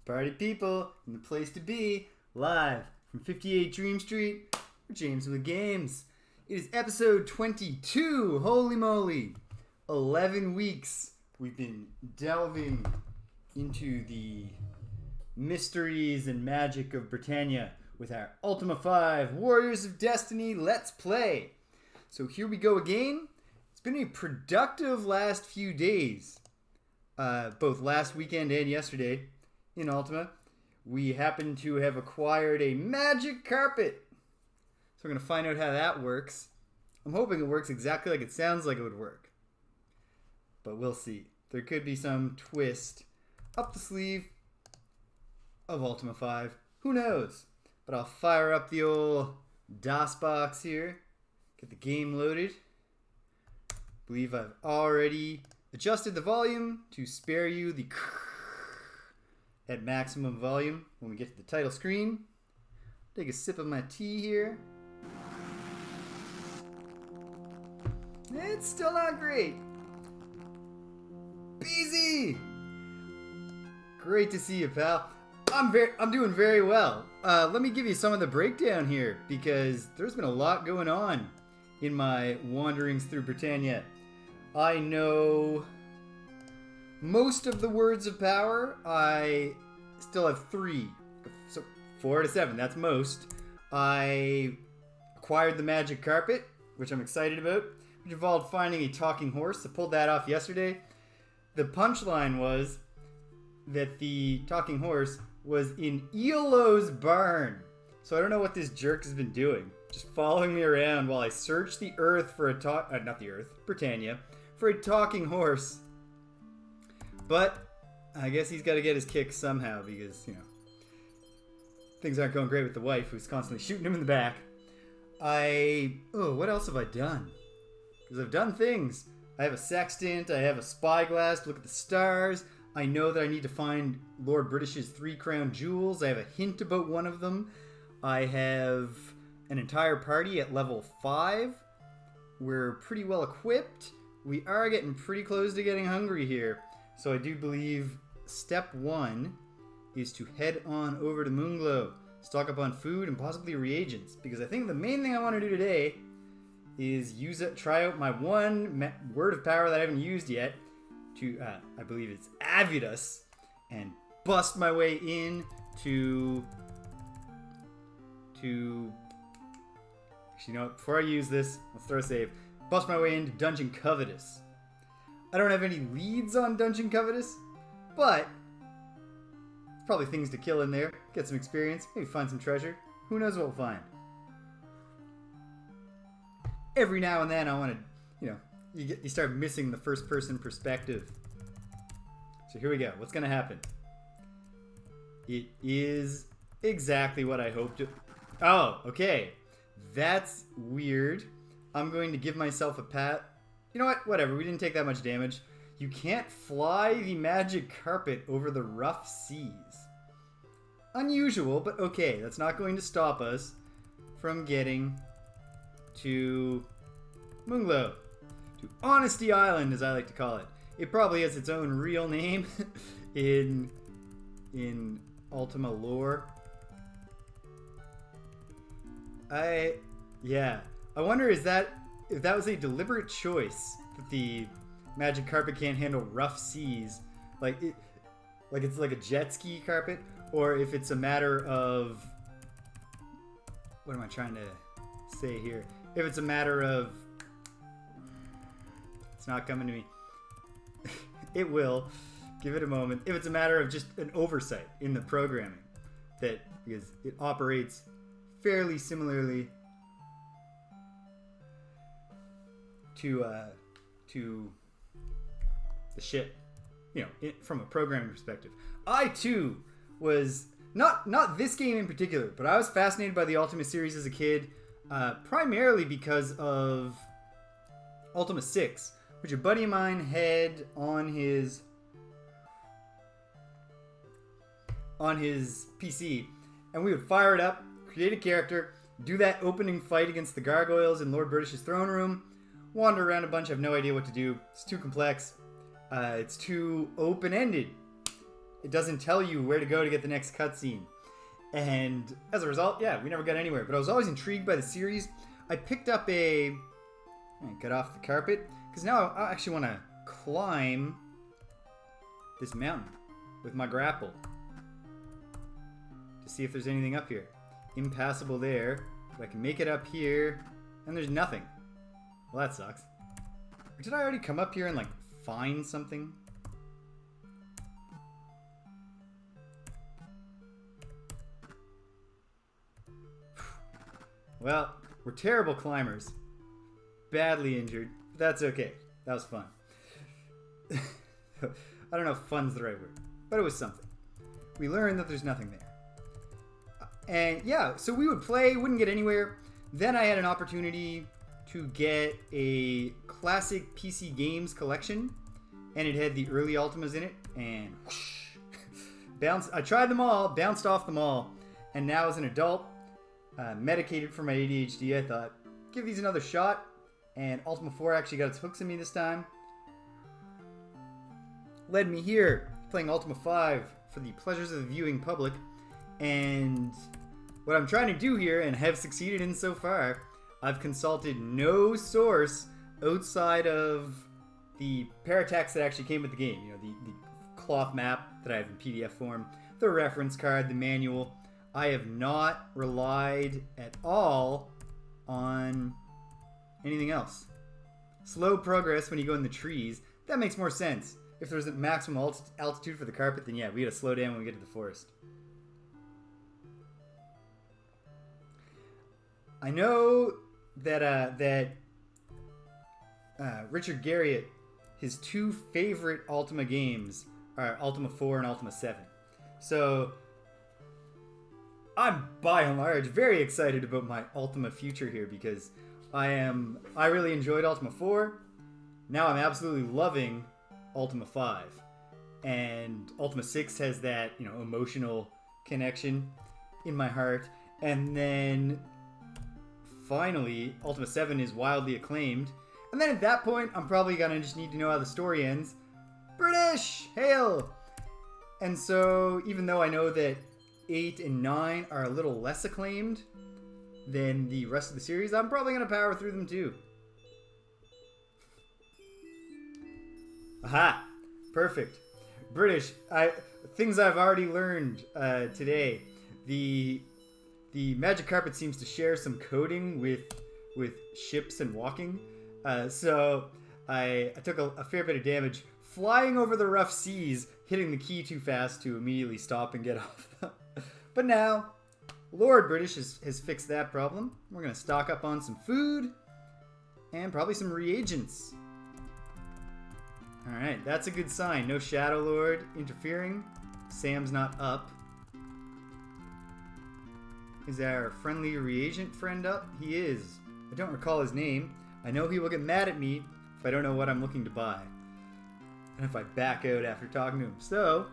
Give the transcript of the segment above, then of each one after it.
Party people in the place to be, live from 58 Dream Street, we're James with the Games. It is episode 22, holy moly. 11 weeks we've been delving into the mysteries and magic of Britannia with our Ultima 5 Warriors of Destiny Let's Play. So here we go again. It's been a productive last few days, both last weekend and yesterday. In Ultima, we happen to have acquired a magic carpet. So we're going to find out how that works. I'm hoping it works exactly like it sounds like it would work. But we'll see. There could be some twist up the sleeve of Ultima 5. Who knows? But I'll fire up the old DOS box here. Get the game loaded. Believe I've already adjusted the volume to spare you the at maximum volume when we get to the title screen. Take a sip of my tea here. It's still not great. BZ! Great to see you, pal. I'm doing very well. Let me give you some of the breakdown here, because there's been a lot going on in my wanderings through Britannia. I know most of the words of power. I still have 3. So 4 to 7, that's most. I acquired the magic carpet, which I'm excited about, which involved finding a talking horse. I pulled that off yesterday. The punchline was that the talking horse was in Iolo's barn. So I don't know what this jerk has been doing. Just following me around while I search the earth for a Britannia, for a talking horse. But I guess he's got to get his kick somehow because, things aren't going great with the wife who's constantly shooting him in the back. What else have I done? Because I've done things. I have a sextant, I have a spyglass to look at the stars. I know that I need to find Lord British's 3 crown jewels. I have a hint about one of them. I have an entire party at level 5. We're pretty well equipped. We are getting pretty close to getting hungry here. So I do believe step 1 is to head on over to Moonglow, stock up on food and possibly reagents. Because I think the main thing I want to do today is try out my one word of power that I haven't used yet to, I believe it's Avidus, and bust my way in to actually, before I use this, let's throw a save. Bust my way into Dungeon Covetous. I don't have any leads on Dungeon Covetous, but probably things to kill in there. Get some experience, maybe find some treasure. Who knows what we'll find. Every now and then I want to, you start missing the first person perspective. So here we go. What's going to happen? It is exactly what I hoped it. Oh, okay. That's weird. I'm going to give myself a pat. You know what? Whatever. We didn't take that much damage. You can't fly the magic carpet over the rough seas. Unusual, but okay. That's not going to stop us from getting to Moonglow. To Honesty Island, as I like to call it. It probably has its own real name in Ultima lore. I wonder if that was a deliberate choice that the magic carpet can't handle rough seas, like it's like a jet ski carpet, or if it's a matter of, what am I trying to say here? If it's a matter of, it's not coming to me. It will. Give it a moment. If it's a matter of just an oversight in the programming, because it operates fairly similarly to the ship, from a programming perspective. I too was not this game in particular, but I was fascinated by the Ultima series as a kid, primarily because of Ultima 6, which a buddy of mine had on his PC, and we would fire it up, create a character, do that opening fight against the gargoyles in Lord British's throne room, wander around a bunch, have no idea what to do. It's too complex. It's too open-ended. it doesn't tell you where to go to get the next cutscene. And as a result, yeah, we never got anywhere. But I was always intrigued by the series. I picked up get off the carpet, because now I actually want to climb this mountain with my grapple to see if there's anything up here. Impassable there, but I can make it up here, and there's nothing. Well, that sucks. Did I already come up here and like find something? Well, we're terrible climbers. Badly injured. But that's okay. That was fun. I don't know if fun's the right word, but it was something. We learned that there's nothing there. And yeah, so we would play, wouldn't get anywhere. Then I had an opportunity to get a classic PC games collection, and it had the early Ultimas in it, and whoosh, I tried them all, bounced off them all, and now as an adult, medicated for my ADHD, I thought, give these another shot, and Ultima 4 actually got its hooks in me this time. Led me here, playing Ultima 5 for the pleasures of the viewing public, and what I'm trying to do here, and have succeeded in so far, I've consulted no source outside of the paratext that actually came with the game. You know, the cloth map that I have in PDF form, the reference card, the manual. I have not relied at all on anything else. Slow progress when you go in the trees. That makes more sense. If there's a maximum altitude for the carpet, then yeah, we gotta slow down when we get to the forest. I know that Richard Garriott, his two favorite Ultima games are Ultima 4 and Ultima 7. So I'm by and large very excited about my Ultima future here, because I really enjoyed Ultima 4. Now I'm absolutely loving Ultima 5. And Ultima 6 has that, you know, emotional connection in my heart. And then finally, Ultima 7 is wildly acclaimed. And then at that point, I'm probably gonna just need to know how the story ends. British! Hail! And so, even though I know that 8 and 9 are a little less acclaimed than the rest of the series, I'm probably gonna power through them too. Aha! Perfect. British. Things I've already learned today. The magic carpet seems to share some coding with ships and walking. So I took a fair bit of damage flying over the rough seas, hitting the key too fast to immediately stop and get off them. But now, Lord British has fixed that problem. We're going to stock up on some food and probably some reagents. Alright, that's a good sign. No Shadow Lord interfering. Sam's not up. Is our friendly reagent friend up? He is. I don't recall his name. I know he will get mad at me if I don't know what I'm looking to buy. And if I back out after talking to him. So,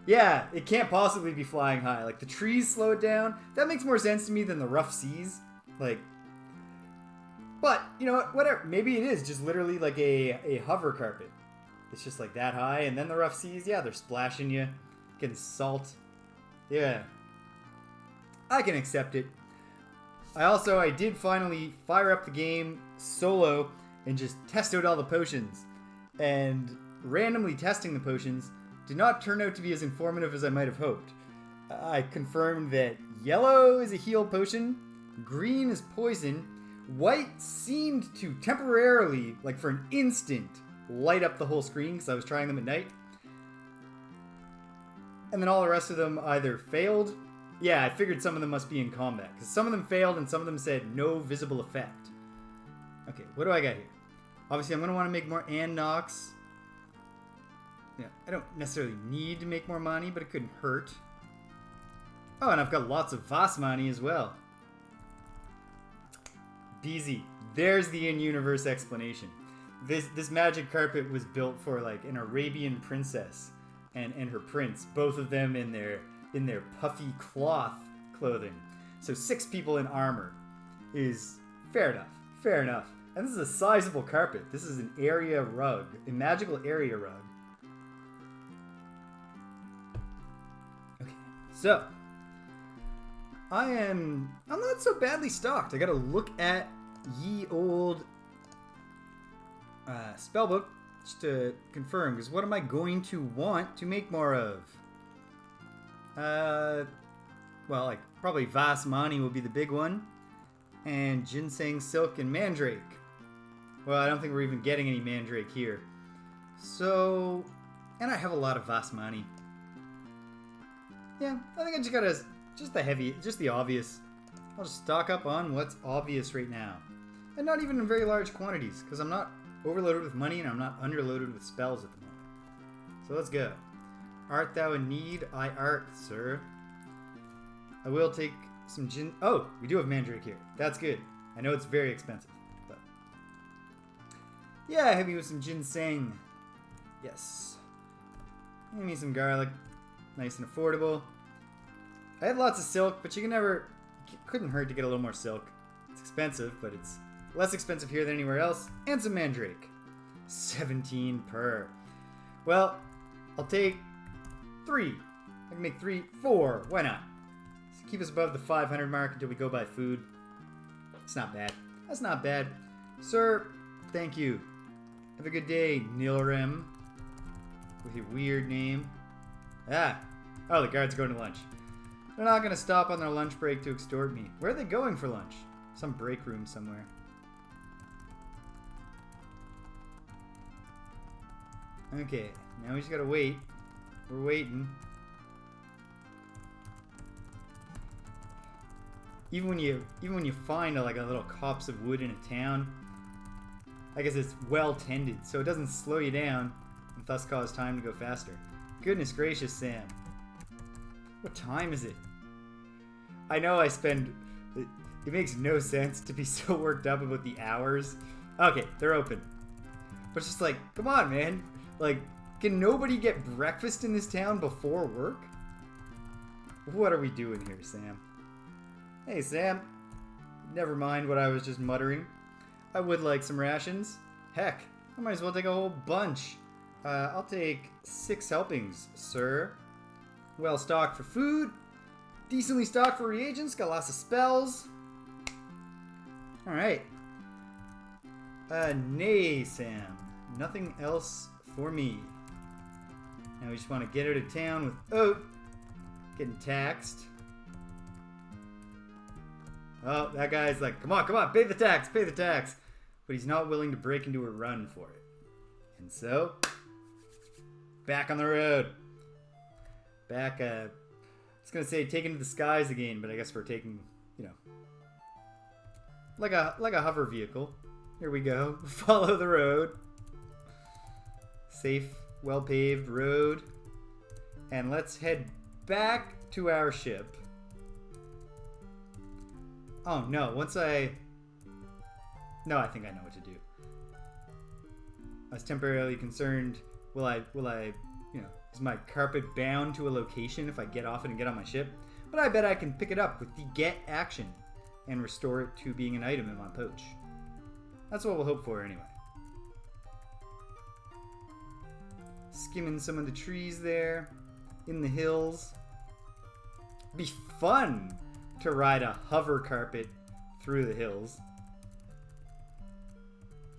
yeah, it can't possibly be flying high. Like, the trees slow it down. That makes more sense to me than the rough seas. Like, but, you know what, whatever. Maybe it is just literally like a hover carpet. It's just like that high. And then the rough seas, yeah, they're splashing you. Getting salt. Yeah. I can accept it. I did finally fire up the game solo and just test out all the potions. And randomly testing the potions did not turn out to be as informative as I might have hoped. I confirmed that yellow is a heal potion, green is poison, white seemed to temporarily, like for an instant, light up the whole screen because I was trying them at night. And then all the rest of them either failed. Yeah, I figured some of them must be in combat, because some of them failed and some of them said no visible effect. Okay, what do I got here? Obviously, I'm going to want to make more Anox. Yeah, I don't necessarily need to make more money, but it couldn't hurt. Oh, and I've got lots of Vasmani as well. Beezy. There's the in-universe explanation. This magic carpet was built for like an Arabian princess and her prince, both of them in their puffy cloth clothing. So 6 people in armor is fair enough. Fair enough. And this is a sizable carpet. This is an area rug, a magical area rug. So, I'm not so badly stocked. I gotta look at ye old spellbook just to confirm, because what am I going to want to make more of? Well, like, probably Vasmani will be the big one, and Ginseng, Silk, and Mandrake. Well, I don't think we're even getting any Mandrake here. So, and I have a lot of Vasmani. Yeah, I think I just gotta, just the obvious. I'll just stock up on what's obvious right now. And not even in very large quantities, because I'm not overloaded with money and I'm not underloaded with spells at the moment. So let's go. Art thou in need? I art, sir. I will take some gin. Oh, we do have Mandrake here. That's good. I know it's very expensive, but yeah, hit me with some ginseng. Yes. Give me some garlic. Nice and affordable. I had lots of silk, but couldn't hurt to get a little more silk. It's expensive, but it's less expensive here than anywhere else. And some Mandrake. 17 per. Well, I'll take 3. I can make 3, 4. Why not? Just keep us above the 500 mark until we go buy food. It's not bad. That's not bad. Sir, thank you. Have a good day, Nilrem. With your weird name. Ah. Oh, the guards are going to lunch. They're not going to stop on their lunch break to extort me. Where are they going for lunch? Some break room somewhere. Okay, now we just gotta wait. We're waiting. Even when you find like a little copse of wood in a town, I guess it's well tended, so it doesn't slow you down and thus cause time to go faster. Goodness gracious, Sam. What time is it? I know it makes no sense to be so worked up about the hours. Okay, they're open. But it's just like, come on, man. Like, can nobody get breakfast in this town before work? What are we doing here, Sam? Hey, Sam. Never mind what I was just muttering. I would like some rations. Heck, I might as well take a whole bunch. I'll take 6 helpings, sir. Well stocked for food. Decently stocked for reagents. Got lots of spells. Alright. Nay, Sam. Nothing else for me. Now we just want to get out of town without getting taxed. Oh, that guy's like, come on, pay the tax. But he's not willing to break into a run for it. And so, back on the road. Back, I was going to say taken to the skies again, but I guess we're taking, like a hover vehicle. Here we go. Follow the road. Safe, well-paved road. And let's head back to our ship. Oh, no. No, I think I know what to do. I was temporarily concerned, will I, is my carpet bound to a location if I get off it and get on my ship? But I bet I can pick it up with the get action and restore it to being an item in my pouch. That's what we'll hope for anyway. Skimming some of the trees there in the hills. It'd be fun to ride a hover carpet through the hills.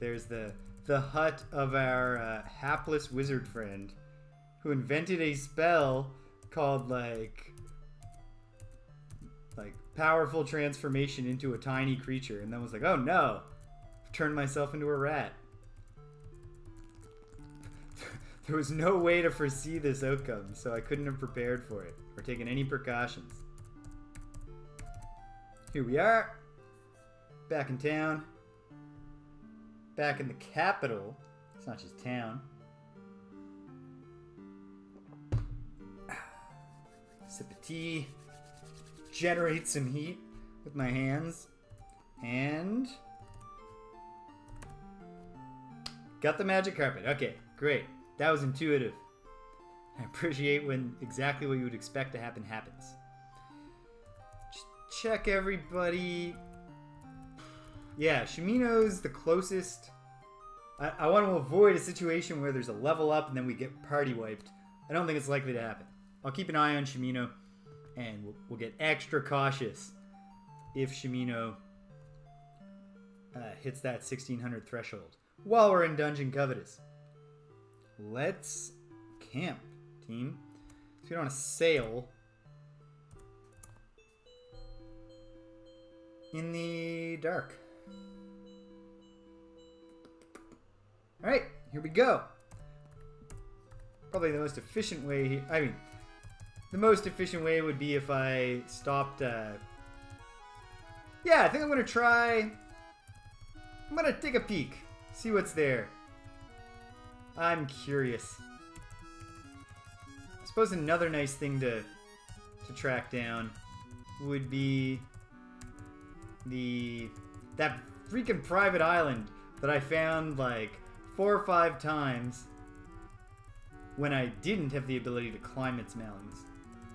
There's the hut of our hapless wizard friend who invented a spell called like powerful transformation into a tiny creature, and then was like, oh no, I've turned myself into a rat. There was no way to foresee this outcome, so I couldn't have prepared for it or taken any precautions. Here we are, back in town, back in the capital. It's not just town. Sip of tea, generate some heat with my hands, and got the magic carpet. Okay, great. That was intuitive. I appreciate when exactly what you would expect to happen happens. Just check everybody. Yeah, Shimino's the closest. I want to avoid a situation where there's a level up and then we get party wiped. I don't think it's likely to happen. I'll keep an eye on Shimino. And we'll get extra cautious if Shimino hits that 1600 threshold while we're in Dungeon Covetous. Let's camp, team. So we don't want to sail in the dark. Alright, here we go. Probably the most efficient way, the most efficient way would be if I stopped, yeah, I think I'm going to take a peek, see what's there. I'm curious. I suppose another nice thing to track down would be that freaking private island that I found like 4 or 5 times when I didn't have the ability to climb its mountains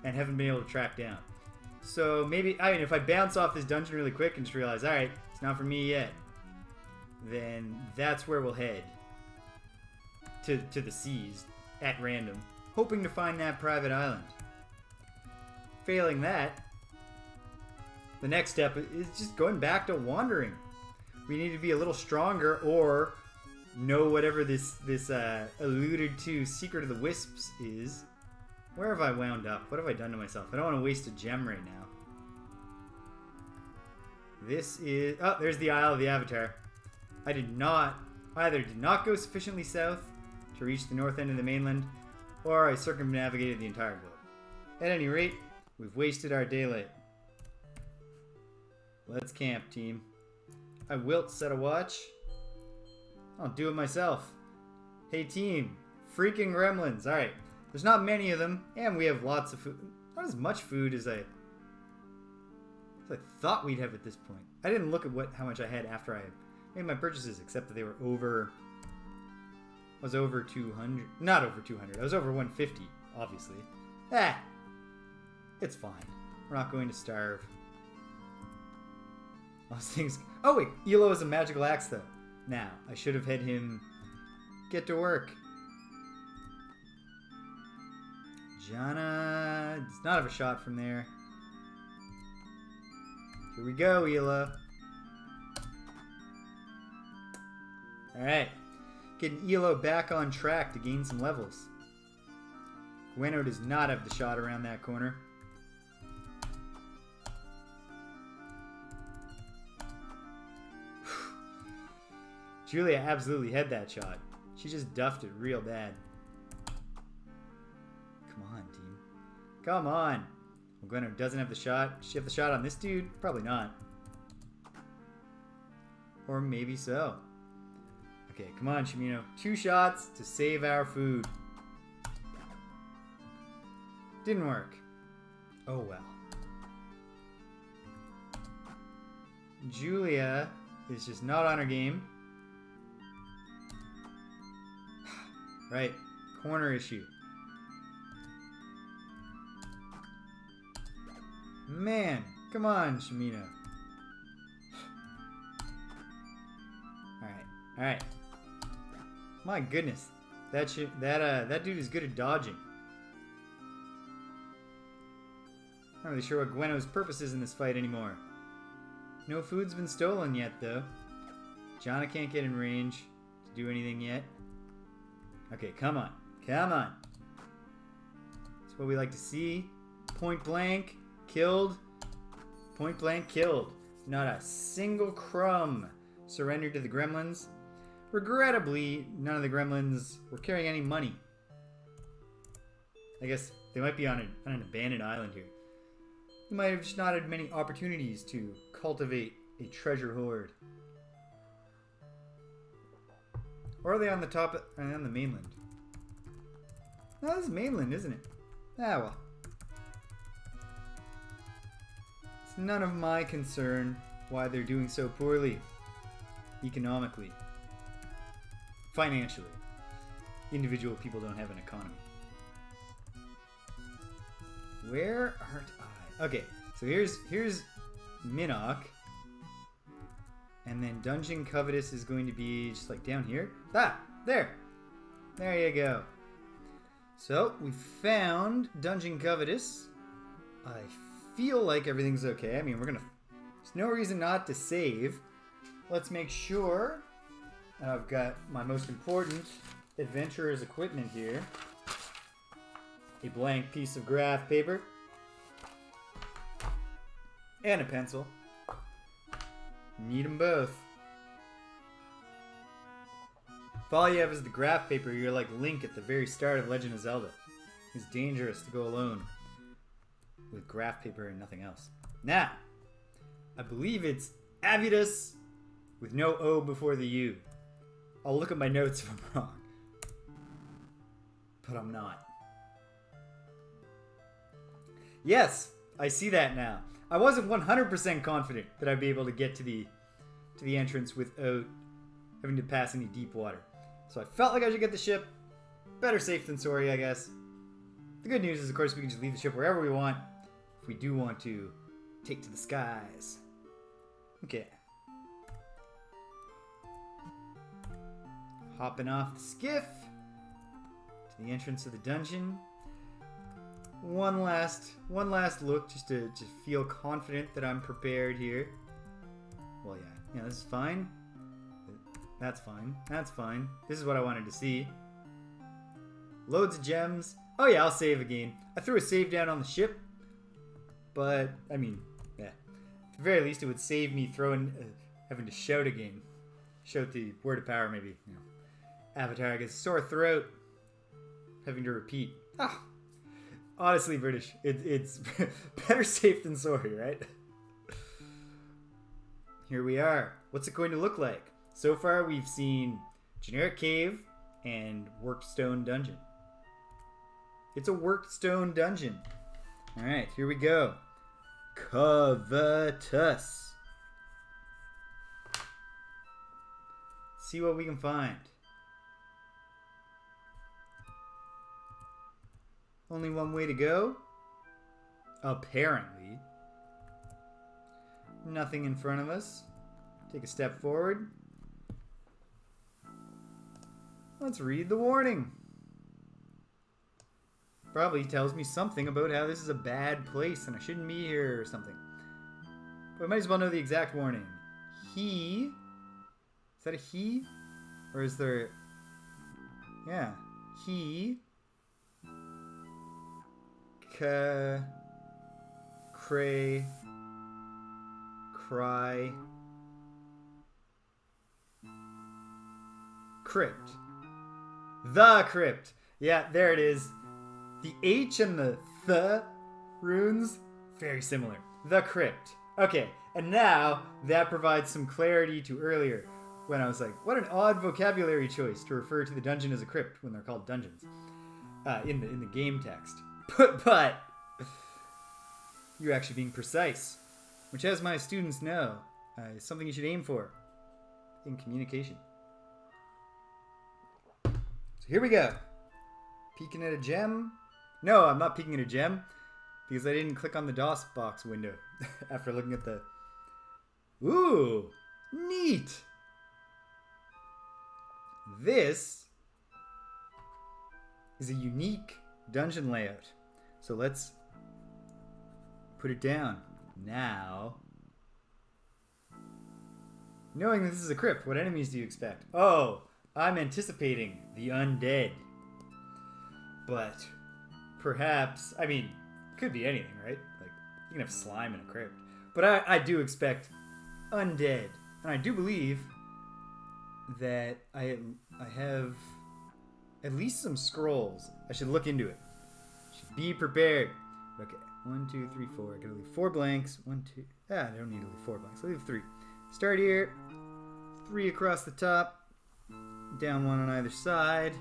and haven't been able to track down. So maybe, if I bounce off this dungeon really quick and just realize, alright, it's not for me yet, then that's where we'll head. To the seas at random, hoping to find that private island. Failing that, the next step is just going back to wandering. We need to be a little stronger or know whatever this alluded to Secret of the Wisps is. Where have I wound up? What have I done to myself? I don't want to waste a gem right now. This is... Oh, there's the Isle of the Avatar. I either did not go sufficiently south to reach the north end of the mainland, or I circumnavigated the entire globe. At any rate, we've wasted our daylight. Let's camp, team. I will set a watch. I'll do it myself. Hey, team. Freaking gremlins. Alright. There's not many of them, and we have lots of food. Not as much food as I thought we'd have at this point. I didn't look at how much I had after I made my purchases, except that they were over... I was over 200. Not over 200. I was over 150, obviously. It's fine. We're not going to starve. Those things... Oh, wait. Iolo is a magical axe, though. Now, I should have had him get to work. Jana does not have a shot from there. Here we go, Iolo. Alright. Getting Iolo back on track to gain some levels. Gweno does not have the shot around that corner. Julia absolutely had that shot. She just duffed it real bad. Come on, team. Come on. Well, Gweno doesn't have the shot. Does she have the shot on this dude? Probably not. Or maybe so. Okay, come on, Shimino. 2 shots to save our food. Didn't work. Oh well. Julia is just not on her game. Right. Corner issue. Man, come on, Shimino. Alright. My goodness. That dude is good at dodging. Not really sure what Gweno's purpose is in this fight anymore. No food's been stolen yet, though. Jana can't get in range to do anything yet. Okay, come on. Come on. That's what we like to see. Point blank. Killed. Point blank killed. Not a single crumb surrendered to the gremlins. Regrettably, none of the gremlins were carrying any money. I guess they might be on an abandoned island here. They might have just not had many opportunities to cultivate a treasure hoard. Or are they on the mainland? No, this is mainland, isn't it? Ah, well. It's none of my concern why they're doing so poorly. Economically. Financially. Individual people don't have an economy. Where aren't I? Okay, so here's Minnock. And then Dungeon Covetous is going to be just like down here. Ah, there. There you go. So, we found Dungeon Covetous. I feel like everything's okay. I mean, there's no reason not to save. Let's make sure. I've got my most important adventurer's equipment here. A blank piece of graph paper. And a pencil. Need them both. If all you have is the graph paper, you're like Link at the very start of Legend of Zelda. It's dangerous to go alone with graph paper and nothing else. Now, I believe it's Avidus with no O before the U. I'll look at my notes if I'm wrong. But I'm not. Yes, I see that now. I wasn't 100% confident that I'd be able to get to the entrance without having to pass any deep water. So I felt like I should get the ship. Better safe than sorry, I guess. The good news is, of course, we can just leave the ship wherever we want if we do want to take to the skies. Okay. Hopping off the skiff to the entrance of the dungeon. One last look just to feel confident that I'm prepared here. Well, yeah, this is fine. That's fine. That's fine. This is what I wanted to see. Loads of gems. Oh yeah, I'll save again. I threw a save down on the ship, but I mean, yeah. At the very least, it would save me having to shout again. Shout the word of power, maybe. You know, Avatar gets a sore throat, having to repeat. Ah, honestly, British, it's better safe than sorry, right? Here we are. What's it going to look like? So far, we've seen generic cave and worked stone dungeon. It's a worked stone dungeon. All right, here we go. Covetous. See what we can find. Only one way to go? Apparently. Nothing in front of us. Take a step forward. Let's read the warning. Probably tells me something about how this is a bad place and I shouldn't be here or something. But I might as well know the exact warning. He... Is that a he? Or is there... Yeah. He... Cray... Cry... Crypt. The crypt. Yeah, there it is. The H and the th runes, very similar. The crypt. Okay, and now that provides some clarity to earlier when I was like, what an odd vocabulary choice to refer to the dungeon as a crypt when they're called dungeons in the game text. But you're actually being precise, which, as my students know, is something you should aim for in communication. So here we go. Peeking at a gem. No, I'm not peeking at a gem because I didn't click on the DOS box window after looking at the... Ooh, neat. This is a unique dungeon layout. So let's put it down. Now, knowing that this is a crypt, what enemies do you expect? Oh, I'm anticipating the undead. But perhaps, I mean, could be anything, right? Like, you can have slime in a crypt. But I do expect undead. And I do believe that I have at least some scrolls. I should look into it. Should be prepared. Okay, 1, 2, 3, 4. I gotta leave 4 blanks. 1, 2. I don't need to leave 4 blanks. I'll leave 3. Start here. 3 across the top. Down 1 on either side.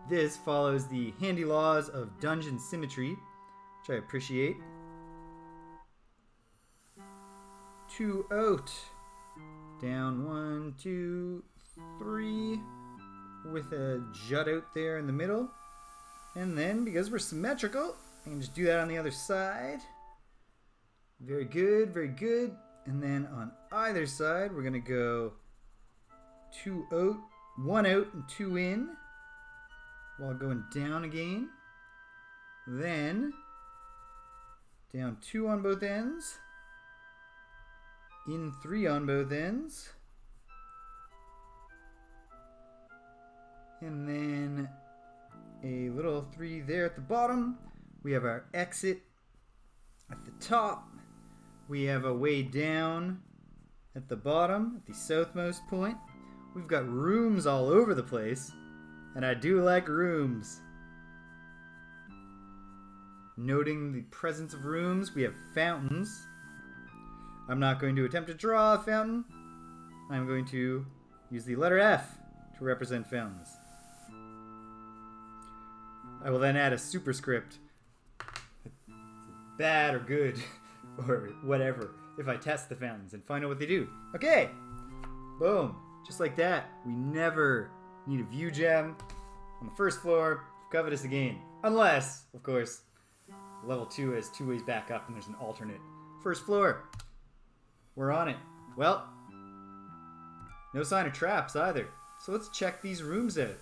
This follows the handy laws of dungeon symmetry, which I appreciate. 2 out. Down 1, 2, 3. With a jut out there in the middle. And then, because we're symmetrical, I can just do that on the other side. Very good, very good. And then on either side, we're going to go 2 out, 1 out, and 2 in. While going down again. Then Down 2 on both ends. In 3 on both ends. And then a little 3 there at the bottom. We have our exit at the top. We have a way down at the bottom, at the southmost point. We've got rooms all over the place. And I do like rooms. Noting the presence of rooms, we have fountains. I'm not going to attempt to draw a fountain. I'm going to use the letter F to represent fountains. I will then add a superscript. Bad or good or whatever if I test the fountains and find out what they do. Okay. Boom. Just like that. We never need a view gem on the first floor of Covetous again. Unless, of course, level 2 has 2 ways back up and there's an alternate first floor. We're on it. Well, no sign of traps either. So let's check these rooms out.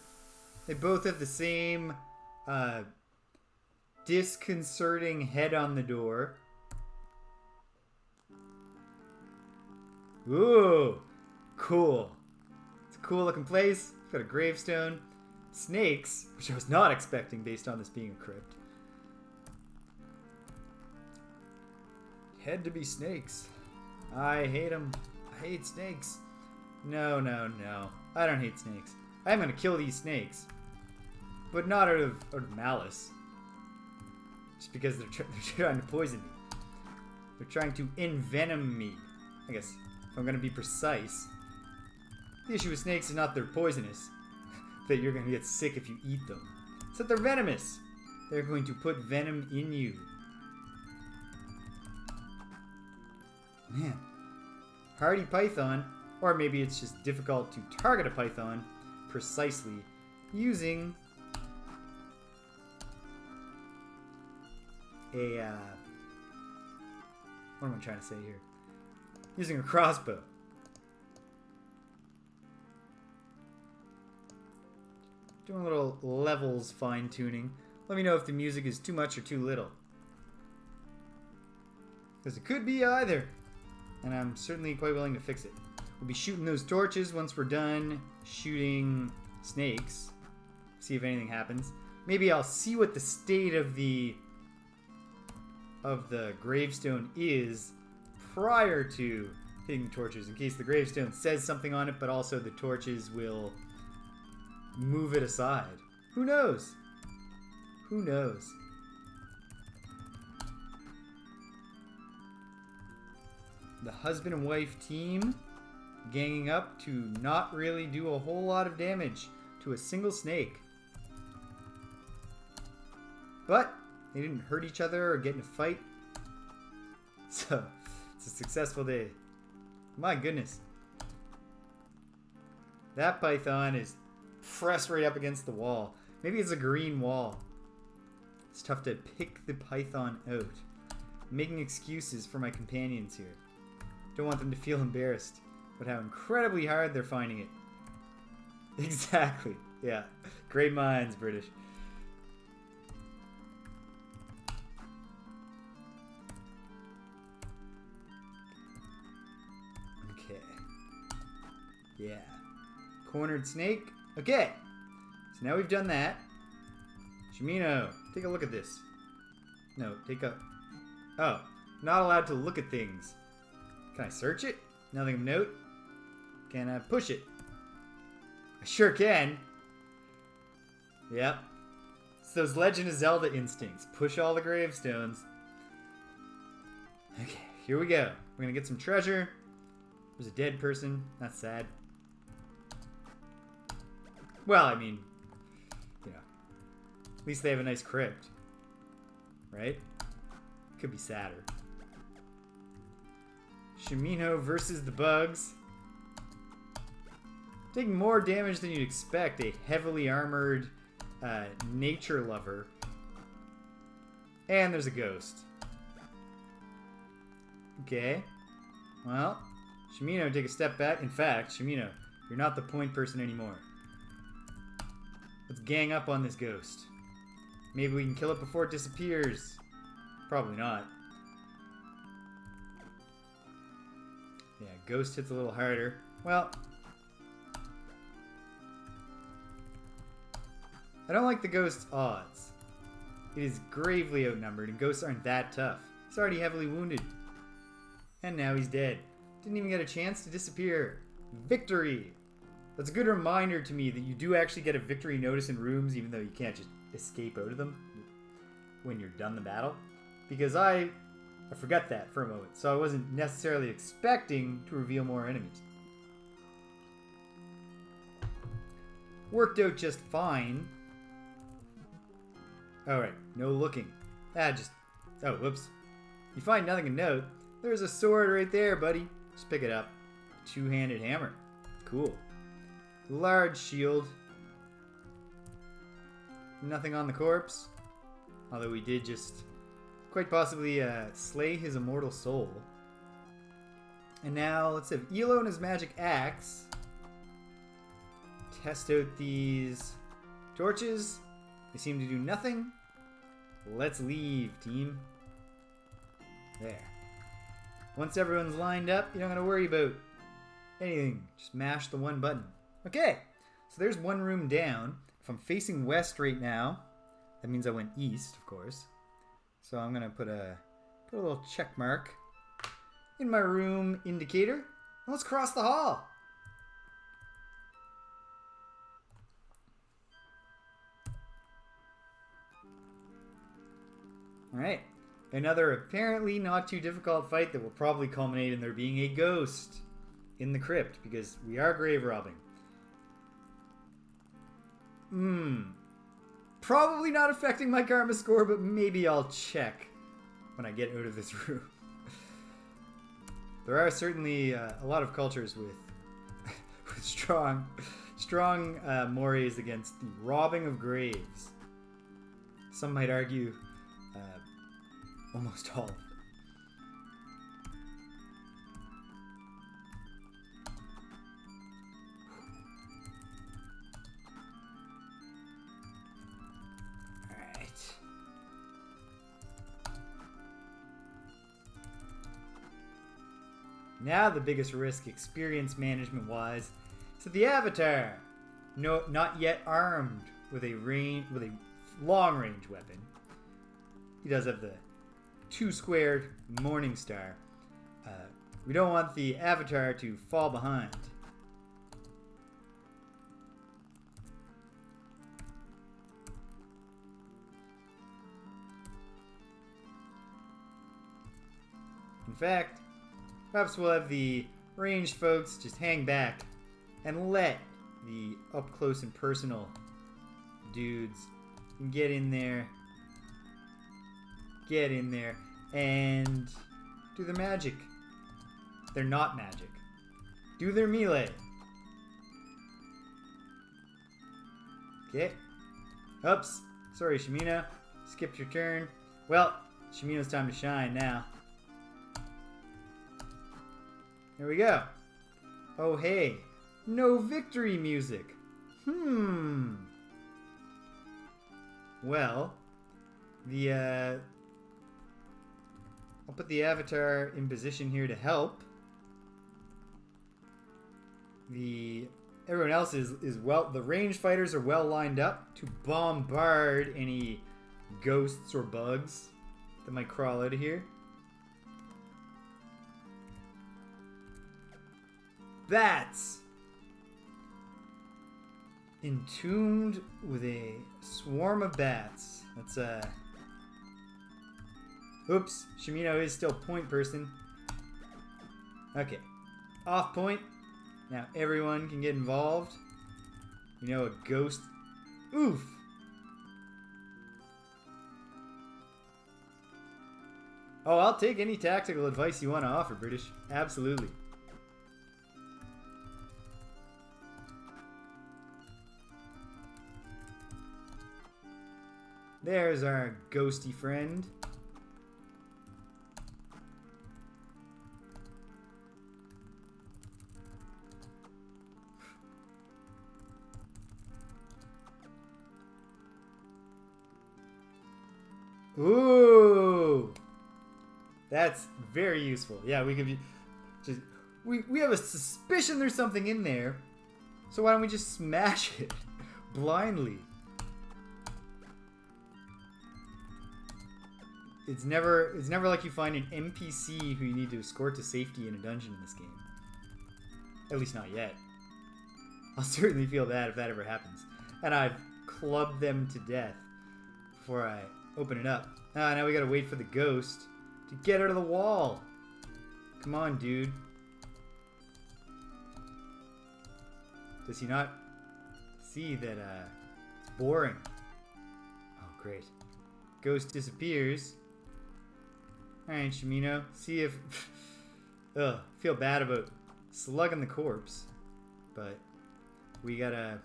They both have the same disconcerting head on the door. Ooh, cool. It's a cool looking place. It's got a gravestone. Snakes, which I was not expecting based on this being a crypt. Had to be snakes. I hate them. I hate snakes. No. I don't hate snakes. I'm gonna kill these snakes. But not out of malice. Just because they're trying to poison me. They're trying to envenom me. I guess, if I'm gonna be precise. The issue with snakes is not they're poisonous. That you're gonna get sick if you eat them. It's that they're venomous. They're going to put venom in you. Man. Hardy python. Or maybe it's just difficult to target a python precisely using a what am I trying to say here? Using a crossbow. Doing a little levels fine-tuning. Let me know if the music is too much or too little. Because it could be either. And I'm certainly quite willing to fix it. We'll be shooting those torches once we're done shooting snakes. See if anything happens. Maybe I'll see what the state of the gravestone is prior to hitting the torches, in case the gravestone says something on it, but also the torches will move it aside. Who knows? Who knows? The husband and wife team ganging up to not really do a whole lot of damage to a single snake. But they didn't hurt each other or get in a fight. So, it's a successful day. My goodness. That python is pressed right up against the wall. Maybe it's a green wall. It's tough to pick the python out. I'm making excuses for my companions here. Don't want them to feel embarrassed about how incredibly hard they're finding it. Exactly. Yeah. Great minds, British. Okay. Yeah. Cornered snake. Okay. So now we've done that. Shimino, take a look at this. No, take a... Oh. Not allowed to look at things. Can I search it? Nothing of note. Can I push it? I sure can. Yep. It's those Legend of Zelda instincts. Push all the gravestones. Okay, here we go. We're gonna get some treasure. There's a dead person. That's sad. Well, I mean, you know, at least they have a nice crypt. Right? Could be sadder. Shimino versus the bugs. Taking more damage than you'd expect. A heavily armored nature lover. And there's a ghost. Okay. Well, Shimino, take a step back. In fact, Shimino, you're not the point person anymore. Let's gang up on this ghost. Maybe we can kill it before it disappears. Probably not. Yeah, ghost hits a little harder. Well, I don't like the ghost's odds. It is gravely outnumbered, and ghosts aren't that tough. He's already heavily wounded. And now he's dead. Didn't even get a chance to disappear. Victory! That's a good reminder to me that you do actually get a victory notice in rooms, even though you can't just escape out of them when you're done the battle. Because I forgot that for a moment, so I wasn't necessarily expecting to reveal more enemies. Worked out just fine. Alright, no looking. Oh, whoops. You find nothing to note. There's a sword right there, buddy. Just pick it up. Two-handed hammer. Cool. Large shield. Nothing on the corpse. Although we did just quite possibly slay his immortal soul. And now let's have Iolo and his magic axe. Test out these torches. They seem to do nothing. Let's leave, team. There. Once everyone's lined up, you don't gotta worry about anything. Just mash the one button. Okay, so there's one room down. If I'm facing west right now, that means I went east, of course. So I'm gonna put a little check mark in my room indicator. And let's cross the hall. Alright, another apparently not too difficult fight that will probably culminate in there being a ghost in the crypt, because we are grave robbing. Probably not affecting my karma score, but maybe I'll check when I get out of this room. There are certainly a lot of cultures with strong mores against the robbing of graves. Some might argue almost all of them. Alright. Now the biggest risk, experience management wise, is that the Avatar, no, not yet armed with a long range weapon. He does have the 2-squared Morning Star. We don't want the Avatar to fall behind. In fact, perhaps we'll have the ranged folks just hang back and let the up close and personal dudes get in there and do their magic. They're not magic. Do their melee. Okay. Oops. Sorry, Shimino. Skipped your turn. Well, Shimino's time to shine now. There we go. Oh, hey. No victory music. Well, I'll put the Avatar in position here to help. Everyone else is well. The ranged fighters are well lined up to bombard any ghosts or bugs that might crawl out of here. Bats! Entombed with a swarm of bats. That's oops, Shimino is still point person. Okay. Off point. Now everyone can get involved. You know, a ghost. Oof! Oh, I'll take any tactical advice you want to offer, British. Absolutely. There's our ghosty friend. Ooh! That's very useful. Yeah, we could be just We have a suspicion there's something in there. So why don't we just smash it blindly? It's never like you find an NPC who you need to escort to safety in a dungeon in this game. At least not yet. I'll certainly feel bad if that ever happens. And I've clubbed them to death before I open it up. Ah, now we gotta wait for the ghost to get out of the wall. Come on, dude. Does he not see that it's boring? Oh, great. Ghost disappears. Alright, Shimino. See if... Ugh, feel bad about slugging the corpse. But we gotta...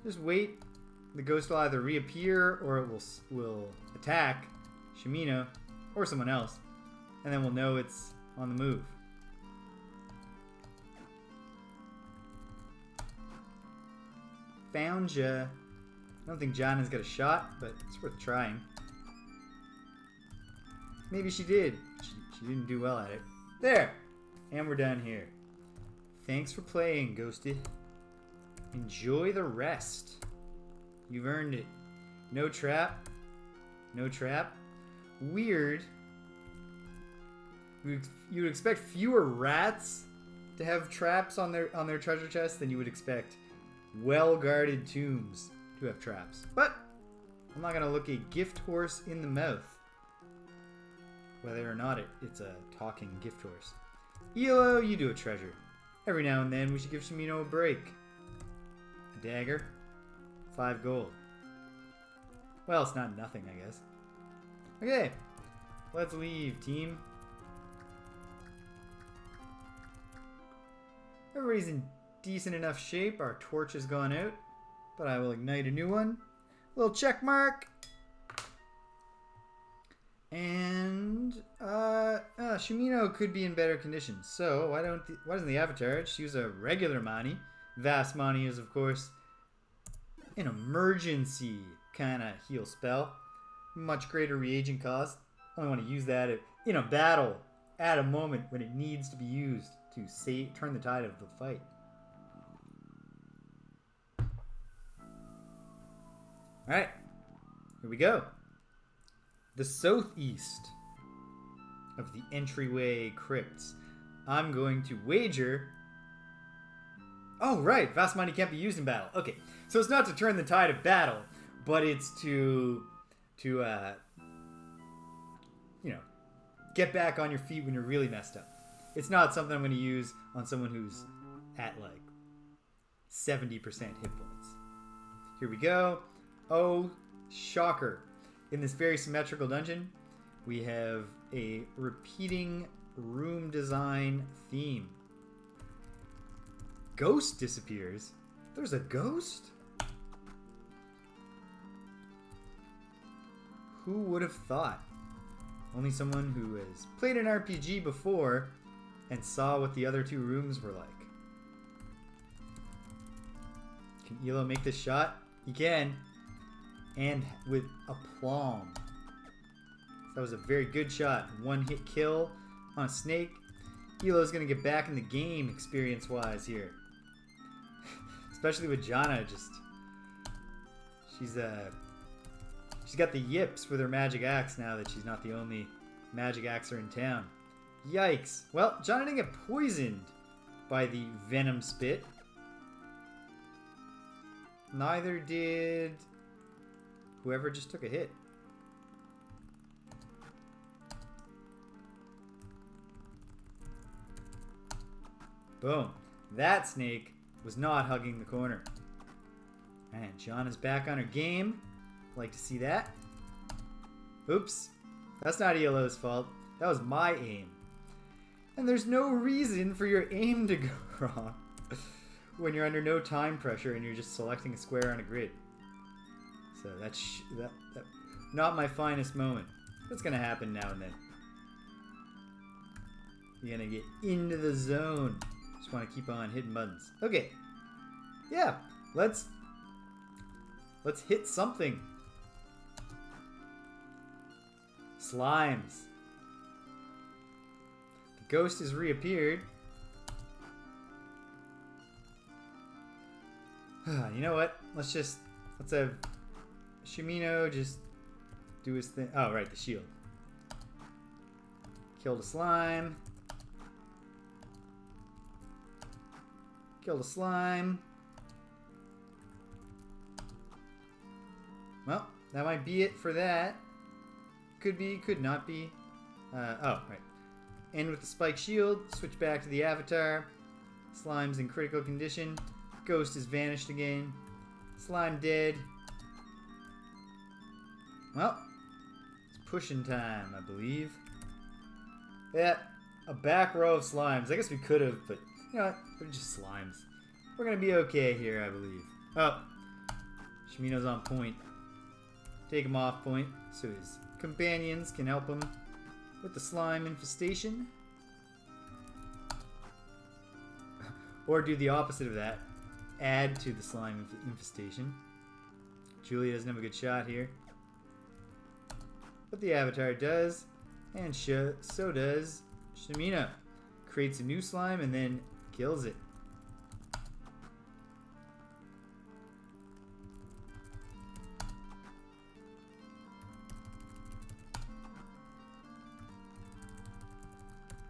just wait. The ghost will either reappear or it will attack Shimino or someone else. And then we'll know it's on the move. Found ya. I don't think Jana's got a shot, but it's worth trying. Maybe she did. She didn't do well at it. There! And we're done here. Thanks for playing, Ghosted. Enjoy the rest. You've earned it. No trap. No trap. Weird. You would expect fewer rats to have traps on their treasure chest than you would expect well-guarded tombs to have traps. But I'm not going to look a gift horse in the mouth. Whether or not it's a talking gift horse. Iolo, you do a treasure. Every now and then we should give Shimino a break. A dagger. 5 gold. Well, it's not nothing, I guess. Okay. Let's leave, team. Everybody's in decent enough shape. Our torch has gone out. But I will ignite a new one. Little check mark. And Shimino could be in better condition. So why doesn't the avatar just use a regular Mani? Vast Mani is of course an emergency kind of heal spell. Much greater reagent cost. Only want to use that in a battle at a moment when it needs to be used to turn the tide of the fight. Alright, here we go. The southeast of the entryway crypts. I'm going to wager... Oh, right, Vast Mani can't be used in battle. Okay, so it's not to turn the tide of battle, but it's to get back on your feet when you're really messed up. It's not something I'm going to use on someone who's at like 70% hit points. Here we go. Oh, shocker. In this very symmetrical dungeon, we have a repeating room design theme. Ghost disappears. There's a ghost? Who would have thought? Only someone who has played an RPG before and saw what the other two rooms were like. Can Iolo make this shot? He can. And with aplomb. That was a very good shot. One hit kill on a snake. Iolo's going to get back in the game experience-wise here. Especially with Jana, she's got the yips with her magic axe now that she's not the only magic axer in town. Yikes. Well, Jana didn't get poisoned by the venom spit. Neither did whoever just took a hit. Boom. That snake was not hugging the corner. And Jana's back on her game. Like to see that. Oops. That's not Iolo's fault. That was my aim. And there's no reason for your aim to go wrong when you're under no time pressure and you're just selecting a square on a grid. So that's not my finest moment. That's gonna happen now and then. You're gonna get into the zone. Just want to keep on hitting buttons. Okay. Yeah. Let's hit something. Slimes. ghost has reappeared. You know what? Let's have Shimino just do his thing. Oh, right, the shield. Killed a slime. Killed a slime. Well, that might be it for that. Could be, could not be. Oh, right. End with the spike shield. Switch back to the avatar. Slime's in critical condition. Ghost has vanished again. Slime dead. Well, it's pushing time, I believe. Yeah, a back row of slimes. I guess we could have, but you know what? They're just slimes. We're gonna be okay here, I believe. Oh, Shimino's on point. Take him off point so his companions can help him with the slime infestation. Or do the opposite of that. Add to the slime infestation. Julia doesn't have a good shot here. But the avatar does. And so does Shimino. Creates a new slime and then kills it.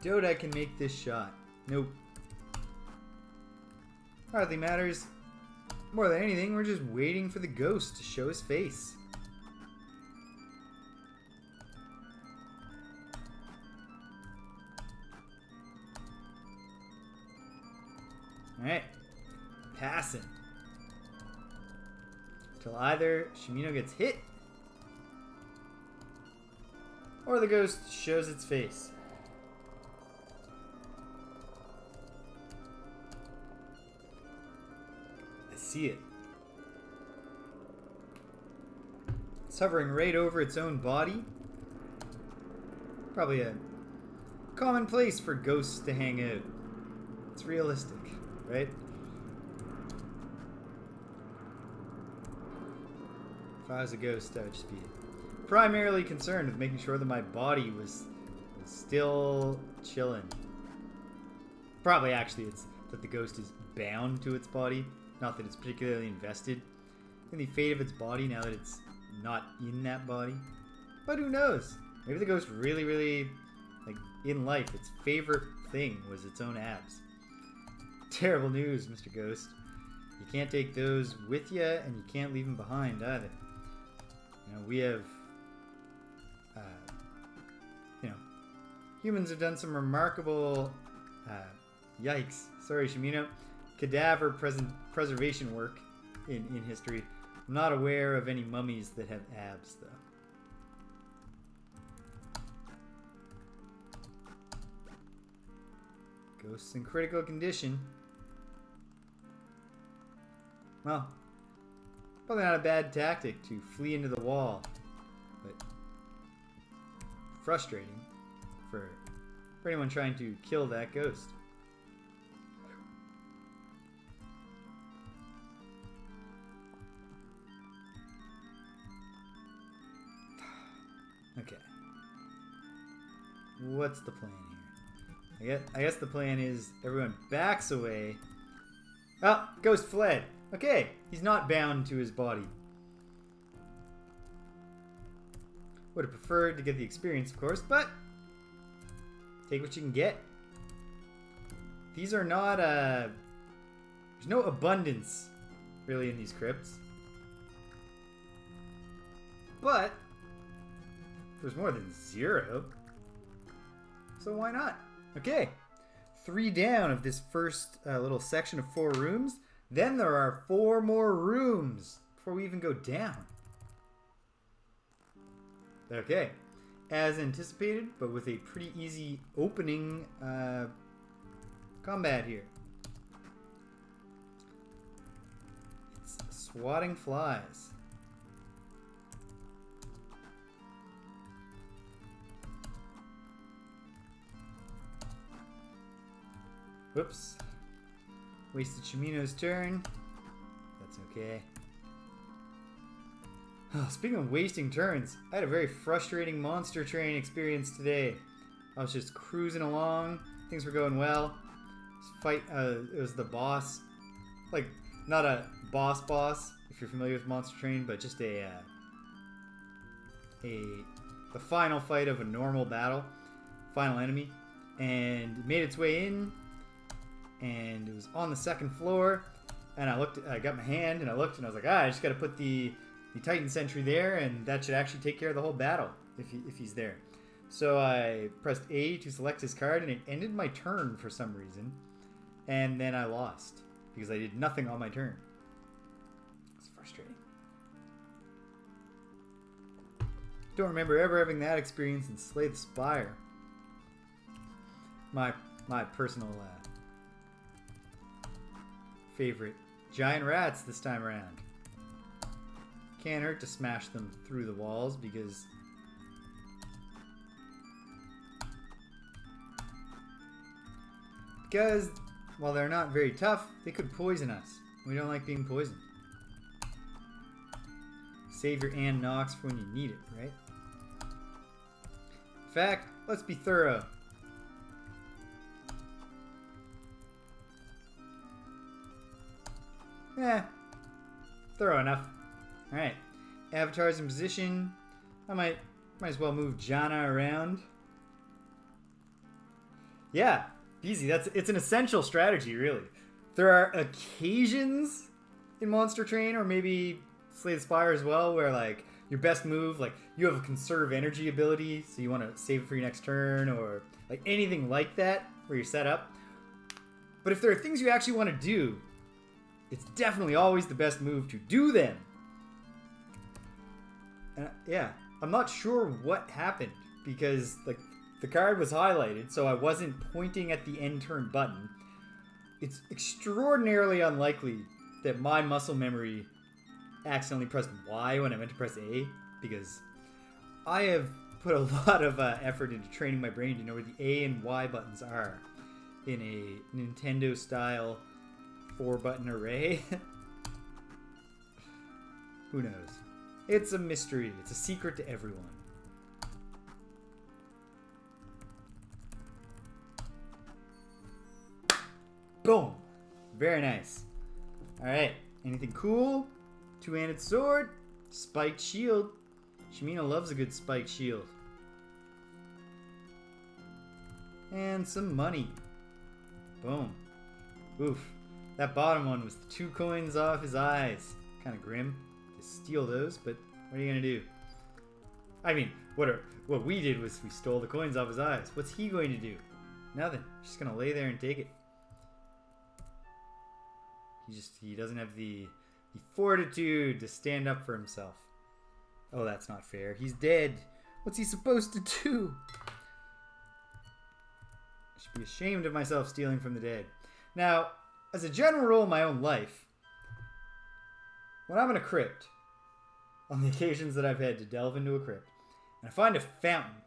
Doubt I can make this shot. Nope. Hardly matters. More than anything, we're just waiting for the ghost to show his face. Alright. Passing. Till either Shimino gets hit or the ghost shows its face. See it. It's hovering right over its own body. Probably a common place for ghosts to hang out. It's realistic, right? If I was a ghost, I would just be primarily concerned with making sure that my body was still chilling. Probably actually it's that the ghost is bound to its body. Not that it's particularly invested in the fate of its body now that it's not in that body. But who knows? Maybe the ghost really, like, in life, its favorite thing was its own abs. Terrible news, Mr. Ghost. You can't take those with you, and you can't leave them behind either. You know, we have, humans have done some remarkable, yikes. Sorry, Shimino. Cadaver preservation work in history. I'm not aware of any mummies that have abs, though. Ghosts in critical condition. Well, probably not a bad tactic to flee into the wall, but frustrating for anyone trying to kill that ghost. Okay. What's the plan here? I guess the plan is everyone backs away. Oh, ghost fled. Okay, he's not bound to his body. Would have preferred to get the experience, of course, but take what you can get. These are not, there's no abundance, really, in these crypts. But there's more than 0. So why not? Okay. 3 down of this first little section of 4 rooms. Then there are 4 more rooms before we even go down. Okay. As anticipated, but with a pretty easy opening combat here. It's swatting flies. Whoops. Wasted Shimino's turn. That's okay. Oh, speaking of wasting turns, I had a very frustrating monster train experience today. I was just cruising along. Things were going well. It was the boss. Like, not a boss, if you're familiar with Monster Train, but just the final fight of a normal battle. Final enemy. And it made its way in. And it was on the second floor. And I got my hand and I looked and I was like, I just got to put the Titan Sentry there, and that should actually take care of the whole battle if he's there. So I pressed A to select his card, and it ended my turn for some reason. And then I lost because I did nothing on my turn. It's frustrating. Don't remember ever having that experience in Slay the Spire. My personal favorite. Giant rats this time around. Can't hurt to smash them through the walls because while they're not very tough, they could poison us. We don't like being poisoned. Save your and Nox for when you need it, right? In fact, let's be thorough. Thorough enough. Alright. Avatar's in position. I might as well move Jana around. Yeah, easy. It's an essential strategy, really. There are occasions in Monster Train, or maybe Slay the Spire as well, where like your best move, like you have a conserve energy ability, so you want to save it for your next turn, or like anything like that, where you're set up. But if there are things you actually want to do, it's definitely always the best move to do them. And yeah, I'm not sure what happened because like the card was highlighted, so I wasn't pointing at the end turn button. It's extraordinarily unlikely that my muscle memory accidentally pressed Y when I meant to press A, because I have put a lot of effort into training my brain to know where the A and Y buttons are in a Nintendo style 4-button array. Who knows? It's a mystery. It's a secret to everyone. Boom! Very nice. Alright, anything cool? Two-handed sword, spiked shield. Shimino loves a good spiked shield. And some money. Boom. Oof. That bottom one was 2 coins off his eyes. Kind of grim to steal those, but what are you gonna do? I mean, what we did was we stole the coins off his eyes. What's he going to do? Nothing. Just gonna lay there and take it. He doesn't have the fortitude to stand up for himself. Oh, that's not fair. He's dead. What's he supposed to do? I should be ashamed of myself stealing from the dead. Now, as a general rule in my own life, when I'm in a crypt, on the occasions that I've had to delve into a crypt, and I find a fountain,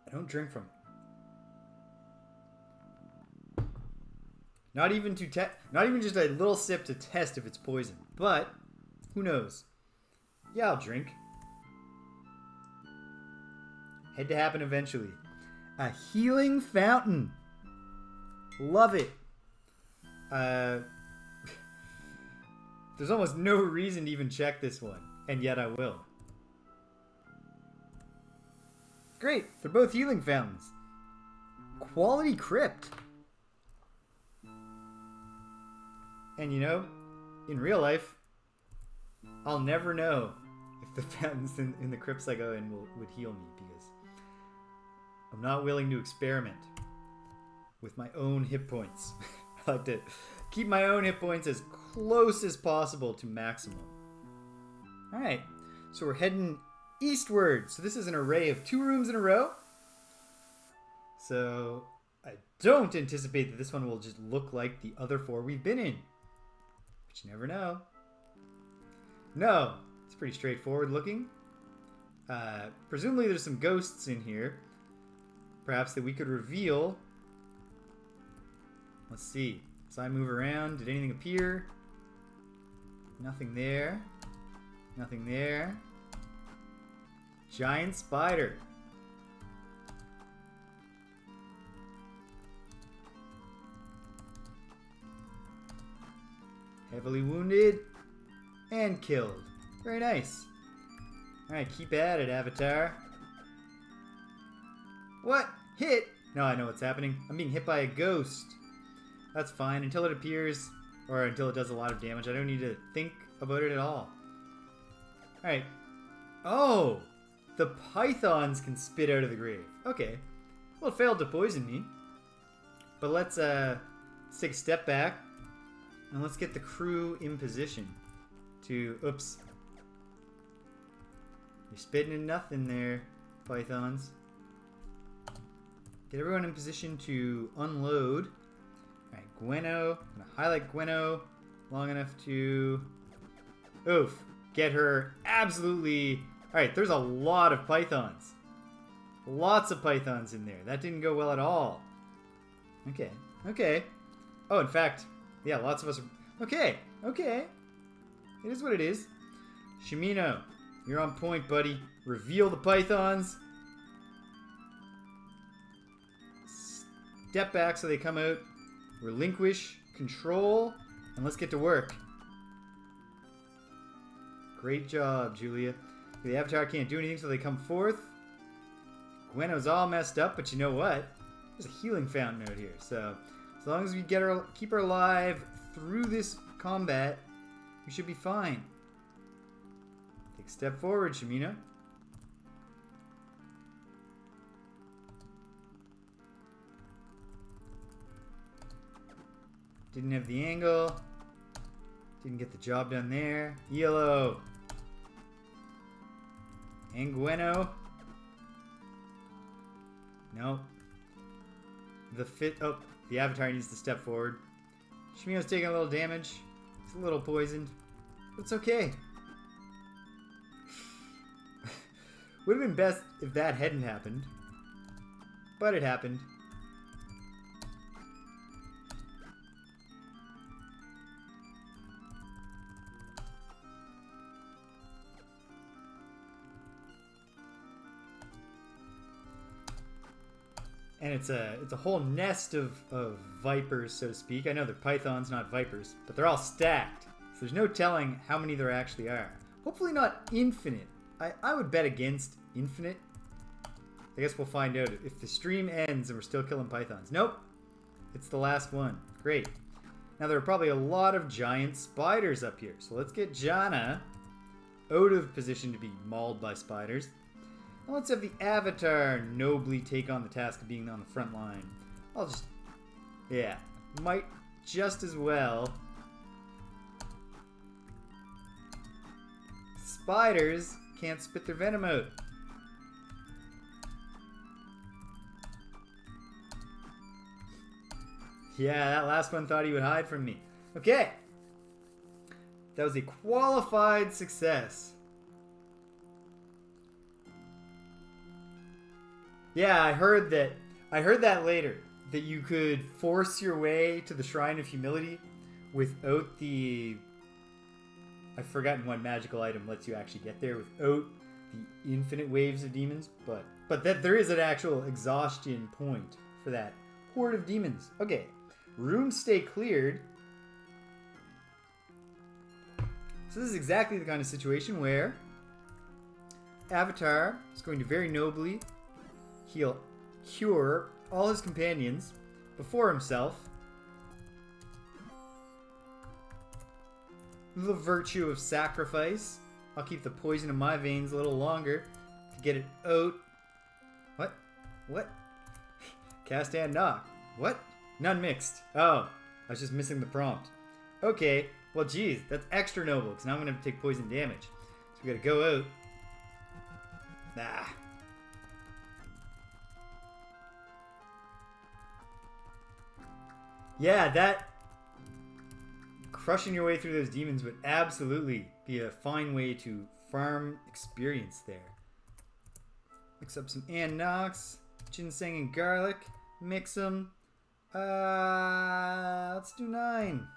I don't drink from it. Not even just a little sip to test if it's poison. But who knows? Yeah, I'll drink. Had to happen eventually. A healing fountain. Love it. There's almost no reason to even check this one, and yet I will. Great, they're both healing fountains. Quality crypt. And you know, in real life, I'll never know if the fountains in the crypts I go in would heal me, because I'm not willing to experiment with my own hit points. I like to keep my own hit points as close as possible to maximum. Alright, so we're heading eastward. So this is an array of 2 rooms in a row. So I don't anticipate that this one will just look like the other 4 we've been in. But you never know. No, it's pretty straightforward looking. Presumably there's some ghosts in here. Perhaps that we could reveal. Let's see. As I move around, did anything appear? Nothing there. Nothing there. Giant spider. Heavily wounded. And killed. Very nice. Alright, keep at it, Avatar. What? Hit? No, I know what's happening. I'm being hit by a ghost. That's fine. Until it appears, or until it does a lot of damage, I don't need to think about it at all. Alright. Oh! The pythons can spit out of the grave. Okay. Well, it failed to poison me. But let's take a step back. And let's get the crew in position to... Oops. You're spitting in nothing there, pythons. Get everyone in position to unload. Alright, Gweno. I'm going to highlight Gweno long enough to... Oof. Get her absolutely... Alright, there's a lot of pythons. Lots of pythons in there. That didn't go well at all. Okay. Okay. Oh, in fact, yeah, lots of us are... Okay. Okay. It is what it is. Shimino, you're on point, buddy. Reveal the pythons. Step back so they come out. Relinquish control. And let's get to work. Great job, Julia. The Avatar can't do anything so they come forth. Gweno's all messed up, but you know what? There's a healing fountain out here. So as long as we get her, keep her alive through this combat, we should be fine. Take a step forward, Shimino. Didn't have the angle. Didn't get the job done there. Iolo. And Gweno. No. Oh, the Avatar needs to step forward. Shimino's taking a little damage. He's a little poisoned. But it's okay. Would have been best if that hadn't happened. But it happened. And it's a whole nest of vipers, so to speak. I know they're pythons, not vipers, but they're all stacked. So there's no telling how many there actually are. Hopefully not infinite. I would bet against infinite. I guess we'll find out if the stream ends and we're still killing pythons. Nope. It's the last one. Great. Now there are probably a lot of giant spiders up here. So let's get Jana out of position to be mauled by spiders. And let's have the Avatar nobly take on the task of being on the front line. I'll just... Yeah. Might just as well. Spiders can't spit their venom out. Yeah, that last one thought he would hide from me. Okay. That was a qualified success. Yeah, I heard that later. That you could force your way to the Shrine of Humility without the... I've forgotten what magical item lets you actually get there without the infinite waves of demons. But that there is an actual exhaustion point for that horde of demons. Okay. Rooms stay cleared. So this is exactly the kind of situation where Avatar is going to very nobly cure all his companions before himself. The virtue of sacrifice. I'll keep the poison in my veins a little longer to get it out. What? What? Cast and knock. What? None mixed. Oh, I was just missing the prompt. Okay, well geez, that's extra noble, because now I'm going to have to take poison damage. So we gotta go out. Ah. Yeah, that... Crushing your way through those demons would absolutely be a fine way to farm experience there. Mix up some Nox, ginseng and garlic. Mix them. Let's do 9.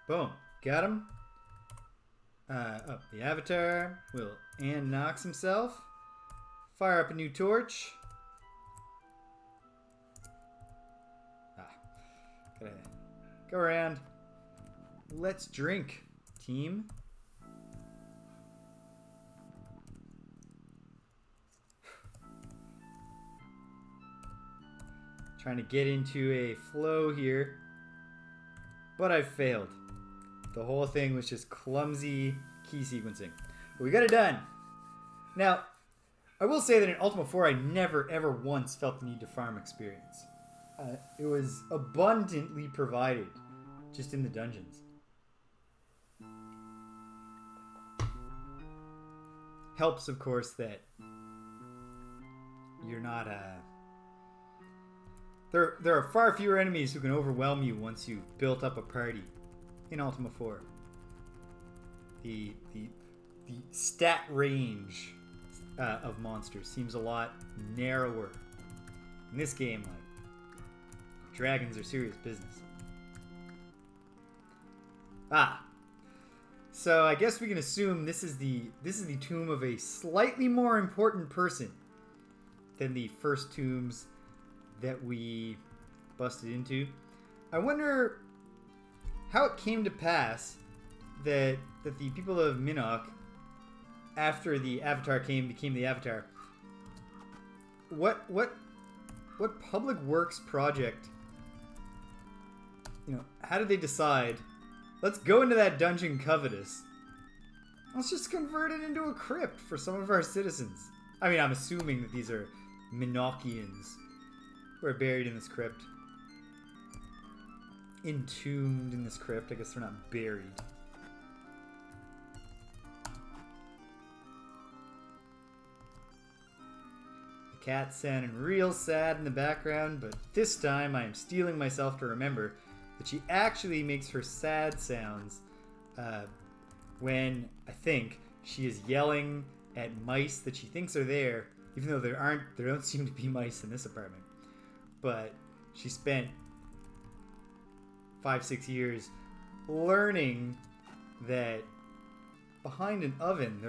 Boom. Got him. Up the Avatar. Will Nox himself. Fire up a new torch. Gotta go around. Let's drink, team. Trying to get into a flow here. But I failed. The whole thing was just clumsy key sequencing. But we got it done. Now, I will say that in Ultima 4, I never ever once felt the need to farm experience. It was abundantly provided just in the dungeons. Helps, of course, that you're not... There are far fewer enemies who can overwhelm you once you've built up a party in Ultima 4. The stat range of monsters seems a lot narrower. In this game, like, dragons are serious business. So I guess we can assume this is the tomb of a slightly more important person than the first tombs that we busted into. I wonder how it came to pass that the people of Minok, after the Avatar became the Avatar. What public works project? You know, how did they decide? Let's go into that Dungeon Covetous. Let's just convert it into a crypt for some of our citizens. I mean, I'm assuming that these are Minokians who are buried in this crypt. Entombed in this crypt. I guess they're not buried. The cat's sounding real sad in the background, but this time I am steeling myself to remember that she actually makes her sad sounds when, I think, she is yelling at mice that she thinks are there, even though there don't seem to be mice in this apartment. But she spent 5-6 years learning that behind an oven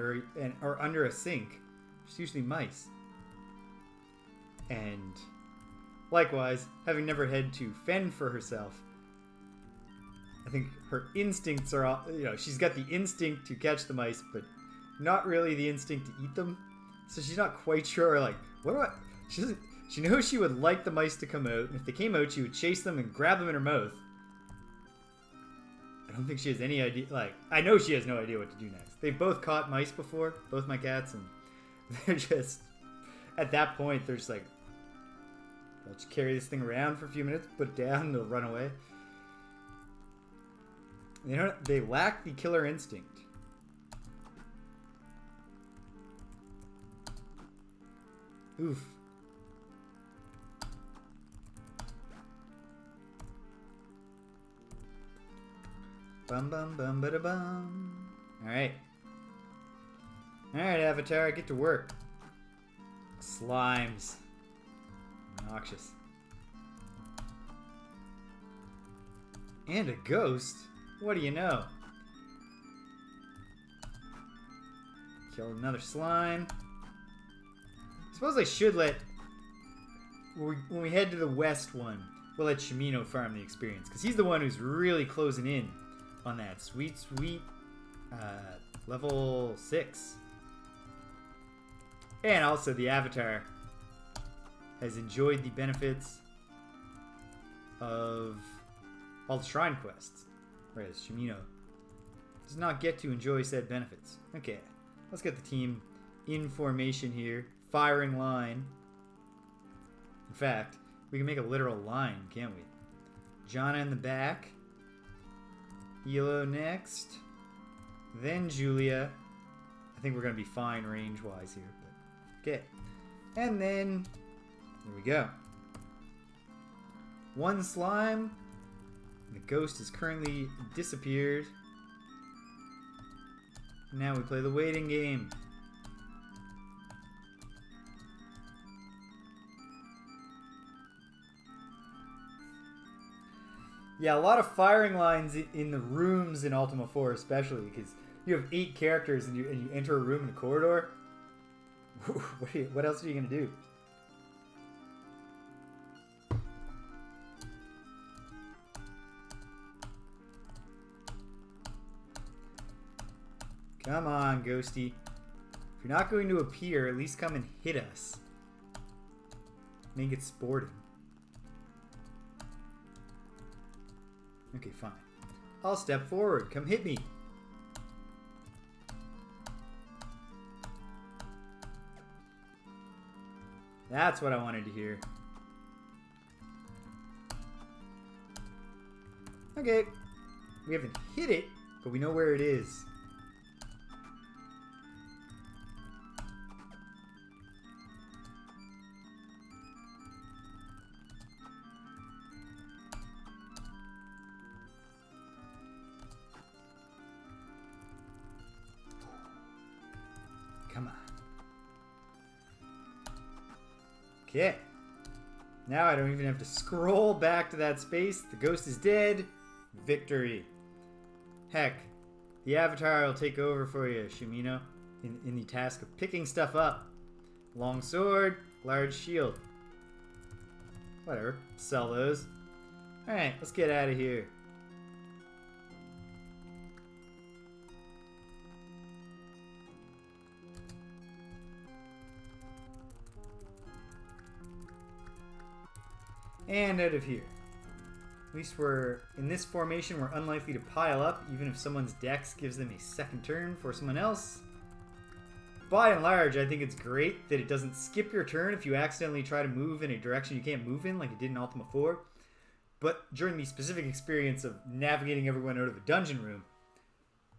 or under a sink, there's usually mice. And likewise, having never had to fend for herself, I think her instincts are, she's got the instinct to catch the mice, but not really the instinct to eat them. So she's not quite sure, like, she knows she would like the mice to come out, and if they came out, she would chase them and grab them in her mouth. I don't think she has any idea, I know she has no idea what to do next. They've both caught mice before, both my cats, and they're just, at that point, they're just like, I'll just carry this thing around for a few minutes, put it down, and they'll run away. They lack the killer instinct. Oof. Bum bum bum bada bum. Alright. Alright, Avatar, get to work. Slimes. Noxious. And a ghost? What do you know? Killed another slime. I suppose I should let... When we head to the west one, we'll let Shimino farm the experience. Because he's the one who's really closing in on that sweet level 6. And also the Avatar has enjoyed the benefits of all the shrine quests, whereas Shimino does not get to enjoy said benefits. Okay, let's get the team in formation here, firing line. In fact, we can make a literal line, can't we? Jana in the back, Iolo next, then Julia. I think we're going to be fine range-wise here, but okay. And then, here we go. One slime. The ghost has currently disappeared. Now we play the waiting game. Yeah, a lot of firing lines in the rooms in Ultima 4 especially, because you have 8 characters and you enter a room in a corridor. What else are you going to do? Come on, Ghosty. If you're not going to appear, at least come and hit us. Make it sporting. Okay, fine. I'll step forward. Come hit me. That's what I wanted to hear. Okay. We haven't hit it, but we know where it is. Come on. Okay. Now I don't even have to scroll back to that space. The ghost is dead. Victory. Heck, the avatar will take over for you, Shimino, in the task of picking stuff up. Long sword, large shield. Whatever. Sell those. Alright, let's get out of here. And out of here. At least we're, in this formation, we're unlikely to pile up, even if someone's dex gives them a second turn for someone else. By and large, I think it's great that it doesn't skip your turn if you accidentally try to move in a direction you can't move in, like it did in Ultima 4. But during the specific experience of navigating everyone out of a dungeon room,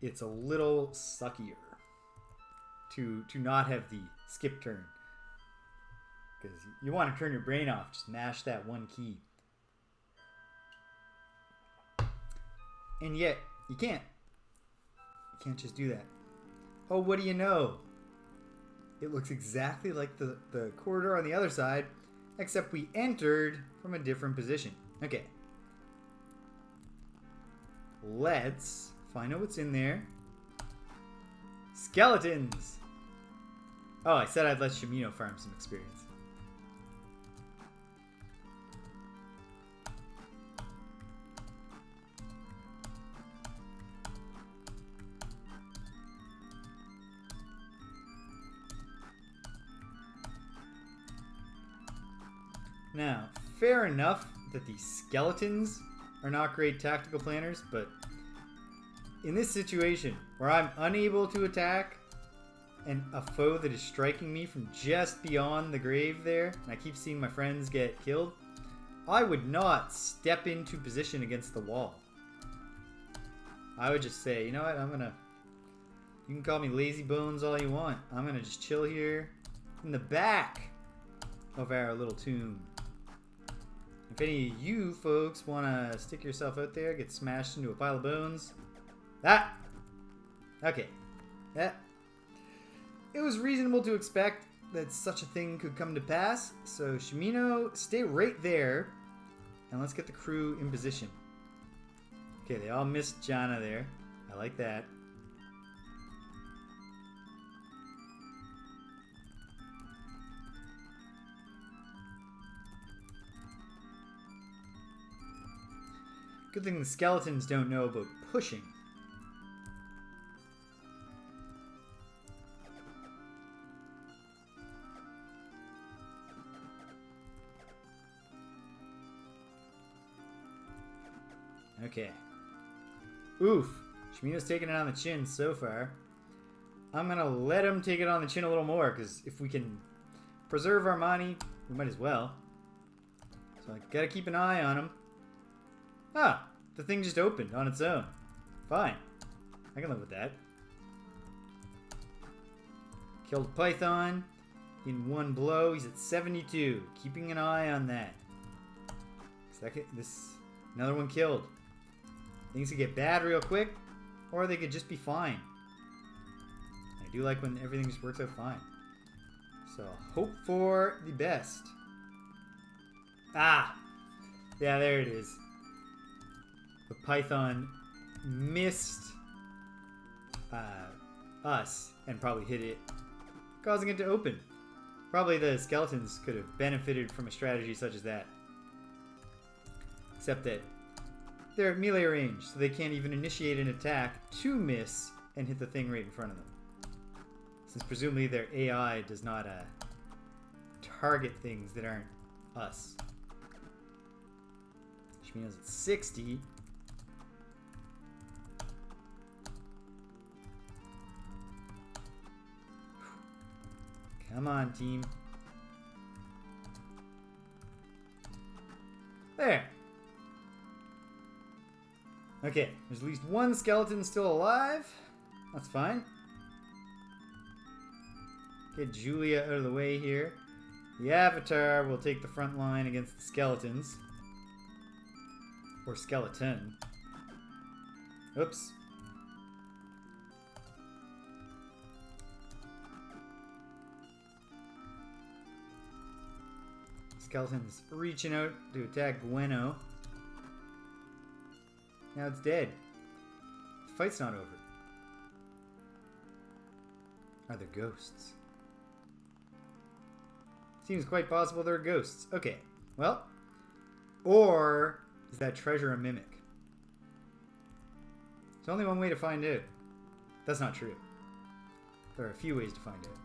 it's a little suckier to not have the skip turn. Because you want to turn your brain off, just mash that one key. And yet, you can't. You can't just do that. Oh, what do you know? It looks exactly like the corridor on the other side, except we entered from a different position. Okay. Let's find out what's in there. Skeletons! Oh, I said I'd let Shimino farm some experience. Now, fair enough that the skeletons are not great tactical planners, but in this situation where I'm unable to attack and a foe that is striking me from just beyond the grave there, and I keep seeing my friends get killed, I would not step into position against the wall. I would just say, you know what, you can call me lazy bones all you want. I'm gonna just chill here in the back of our little tomb. If any of you folks want to stick yourself out there, get smashed into a pile of bones. Okay. It was reasonable to expect that such a thing could come to pass. So, Shimino, stay right there. And let's get the crew in position. Okay, they all missed Jana there. I like that. Good thing the skeletons don't know about pushing. Okay. Oof. Shimino's taking it on the chin so far. I'm going to let him take it on the chin a little more, because if we can preserve our money, we might as well. So I got to keep an eye on him. Ah, the thing just opened on its own. Fine. I can live with that. Killed Python in one blow. He's at 72. Keeping an eye on that. Another one killed. Things could get bad real quick, or they could just be fine. I do like when everything just works out fine. So, hope for the best. Ah! Yeah, there it is. The Python missed us and probably hit it, causing it to open. Probably the skeletons could have benefited from a strategy such as that. Except that they're at melee range, so they can't even initiate an attack to miss and hit the thing right in front of them. Since presumably their AI does not target things that aren't us. Which means it's 60. Come on, team. There. Okay, there's at least one skeleton still alive. That's fine. Get Julia out of the way here. The Avatar will take the front line against the skeletons. Or skeleton. Oops. Skeleton's reaching out to attack Gweno. Now it's dead. The fight's not over. Are there ghosts? Seems quite possible there are ghosts. Okay, well. Or is that treasure a mimic? There's only one way to find out. That's not true. There are a few ways to find out.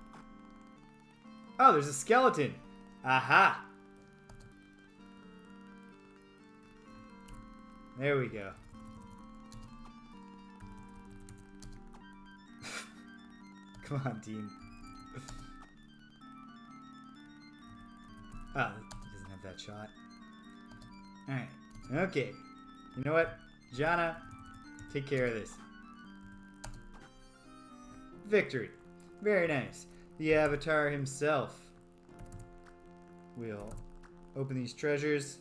Oh, there's a skeleton. Aha! There we go. Come on, team. Ah, he doesn't have that shot. Alright. Okay. You know what? Jana, take care of this. Victory. Very nice. The Avatar himself will open these treasures.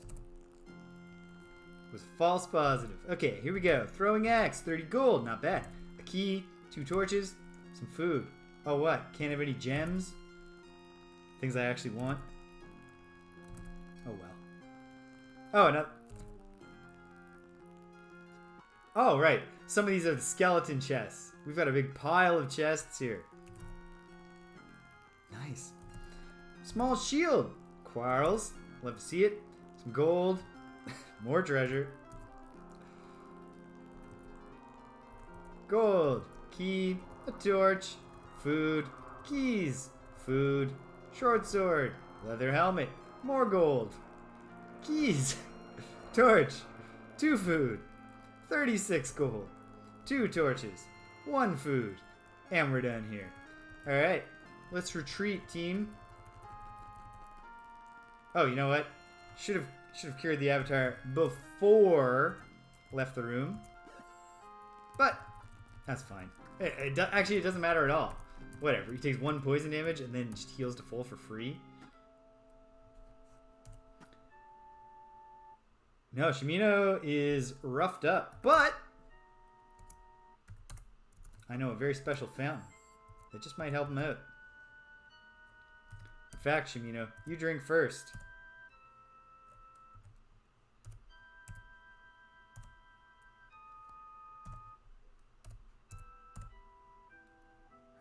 Was false positive. Okay, here we go. Throwing axe, 30 gold. Not bad. A key, 2 torches, some food. Oh, what? Can't have any gems? Things I actually want? Oh, well. Oh, no. Oh, right. Some of these are the skeleton chests. We've got a big pile of chests here. Nice. Small shield. Quarrels. Love to see it. Some gold. More treasure. Gold. Key. A torch. Food. Keys. Food. Short sword. Leather helmet. More gold. Keys. Torch. 2 food. 36 gold. 2 torches. 1 food. And we're done here. Alright. Let's retreat, team. Oh, you know what? Should have cured the Avatar before left the room. But that's fine. Actually, it doesn't matter at all. Whatever. He takes 1 poison damage and then just heals to full for free. No, Shimino is roughed up, but I know a very special fountain that just might help him out. In fact, Shimino, you drink first.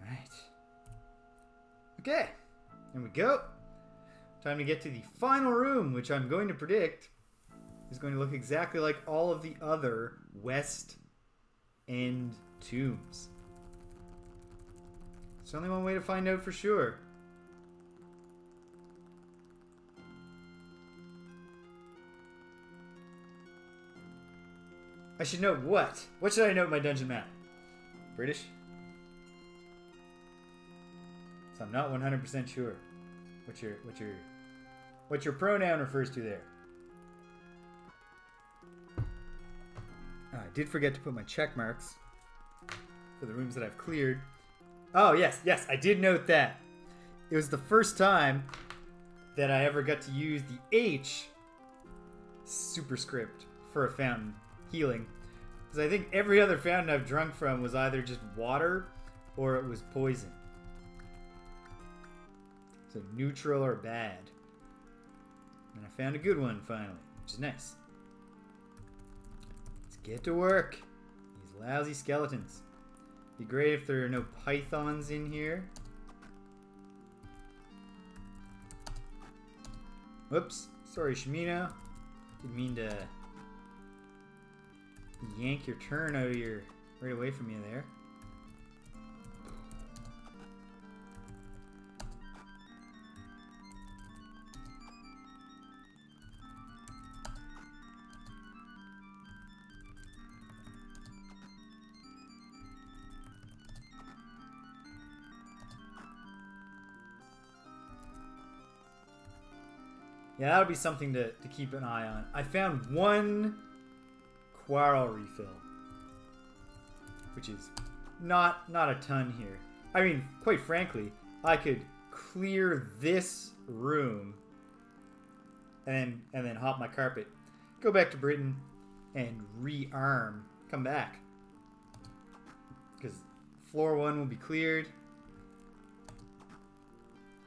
Right. Okay, here we go. Time to get to the final room, which I'm going to predict is going to look exactly like all of the other West End tombs. There's only one way to find out for sure. I should note what? What should I note in my dungeon map? British? So I'm not 100% sure what your pronoun refers to there. I did forget to put my check marks for the rooms that I've cleared. Oh, yes, I did note that. It was the first time that I ever got to use the H superscript for a fountain healing. Because I think every other fountain I've drunk from was either just water or it was poison. So neutral or bad. And I found a good one finally, which is nice. Get to work. These lousy skeletons. Be great if there are no pythons in here. Whoops. Sorry, Shimino. Didn't mean to yank your turn out of your right away from you there. Yeah, that'll be something to keep an eye on. I found one quarrel refill, which is not a ton here. I mean, quite frankly, I could clear this room and then hop my carpet, go back to Britain, and rearm, come back. Because floor 1 will be cleared.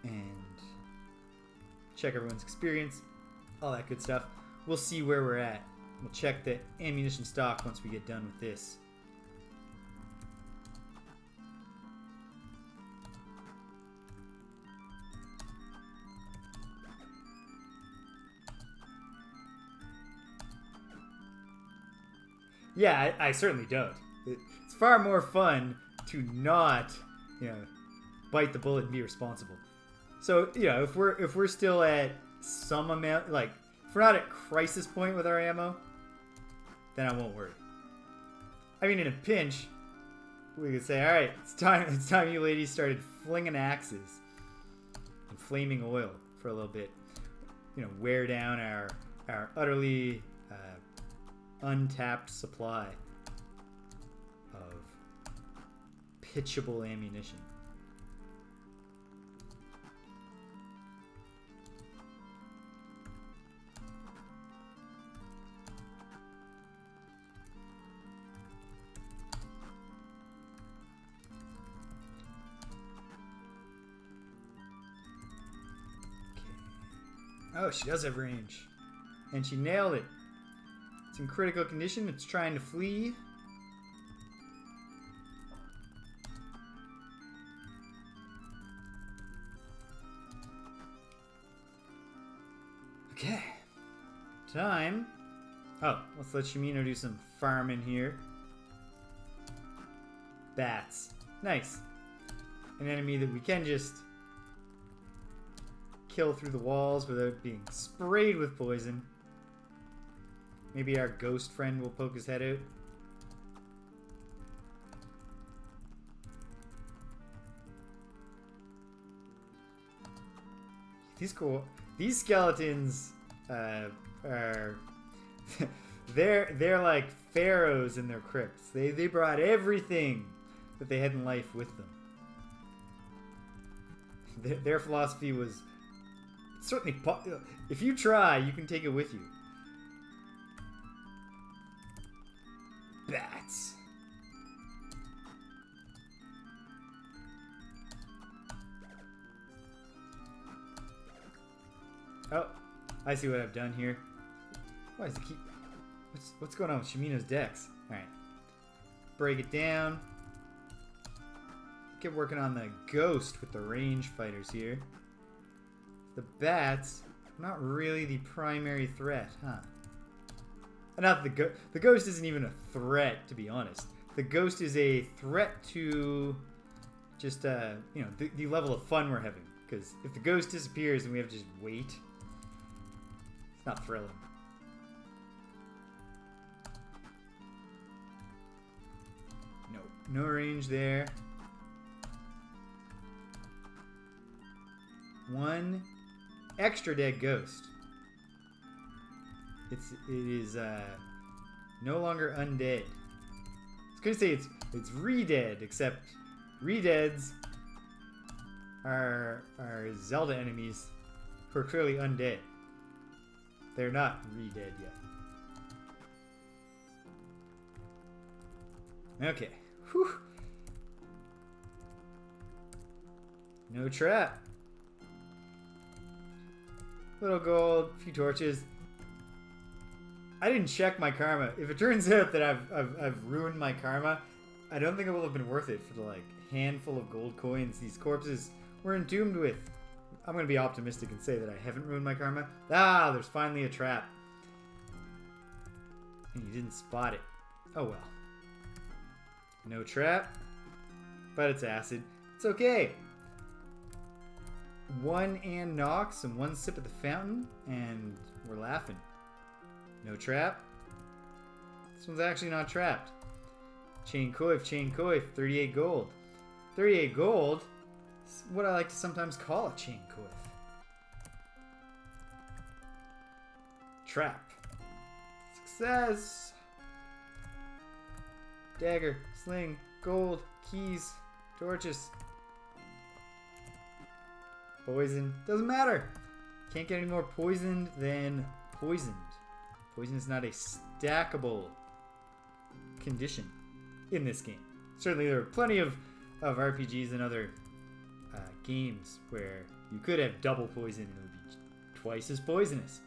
And check everyone's experience, all that good stuff. We'll see where we're at. We'll check the ammunition stock once we get done with this. Yeah, I certainly don't. It's far more fun to not, bite the bullet and be responsible. So, if we're still at some amount, like, if we're not at crisis point with our ammo, then I won't worry. I mean, in a pinch, we could say, all right, it's time you ladies started flinging axes and flaming oil for a little bit. Wear down our utterly untapped supply of pitchable ammunition. Oh, she does have range. And she nailed it. It's in critical condition. It's trying to flee. Okay. Time. Oh, let's let Shimino do some farming here. Bats. Nice. An enemy that we can just kill through the walls without being sprayed with poison. Maybe our ghost friend will poke his head out. These skeletons are they're like pharaohs in their crypts. They brought everything that they had in life with them. Their philosophy was certainly, if you try, you can take it with you. Bats. Oh, I see what I've done here. Why does it keep... What's going on with Shimino's decks? Alright. Break it down. Get working on the ghost with the range fighters here. The bats, not really the primary threat, huh? Not the ghost isn't even a threat, to be honest. The ghost is a threat to just the level of fun we're having. Because if the ghost disappears, then we have to just wait. It's not thrilling. No range there. One extra dead ghost. It is no longer undead. I was gonna say it's re-dead, except re-deads are Zelda enemies who are clearly undead. They're not re-dead yet. Okay. Whew. No trap. Little gold, few torches. I didn't check my karma. If it turns out that I've ruined my karma, I don't think it will have been worth it for the handful of gold coins these corpses were entombed with. I'm gonna be optimistic and say that I haven't ruined my karma. Ah, there's finally a trap. And you didn't spot it. Oh well. No trap, but it's acid. It's okay. One and Nox and one sip at the fountain, and we're laughing. No trap. This one's actually not trapped. Chain coif, 38 gold. 38 gold is what I like to sometimes call a chain coif. Trap. Success. Dagger, sling, gold, keys, torches. Poison. Doesn't matter. Can't get any more poisoned than poisoned. Poison is not a stackable condition in this game. Certainly there are plenty of RPGs and other games where you could have double poison and it would be twice as poisonous.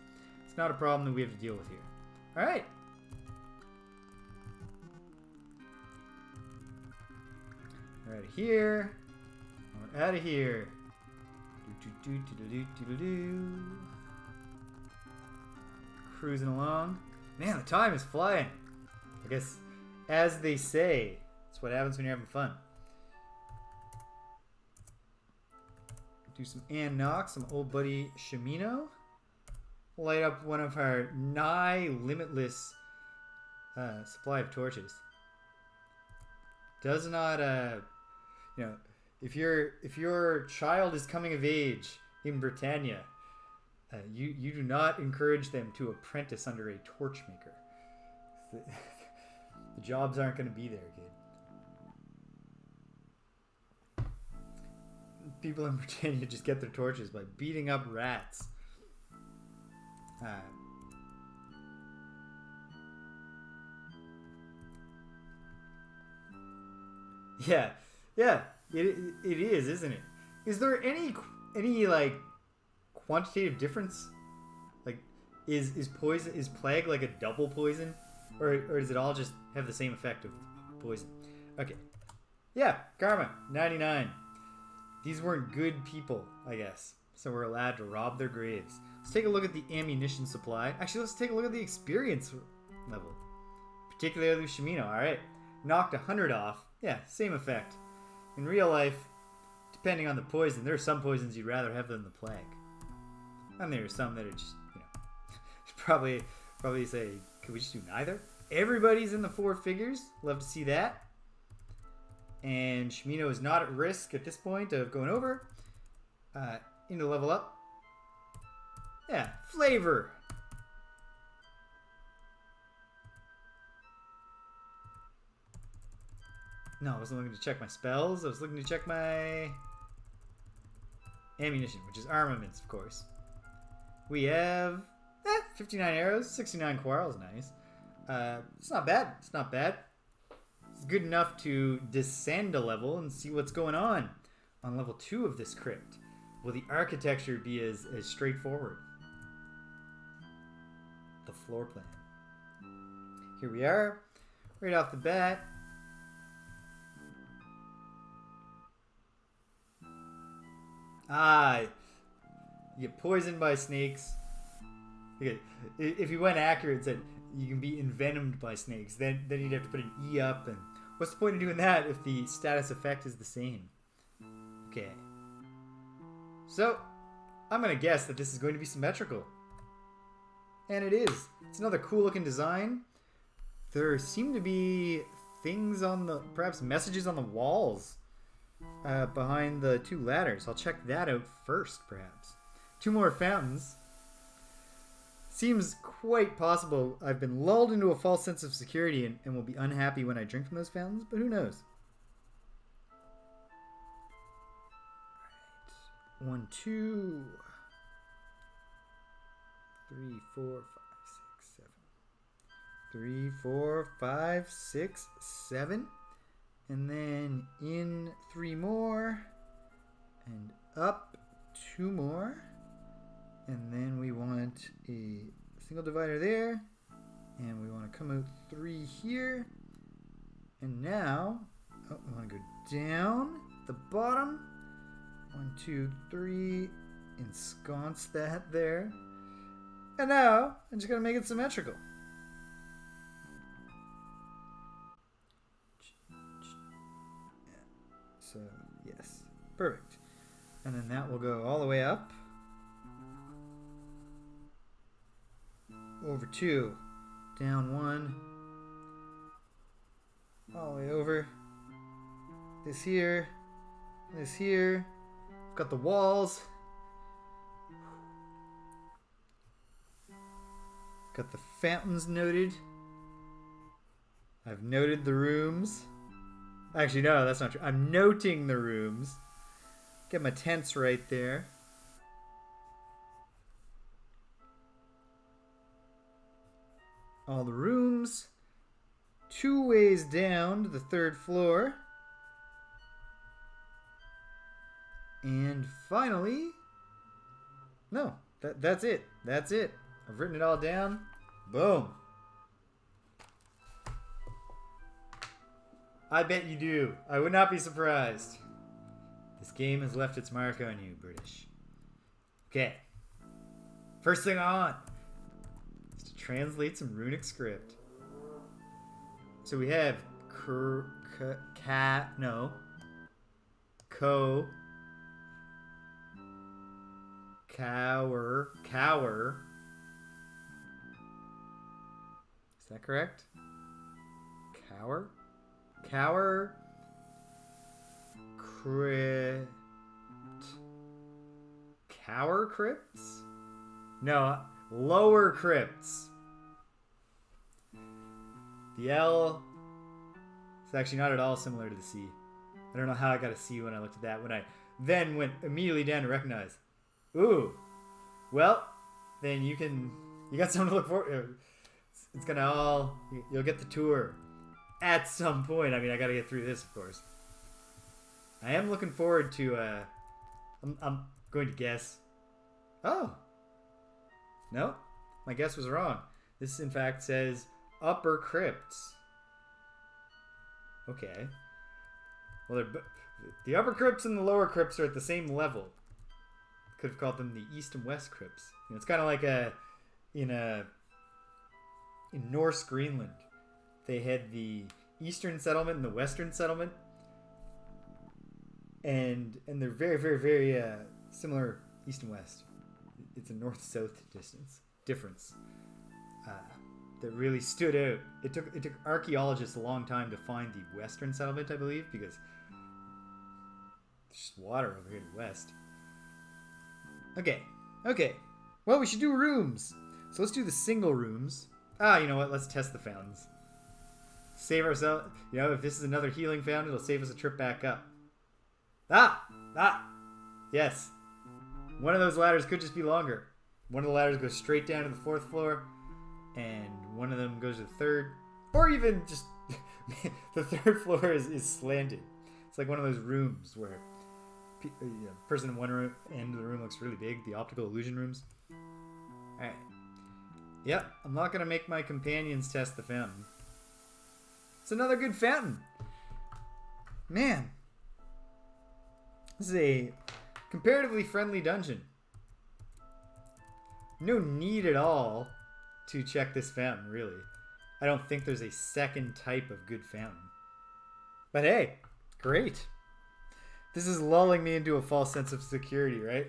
It's not a problem that we have to deal with here. Alright. We're out of here. We're out of here. Cruising along. Man, the time is flying. I guess, as they say, it's what happens when you're having fun. Do some Ann Knox, some old buddy Shimino. Light up one of our nigh limitless supply of torches. Does not, you know, if your child is coming of age in Britannia, you do not encourage them to apprentice under a torchmaker. The jobs aren't going to be there, kid. People in Britannia just get their torches by beating up rats. Yeah, it is, isn't it? Is there any like quantitative difference? Like, is plague like a double poison, or does it all just have the same effect of poison? Okay, yeah, karma 99. These weren't good people, I guess, so we're allowed to rob their graves. Let's take a look at the ammunition supply. Actually, let's take a look at the experience level, particularly with Shimino. All right, knocked 100 off. Yeah, same effect. In real life, depending on the poison, there are some poisons you'd rather have than the plague. And there are some that are just, you know, probably say, could we just do neither? Everybody's in the 4 figures. Love to see that. And Shimino is not at risk at this point of going over into level up. Yeah, flavor. No, I wasn't looking to check my spells. I was looking to check my ammunition, which is armaments, of course. We have 59 arrows, 69 quarrels. Nice. It's not bad. It's not bad. It's good enough to descend a level and see what's going on level 2 of this crypt. Will the architecture be as straightforward? The floor plan. Here we are, right off the bat. You get poisoned by snakes. Okay. If you went accurate and said you can be envenomed by snakes, then you'd have to put an E up, and what's the point of doing that if the status effect is the same? Okay. So, I'm going to guess that this is going to be symmetrical. And it is. It's another cool looking design. There seem to be things on the, perhaps messages on the walls behind the 2 ladders. I'll check that out first, perhaps. 2 more fountains. Seems quite possible I've been lulled into a false sense of security and will be unhappy when I drink from those fountains, but who knows? All right. 1, 2, 3, 4, 5, 6, 7. 3, 4, 5, 6, 7. And then in 3 more. And up 2 more. And then we want a single divider there. And we want to come out 3 here. And now, we want to go down the bottom. 1, 2, 3. Ensconce that there. And now, I'm just going to make it symmetrical. So, yes. Perfect. And then that will go all the way up. Over 2. Down 1. All the way over. This here. This here. I've got the walls. Got the fountains noted. I've noted the rooms. Actually, no, that's not true. I'm noting the rooms. Get my tents right there. All the rooms. 2 ways down to the 3rd floor. And finally... No, that's it. That's it. I've written it all down. Boom. I bet you do. I would not be surprised. This game has left its mark on you, British. Okay. First thing I want is to translate some runic script. So we have cower. Is that correct? Cower, crypts? No, lower crypts. The L is actually not at all similar to the C. I don't know how I got a C when I looked at that. When I then went immediately down to recognize. Ooh, well, then you got something to look for. It's gonna all, you'll get the tour at some point. I mean, I gotta get through this, of course. I am looking forward to, I'm going to guess. Oh. No, my guess was wrong. This, in fact, says upper crypts. Okay. Well, the upper crypts and the lower crypts are at the same level. Could have called them the east and west crypts. You know, it's kind of like in Norse Greenland, they had the eastern settlement and the western settlement, and they're very, very, very similar east and west. It's a north-south difference that really stood out. It took archaeologists a long time to find the western settlement, I believe, because there's just water over here in the west. Okay. Well, we should do rooms. So let's do the single rooms. You know what? Let's test the fountains. Save ourselves. You know, if this is another healing fountain, it'll save us a trip back up. Yes. One of those ladders could just be longer. One of the ladders goes straight down to the 4th floor, and one of them goes to the 3rd. Or even just the 3rd floor is slanted. It's like one of those rooms where person in one end of the room looks really big. The optical illusion rooms. Alright. Yep, I'm not going to make my companions test the fountain. It's another good fountain. Man. This is a comparatively friendly dungeon. No need at all to check this fountain, really. I don't think there's a second type of good fountain. But hey, great. This is lulling me into a false sense of security, right?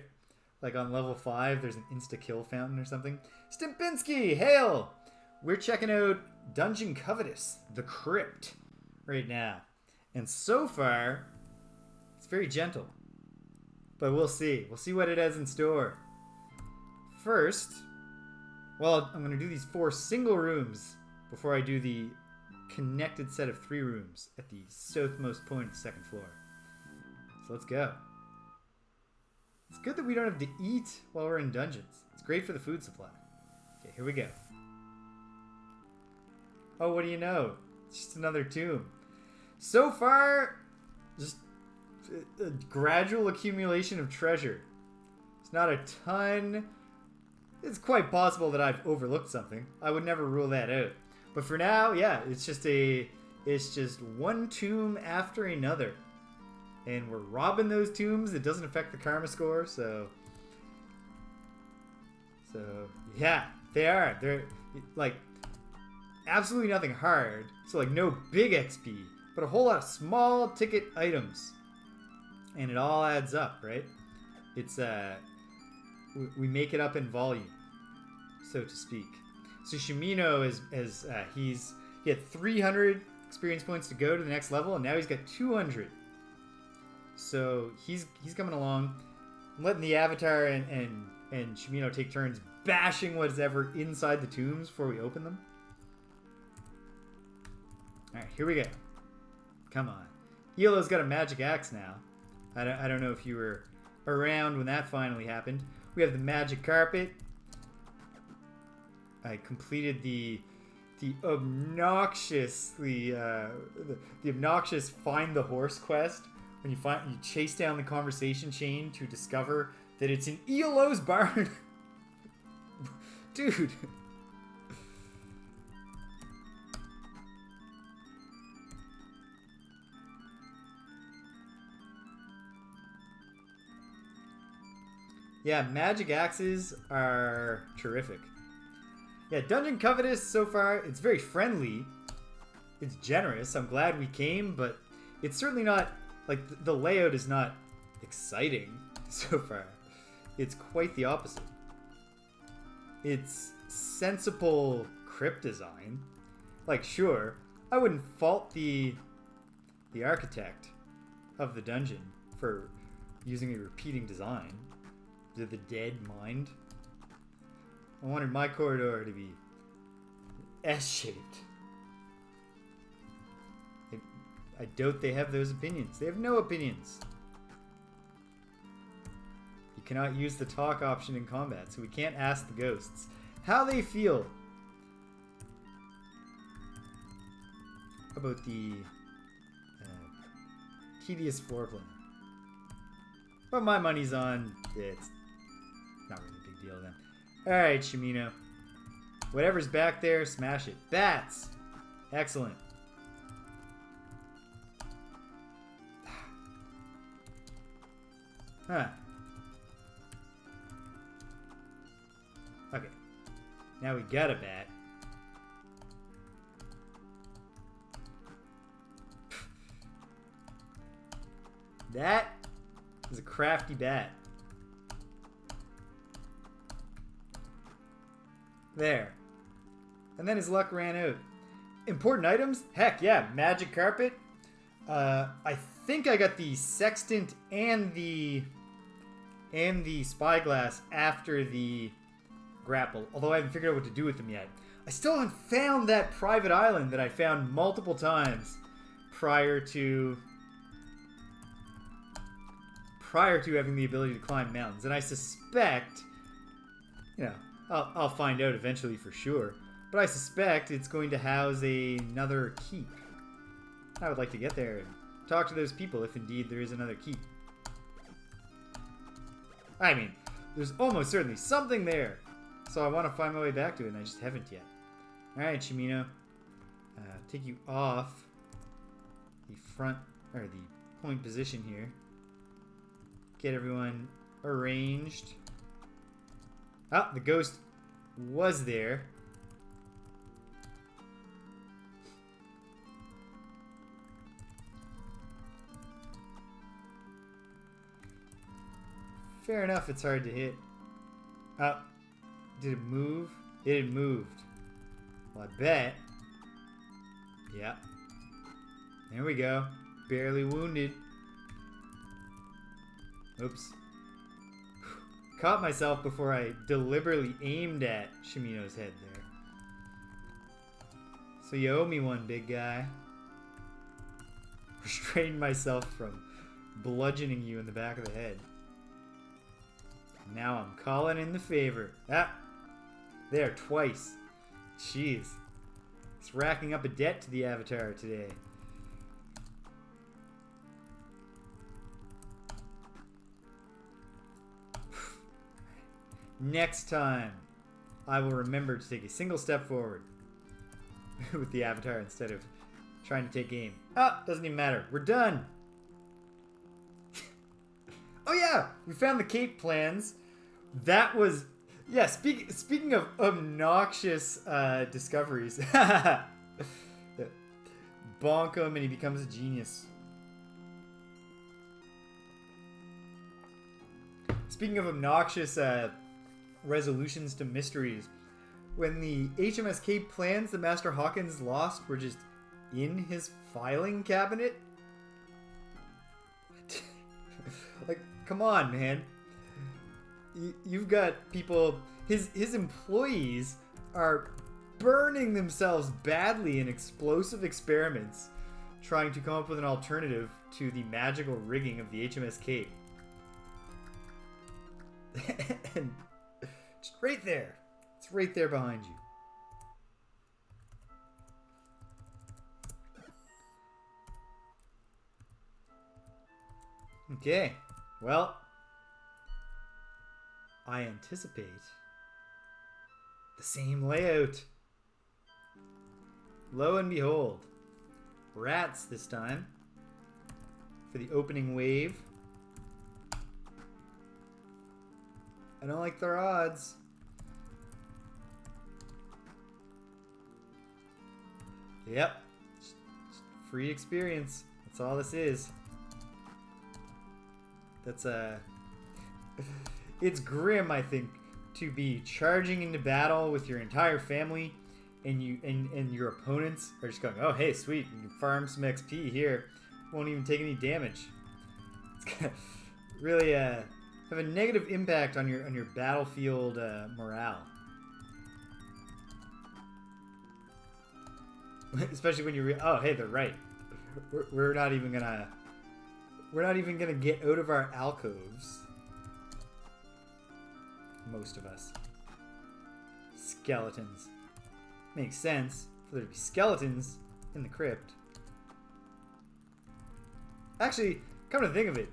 Like on level 5, there's an insta-kill fountain or something. Stimpinski, hail! We're checking out Dungeon Covetous, the Crypt, right now. And so far, it's very gentle. But we'll see. We'll see what it has in store. First, well, I'm going to do these 4 single rooms before I do the connected set of 3 rooms at the southmost point of the 2nd floor. So let's go. It's good that we don't have to eat while we're in dungeons. It's great for the food supply. Okay, here we go. Oh, what do you know? It's just another tomb. So far, just a gradual accumulation of treasure. It's not a ton. It's quite possible that I've overlooked something. I would never rule that out. But for now, yeah, it's just one tomb after another. And we're robbing those tombs. It doesn't affect the karma score, so yeah, they are. They're like absolutely nothing hard. So like no big XP, but a whole lot of small ticket items. And it all adds up, right? It's we make it up in volume, so to speak. So Shimino he had 300 experience points to go to the next level, and now he's got 200. So he's coming along. I'm letting the Avatar and Shimino take turns bashing whatever inside the tombs before we open them. Alright, here we go. Come on. Iolo's got a magic axe now. I don't know if you were around when that finally happened. We have the magic carpet. I completed the obnoxiously the obnoxious find the horse quest when you chase down the conversation chain to discover that it's in Iolo's barn. Dude. Yeah, magic axes are terrific. Yeah, Dungeon Covetous so far, it's very friendly. It's generous. I'm glad we came, but it's certainly not, like, the layout is not exciting so far. It's quite the opposite. It's sensible crypt design. Like, sure, I wouldn't fault the architect of the dungeon for using a repeating design. The dead mind. I wanted my corridor to be S-shaped. I doubt they have those opinions. They have no opinions. You cannot use the talk option in combat, so we can't ask the ghosts how they feel about the tedious floor plan. But my money's on it's not really a big deal then. Alright, Shimino. Whatever's back there, smash it. Bats! Excellent. Huh. Okay. Now we got a bat. That is a crafty bat. There. And then his luck ran out. Important items? Heck yeah, magic carpet. I think I got the sextant and the spyglass after the grapple, although I haven't figured out what to do with them yet. I still haven't found that private island that I found multiple times prior to having the ability to climb mountains. And I suspect, you know, I'll find out eventually for sure, but I suspect it's going to house another keep. I would like to get there and talk to those people if indeed there is another keep. I mean, there's almost certainly something there, so I want to find my way back to it, and I just haven't yet. Alright, Shimino. Take you off the front, or the point position here. Get everyone arranged. Ah, the ghost was there. Fair enough, it's hard to hit. Oh, did it move? It had moved. Well, I bet. Yeah. There we go. Barely wounded. Oops. Caught myself before I deliberately aimed at Shimino's head there. So you owe me one, big guy. Restrained myself from bludgeoning you in the back of the head. Now I'm calling in the favor. Ah! There, twice. Jeez. It's racking up a debt to the Avatar today. Next time, I will remember to take a single step forward with the Avatar instead of trying to take aim. Ah, doesn't even matter. We're done. Oh yeah, we found the Cape plans. That was, yeah. Speaking of obnoxious discoveries, bonk him and he becomes a genius. Speaking of obnoxious resolutions to mysteries, when the HMS Cape plans that Master Hawkins lost were just in his filing cabinet. Like, come on, man. You've got people his employees are burning themselves badly in explosive experiments, trying to come up with an alternative to the magical rigging of the HMS Cape. And just right there. It's right there behind you. Okay, well, I anticipate the same layout. Lo and behold, rats this time for the opening wave. I don't like their odds. Yep, just free experience. That's all this is. That's it's grim, I think, to be charging into battle with your entire family, and your opponents are just going, oh hey, sweet, you can farm some XP here, won't even take any damage. It's gonna really have a negative impact on your battlefield morale, especially when you oh hey, they're right. We're not even gonna get out of our alcoves. Most of us. Skeletons. Makes sense for there to be skeletons in the crypt. Actually, come to think of it,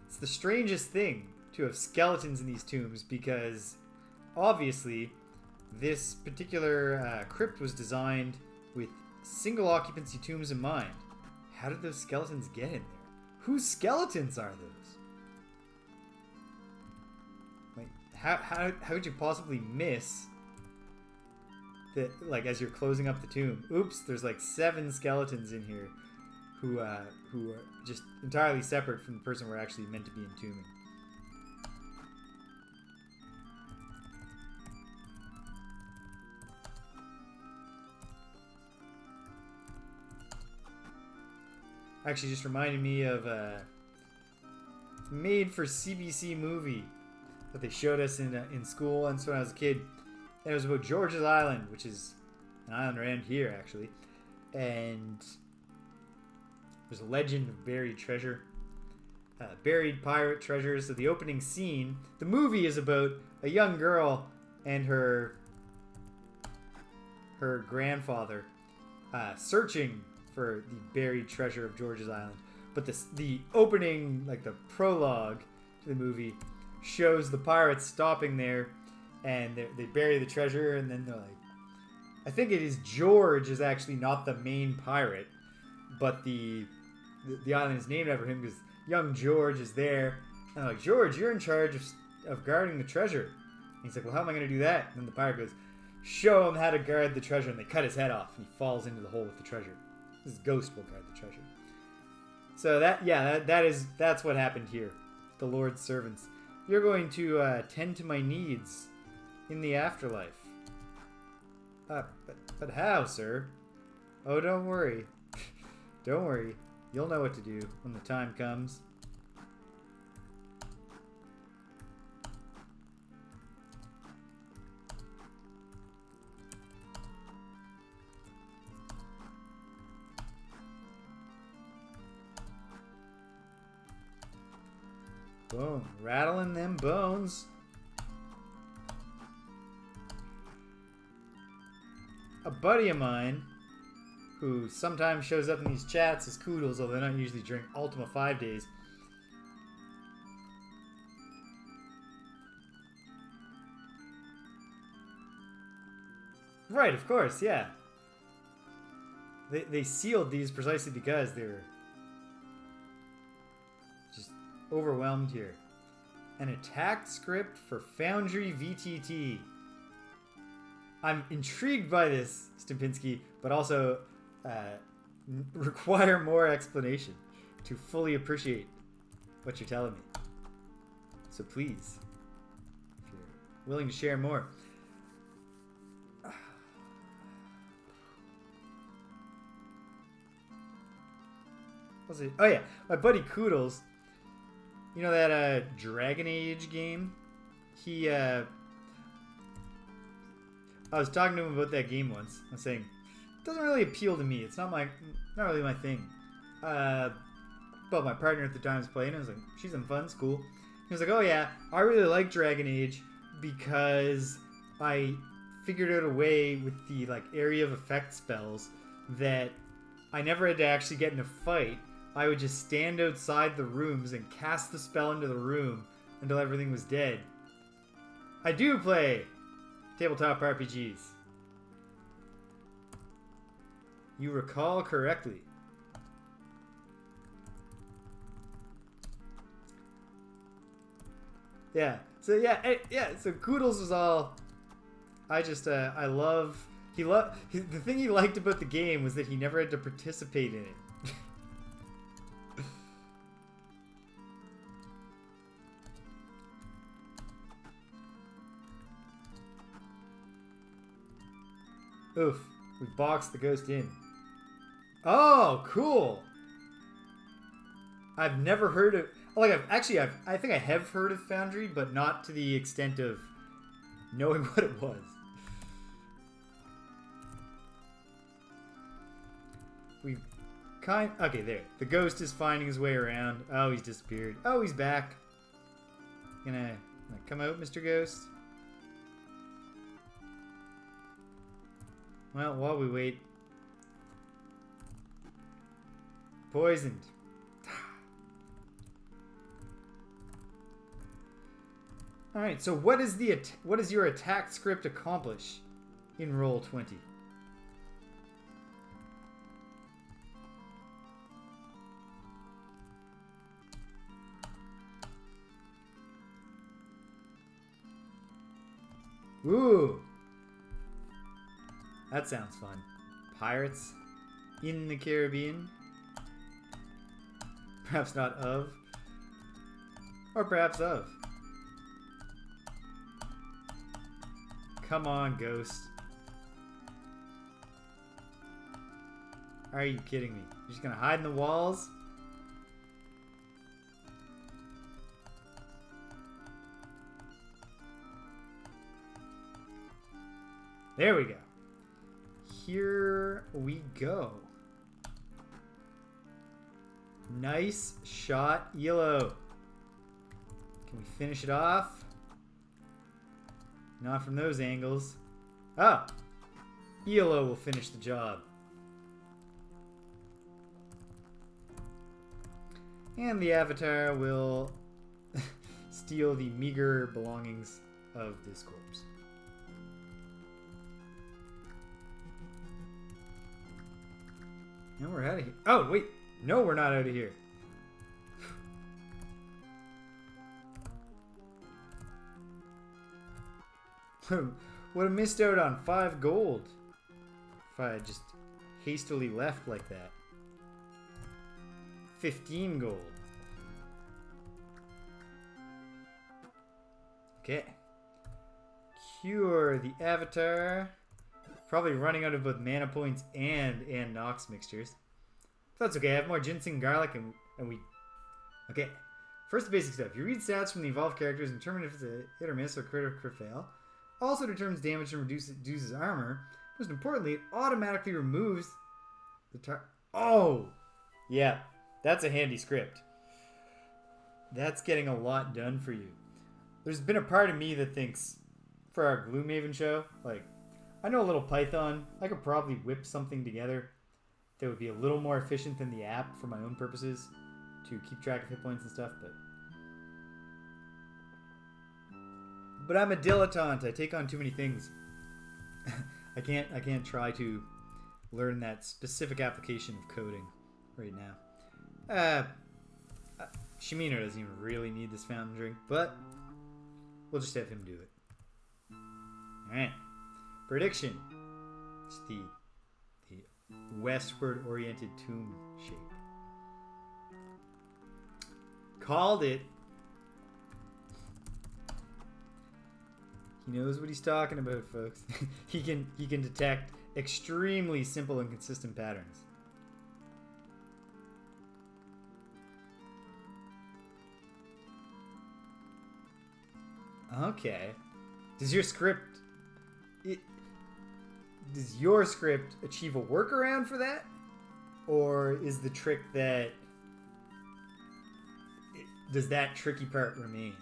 it's the strangest thing to have skeletons in these tombs, because obviously this particular crypt was designed with single occupancy tombs in mind. How did those skeletons get in there? Whose skeletons are those? Like, how would you possibly miss that? Like, as you're closing up the tomb, oops, there's like 7 skeletons in here who are just entirely separate from the person we're actually meant to be entombing. Actually, just reminded me of a made-for-CBC movie that they showed us in school and so when I was a kid. And it was about George's Island, which is an island around here, actually. And there's a legend of buried treasure, buried pirate treasures. So the opening scene, the movie is about a young girl and her grandfather searching for the buried treasure of George's Island. But the opening, like the prologue to the movie, shows the pirates stopping there, and they bury the treasure, and then they're like, I think it is George is actually not the main pirate, but the island is named after him because young George is there. And I'm like, George, you're in charge of guarding the treasure. And he's like, well, how am I going to do that? And then the pirate goes, show him how to guard the treasure, and they cut his head off, and he falls into the hole with the treasure. His ghost will guard the treasure. So that's what happened here. The Lord's servants. You're going to tend to my needs in the afterlife. But how, sir? Oh, don't worry. Don't worry. You'll know what to do when the time comes. Boom. Rattling them bones. A buddy of mine, who sometimes shows up in these chats as Koodles, although not usually during Ultima 5 days. Right, of course, yeah. They sealed these precisely because they're just overwhelmed here. An attack script for Foundry VTT. I'm intrigued by this, Stempinski, but also require more explanation to fully appreciate what you're telling me. So please, if you're willing to share more. What's it? Oh yeah, my buddy Koodles. You know that Dragon Age game? I was talking to him about that game once. I was saying, it doesn't really appeal to me. It's not really my thing. But my partner at the time was playing. I was like, she's having fun. It's cool. He was like, oh yeah, I really like Dragon Age because I figured out a way with the like area of effect spells that I never had to actually get in a fight. I would just stand outside the rooms and cast the spell into the room until everything was dead. I do play tabletop RPGs. You recall correctly. Yeah. So so Koodles was all. I love. The thing he liked about the game was that he never had to participate in it. Oof. We boxed the ghost in. Oh, cool. I've never heard of... Like, I think I have heard of Foundry, but not to the extent of knowing what it was. Okay, there. The ghost is finding his way around. Oh, he's disappeared. Oh, he's back. Gonna come out, Mr. Ghost? Well, while we wait... Poisoned. Alright, so what does your attack script accomplish in Roll20? Ooh! That sounds fun. Pirates in the Caribbean? Perhaps not of. Or perhaps of. Come on, ghost. Are you kidding me? You're just gonna hide in the walls? There we go. Here we go. Nice shot, Iolo. Can we finish it off? Not from those angles. Ah! Iolo will finish the job. And the Avatar will steal the meager belongings of this corpse. And we're out of here. Oh, wait. No, we're not out of here. Would have missed out on 5 gold if I had just hastily left like that. 15 gold. Okay. Cure the Avatar. Probably running out of both mana points and Nox mixtures. But that's okay. I have more ginseng, garlic, and we... Okay. First, the basic stuff. You read stats from the evolved characters and determine if it's a hit or miss or crit or crit fail. Also determines damage and reduces armor. Most importantly, it automatically removes the Oh! Yeah. That's a handy script. That's getting a lot done for you. There's been a part of me that thinks, for our Gloomhaven show, like, I know a little Python. I could probably whip something together that would be a little more efficient than the app for my own purposes to keep track of hit points and stuff, but I'm a dilettante. I take on too many things. I can't try to learn that specific application of coding right now. Shimino doesn't even really need this fountain drink, but we'll just have him do it. Alright. Prediction. It's the westward oriented tomb shape. Called it. He knows what he's talking about, folks. he can detect extremely simple and consistent patterns. Okay. Does your script... Does your script achieve a workaround for that? Or is the trick that... Does that tricky part remain?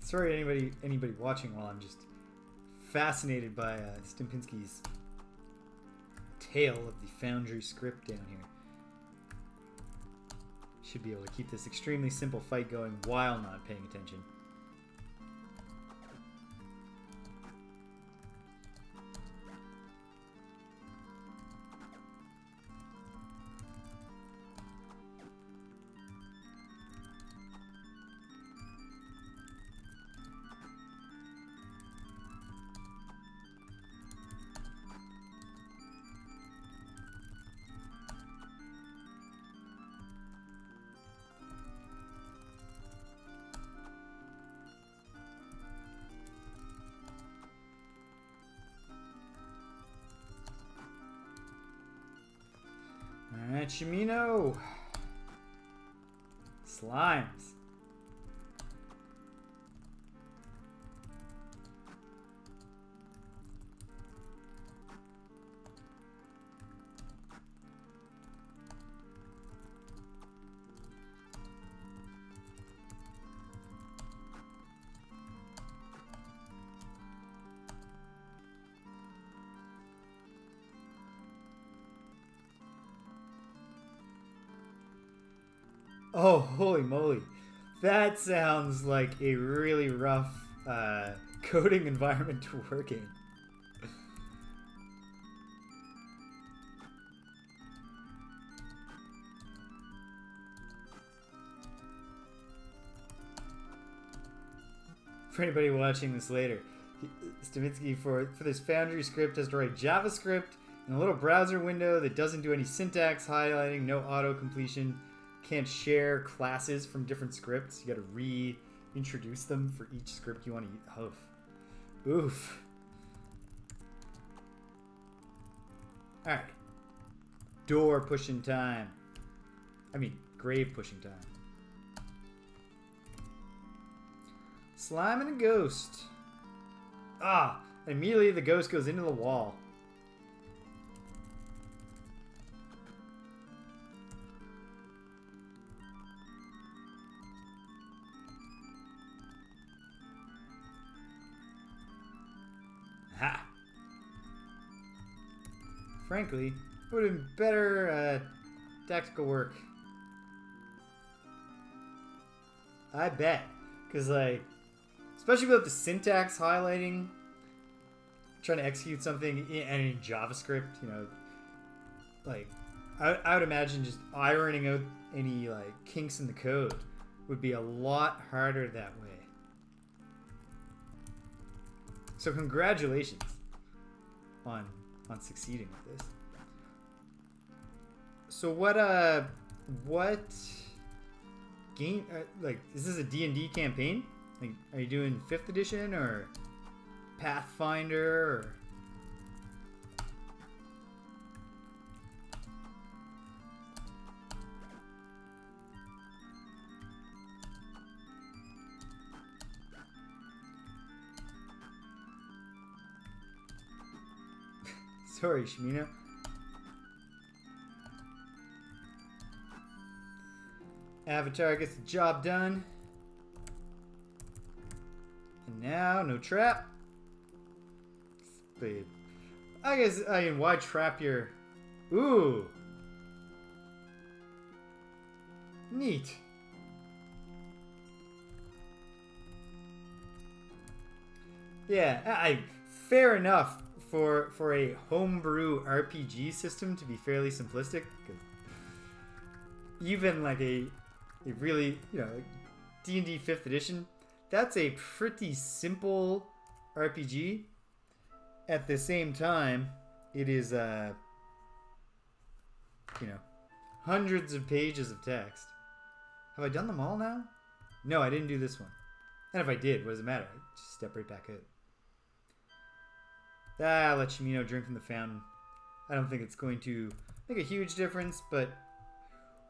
Sorry, anybody watching while I'm just fascinated by Stimpinski's tale of the Foundry script down here. Should be able to keep this extremely simple fight going while not paying attention. Alright, Shimino. Slimes. Oh, holy moly. That sounds like a really rough coding environment to work in. For anybody watching this later, Stavinsky for this Foundry script has to write JavaScript in a little browser window that doesn't do any syntax highlighting, no auto completion. Can't share classes from different scripts. You gotta reintroduce them for each script you want to use. Oh. Oof. Alright. Door pushing time. I mean, grave pushing time. Slime and a ghost. Ah! And immediately the ghost goes into the wall. Ha! Frankly, it would have been better tactical work. I bet. Because, like, especially without the syntax highlighting, trying to execute something in JavaScript, you know, like, I would imagine just ironing out any, like, kinks in the code would be a lot harder that way. So congratulations on succeeding with this. So what game, like, is this a D&D campaign? Like, are you doing 5th edition or Pathfinder or... Sorry, Shimino. Avatar gets the job done. And now, no trap. Babe. I guess, I mean, why trap your... Ooh. Neat. Yeah, fair enough for a homebrew RPG system to be fairly simplistic. 'Cause even like a really, you know, like D&D 5th edition, that's a pretty simple RPG. At the same time, it is, hundreds of pages of text. Have I done them all now? No, I didn't do this one. And if I did, what does it matter? I just step right back out. Let Shimino drink from the fountain. I don't think it's going to make a huge difference, but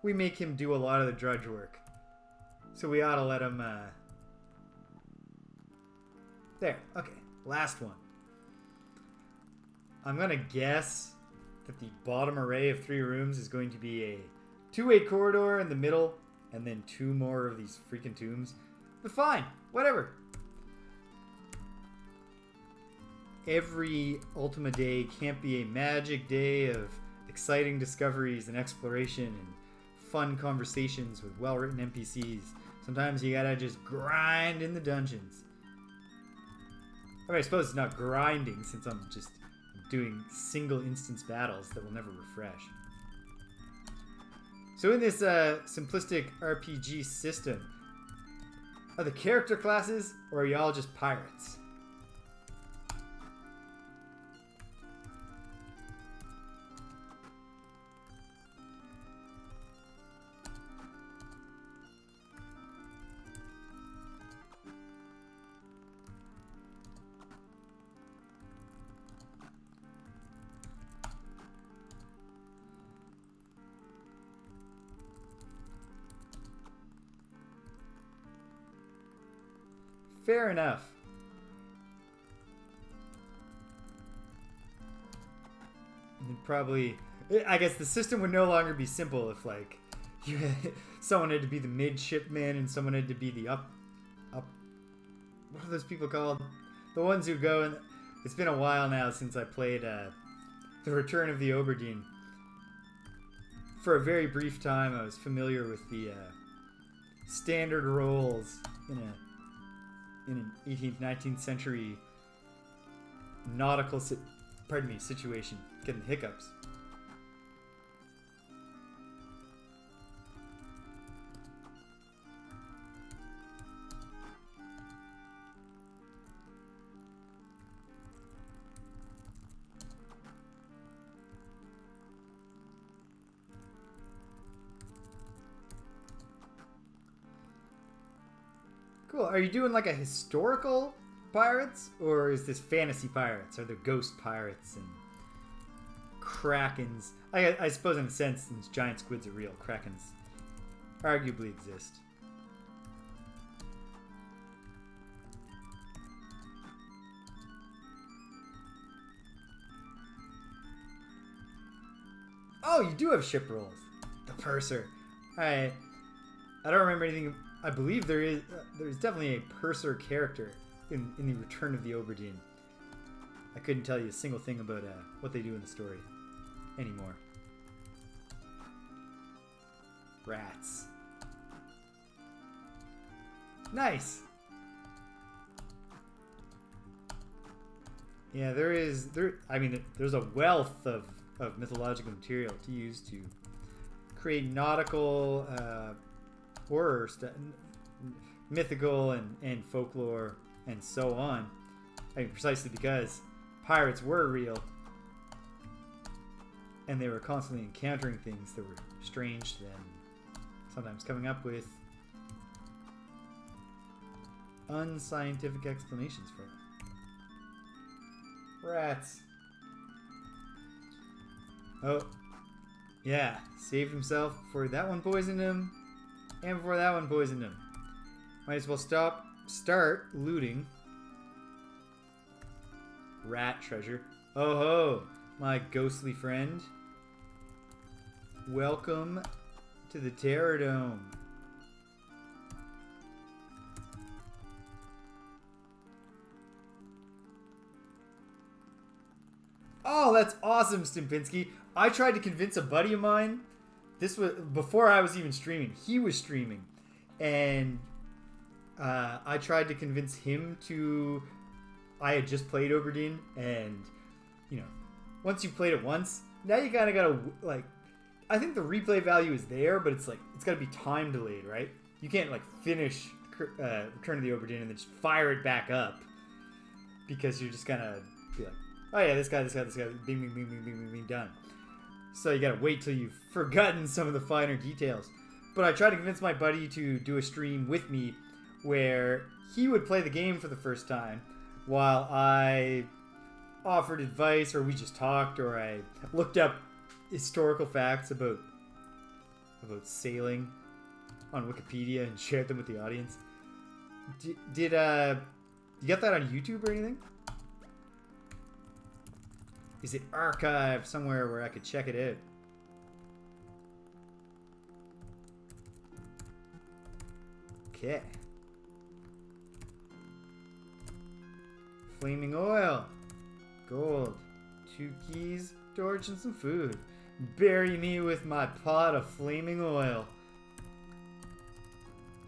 we make him do a lot of the drudge work. So we ought to let him, There. Okay. Last one. I'm going to guess that the bottom array of 3 rooms is going to be a 2-way corridor in the middle and then 2 more of these freaking tombs. But fine. Whatever. Every Ultima day can't be a magic day of exciting discoveries and exploration and fun conversations with well-written NPCs. Sometimes you gotta just grind in the dungeons. I mean, I suppose it's not grinding since I'm just doing single instance battles that will never refresh. So in this simplistic RPG system, are the character classes or are y'all just pirates? Fair enough. And then probably, I guess the system would no longer be simple if, like, you had, someone had to be the midshipman and someone had to be the up. What are those people called? The ones who go and it's been a while now since I played The Return of the Oberdeen. For a very brief time, I was familiar with the standard roles in an 18th, 19th century nautical situation. Getting the hiccups. Cool. Are you doing like a historical pirates, or is this fantasy pirates? Are there ghost pirates and krakens? I suppose in a sense, since giant squids are real, krakens arguably exist. Oh, you do have ship rolls. The purser. I don't remember anything. I believe there's definitely a purser character in the Return of the Oberdeen. I couldn't tell you a single thing about what they do in the story anymore. Rats. Nice. Yeah, there's a wealth of mythological material to use to create nautical horror mythical and folklore and so on. I mean, precisely because pirates were real and they were constantly encountering things that were strange to them, sometimes coming up with unscientific explanations for them. Rats. Oh, yeah, saved himself before that one poisoned him. And before that one poisoned him. Might as well start looting. Rat treasure. Oh ho, my ghostly friend. Welcome to the Terror Dome. Oh, that's awesome, Stimpinski. I tried to convince a buddy of mine. This was before I was even streaming. He was streaming. And I tried to convince him to... I had just played Oberdeen. And, once you've played it once, now you kind of got to, like... I think the replay value is there, but it's like, it's got to be time delayed, right? You can't, like, finish the Return of the Obra Dinn and then just fire it back up because you're just gonna be like, oh yeah, this guy, bing, bing, bing, bing, bing, bing, done. So you gotta wait till you've forgotten some of the finer details. But I tried to convince my buddy to do a stream with me where he would play the game for the first time while I offered advice, or we just talked, or I looked up historical facts about sailing on Wikipedia and shared them with the audience. Did you get that on YouTube or anything? Is it archived somewhere where I could check it out? Okay. Flaming oil. Gold. 2 keys, torch, and some food. Bury me with my pot of flaming oil.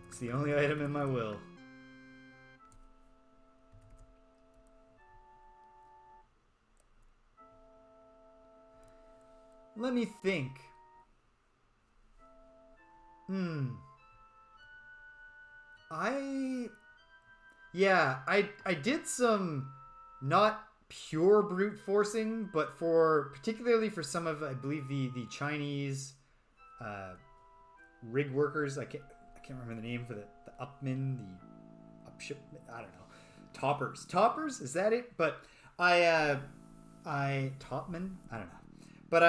It's the only item in my will. Let me think. I did some not pure brute forcing, but particularly for some of, I believe, the Chinese rig workers. I can't remember the name for the upmen, the upshipmen, I don't know. Toppers, is that it? But topmen, I don't know. But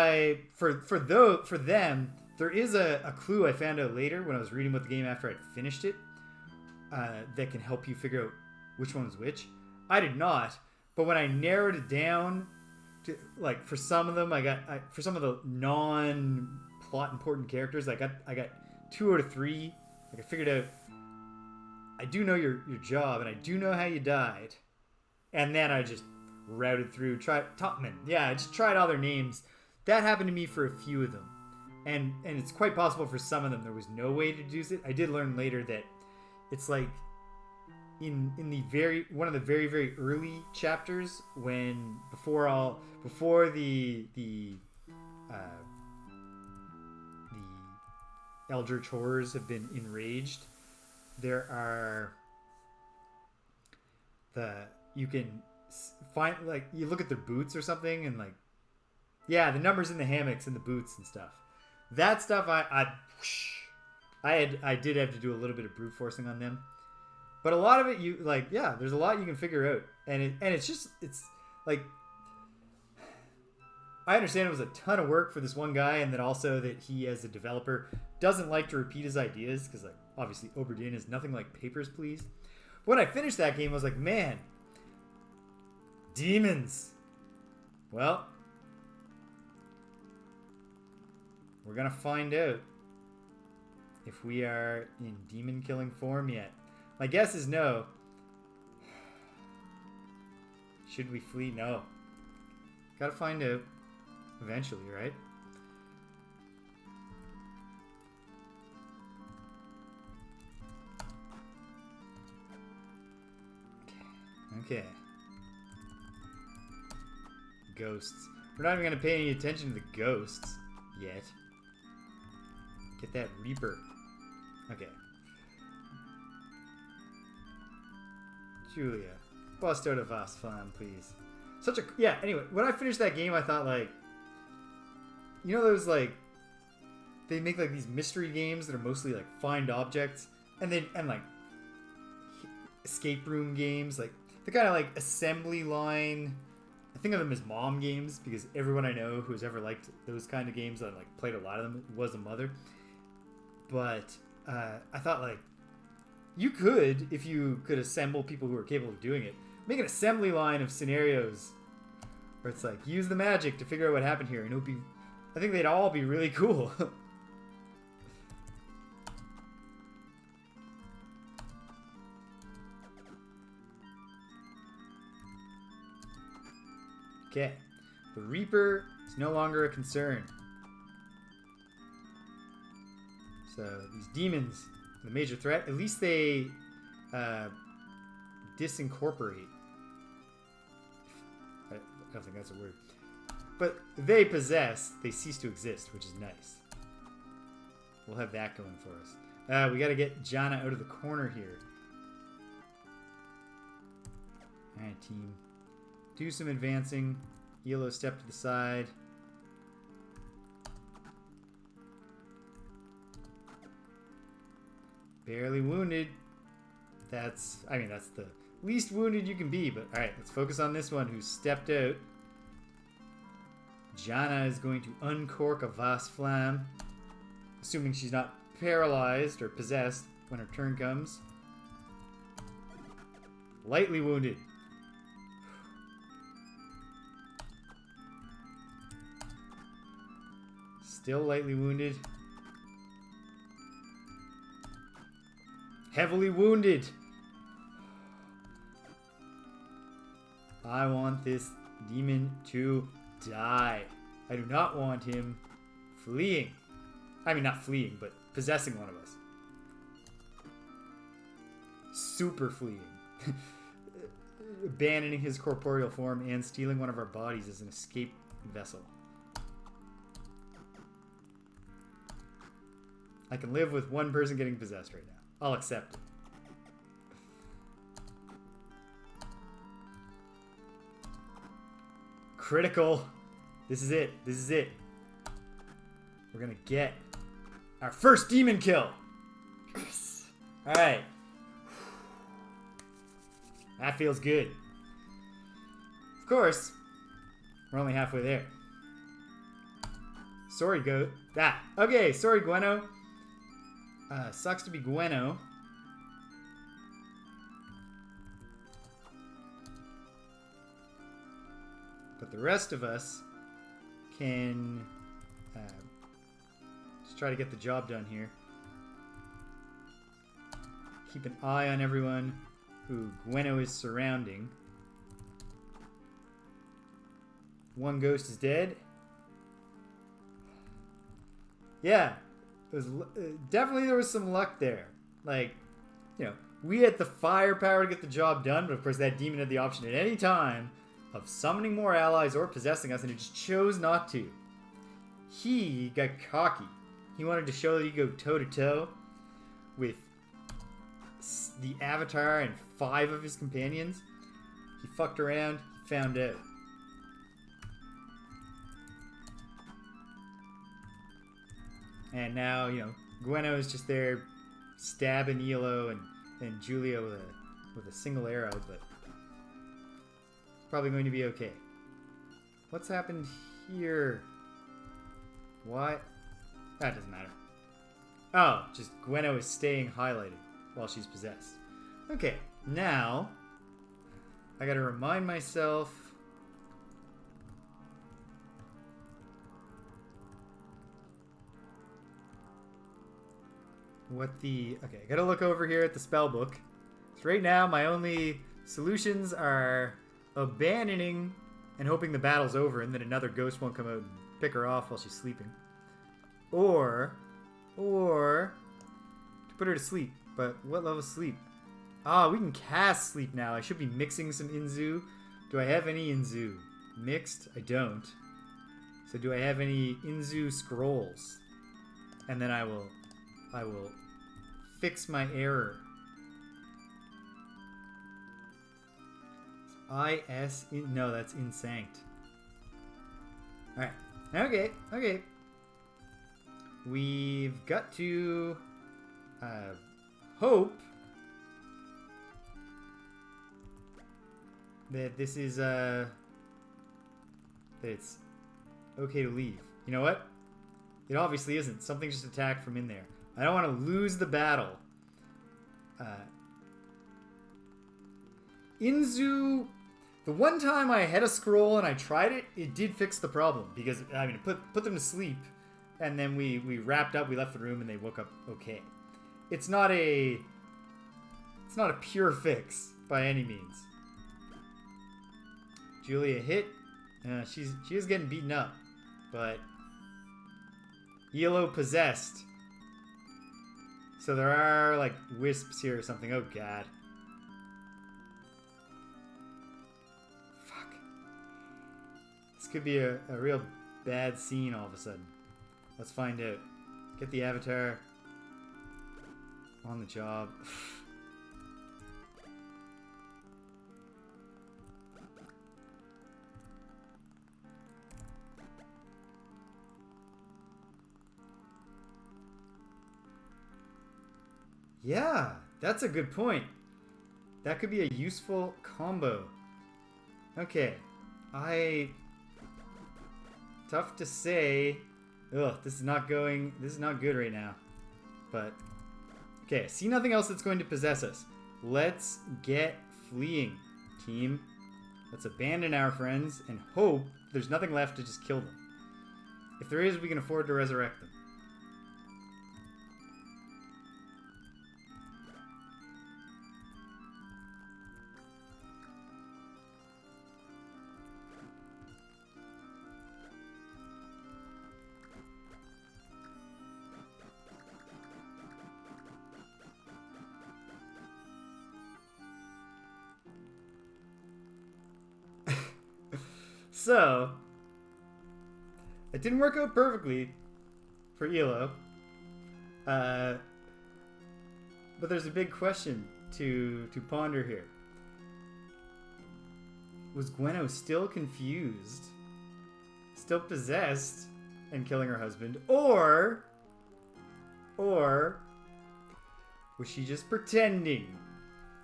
for them, there is a clue I found out later when I was reading about the game after I'd finished it, that can help you figure out which one was which. I did not, but when I narrowed it down to, like, for some of them, for some of the non-plot important characters, I got 2 out of 3. Like, I figured out I do know your job and I do know how you died, and then I just routed through, topmen. Yeah, I just tried all their names. That happened to me for a few of them. And it's quite possible for some of them there was no way to deduce it. I did learn later that it's like in one of the very, very early chapters, before the Eldritch horrors have been enraged, there are you can find, like, you look at their boots or something, and, like, yeah, the numbers in the hammocks and the boots and stuff. That stuff I did have to do a little bit of brute forcing on them. But a lot of it, there's a lot you can figure out. And it's like, I understand it was a ton of work for this one guy, and that also that he, as a developer, doesn't like to repeat his ideas, because, like, obviously Obra Dinn is nothing like Papers, Please. But when I finished that game, I was like, man, demons. Well, we're gonna find out if we are in demon killing form yet. My guess is no. Should we flee? No. Gotta find out eventually, right? Okay. Ghosts. We're not even gonna pay any attention to the ghosts yet. Get that Reaper. Okay. Julia, bust out of us, fun, please. Anyway, when I finished that game, I thought, like, you know those, like, they make, like, these mystery games that are mostly, like, find objects, and like escape room games, like, the kind of, like, assembly line. I think of them as mom games, because everyone I know who has ever liked those kind of games, I, like, played a lot of them, was a mother. But I thought, like, you could, if you could assemble people who are capable of doing it, make an assembly line of scenarios where it's like, use the magic to figure out what happened here, and it would be, I think they'd all be really cool. Okay, the Reaper is no longer a concern. So these demons, the major threat, at least they disincorporate. I don't think that's a word. But they possess, they cease to exist, which is nice. We'll have that going for us. We gotta get Jana out of the corner here. Alright, team. Do some advancing. Iolo, step to the side. Barely wounded. That's the least wounded you can be, but alright, let's focus on this one who stepped out. Jana is going to uncork a vase flamme, assuming she's not paralyzed or possessed when her turn comes. Lightly wounded. Still lightly wounded. Heavily wounded. I want this demon to die. I do not want him fleeing. I mean, not fleeing, but possessing one of us. Super fleeing. Abandoning his corporeal form and stealing one of our bodies as an escape vessel. I can live with one person getting possessed right now. I'll accept it. Critical. This is it. This is it. We're gonna get our first demon kill. Yes. Alright. That feels good. Of course, we're only halfway there. Sorry, goat. Ah, okay, sorry, Gweno. Sucks to be Gweno. But the rest of us can just try to get the job done here. Keep an eye on everyone who Gweno is surrounding. One ghost is dead. Yeah, it was definitely there was some luck there. Like, you know, we had the firepower to get the job done, but of course that demon had the option at any time of summoning more allies or possessing us, and it just chose not to. He got cocky. He wanted to show that he could go toe-to-toe with the Avatar and 5 of his companions. He fucked around, he found out. And now, you know, Gweno is just there stabbing Iolo and Julia with a single arrow, but it's probably going to be okay. What's happened here? What? That doesn't matter. Oh, just Gweno is staying highlighted while she's possessed. Okay, now I gotta remind myself what the... Okay, I gotta look over here at the spell book. So right now my only solutions are abandoning and hoping the battle's over and then another ghost won't come out and pick her off while she's sleeping. Or to put her to sleep. But what level sleep? Ah, we can cast sleep now. I should be mixing some Inzu. Do I have any Inzu? Mixed? I don't. So do I have any Inzu scrolls? And then I will fix my error. No, that's Insanct. Alright. Okay. We've got to hope that this is that it's okay to leave. You know what? It obviously isn't. Something just attacked from in there. I don't want to lose the battle. Inzu, the one time I had a scroll and I tried it, it did fix the problem because I mean, it put them to sleep, and then we wrapped up, we left the room, and they woke up okay. It's not a pure fix by any means. Julia hit. She is getting beaten up, but Iolo possessed. So there are like wisps here or something. Oh god. Fuck. This could be a real bad scene all of a sudden. Let's find out. Get the Avatar. On the job. Yeah, that's a good point. That could be a useful combo. Okay. Tough to say. Ugh, this is not good right now. But, okay, see nothing else that's going to possess us. Let's get fleeing, team. Let's abandon our friends and hope there's nothing left to just kill them. If there is, we can afford to resurrect them. So, it didn't work out perfectly for Iolo. But there's a big question to ponder here. Was Gwenno still confused, still possessed, and killing her husband? Or was she just pretending?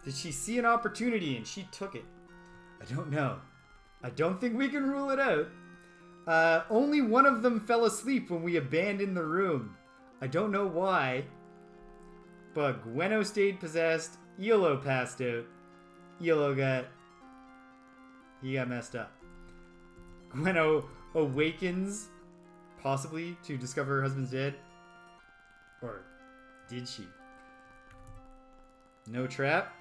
Did she see an opportunity and she took it? I don't know. I don't think we can rule it out. Only one of them fell asleep when we abandoned the room. I don't know why. But Gwenno stayed possessed. Iolo passed out. Iolo got messed up. Gwenno awakens, possibly, to discover her husband's dead. Or did she? No trap.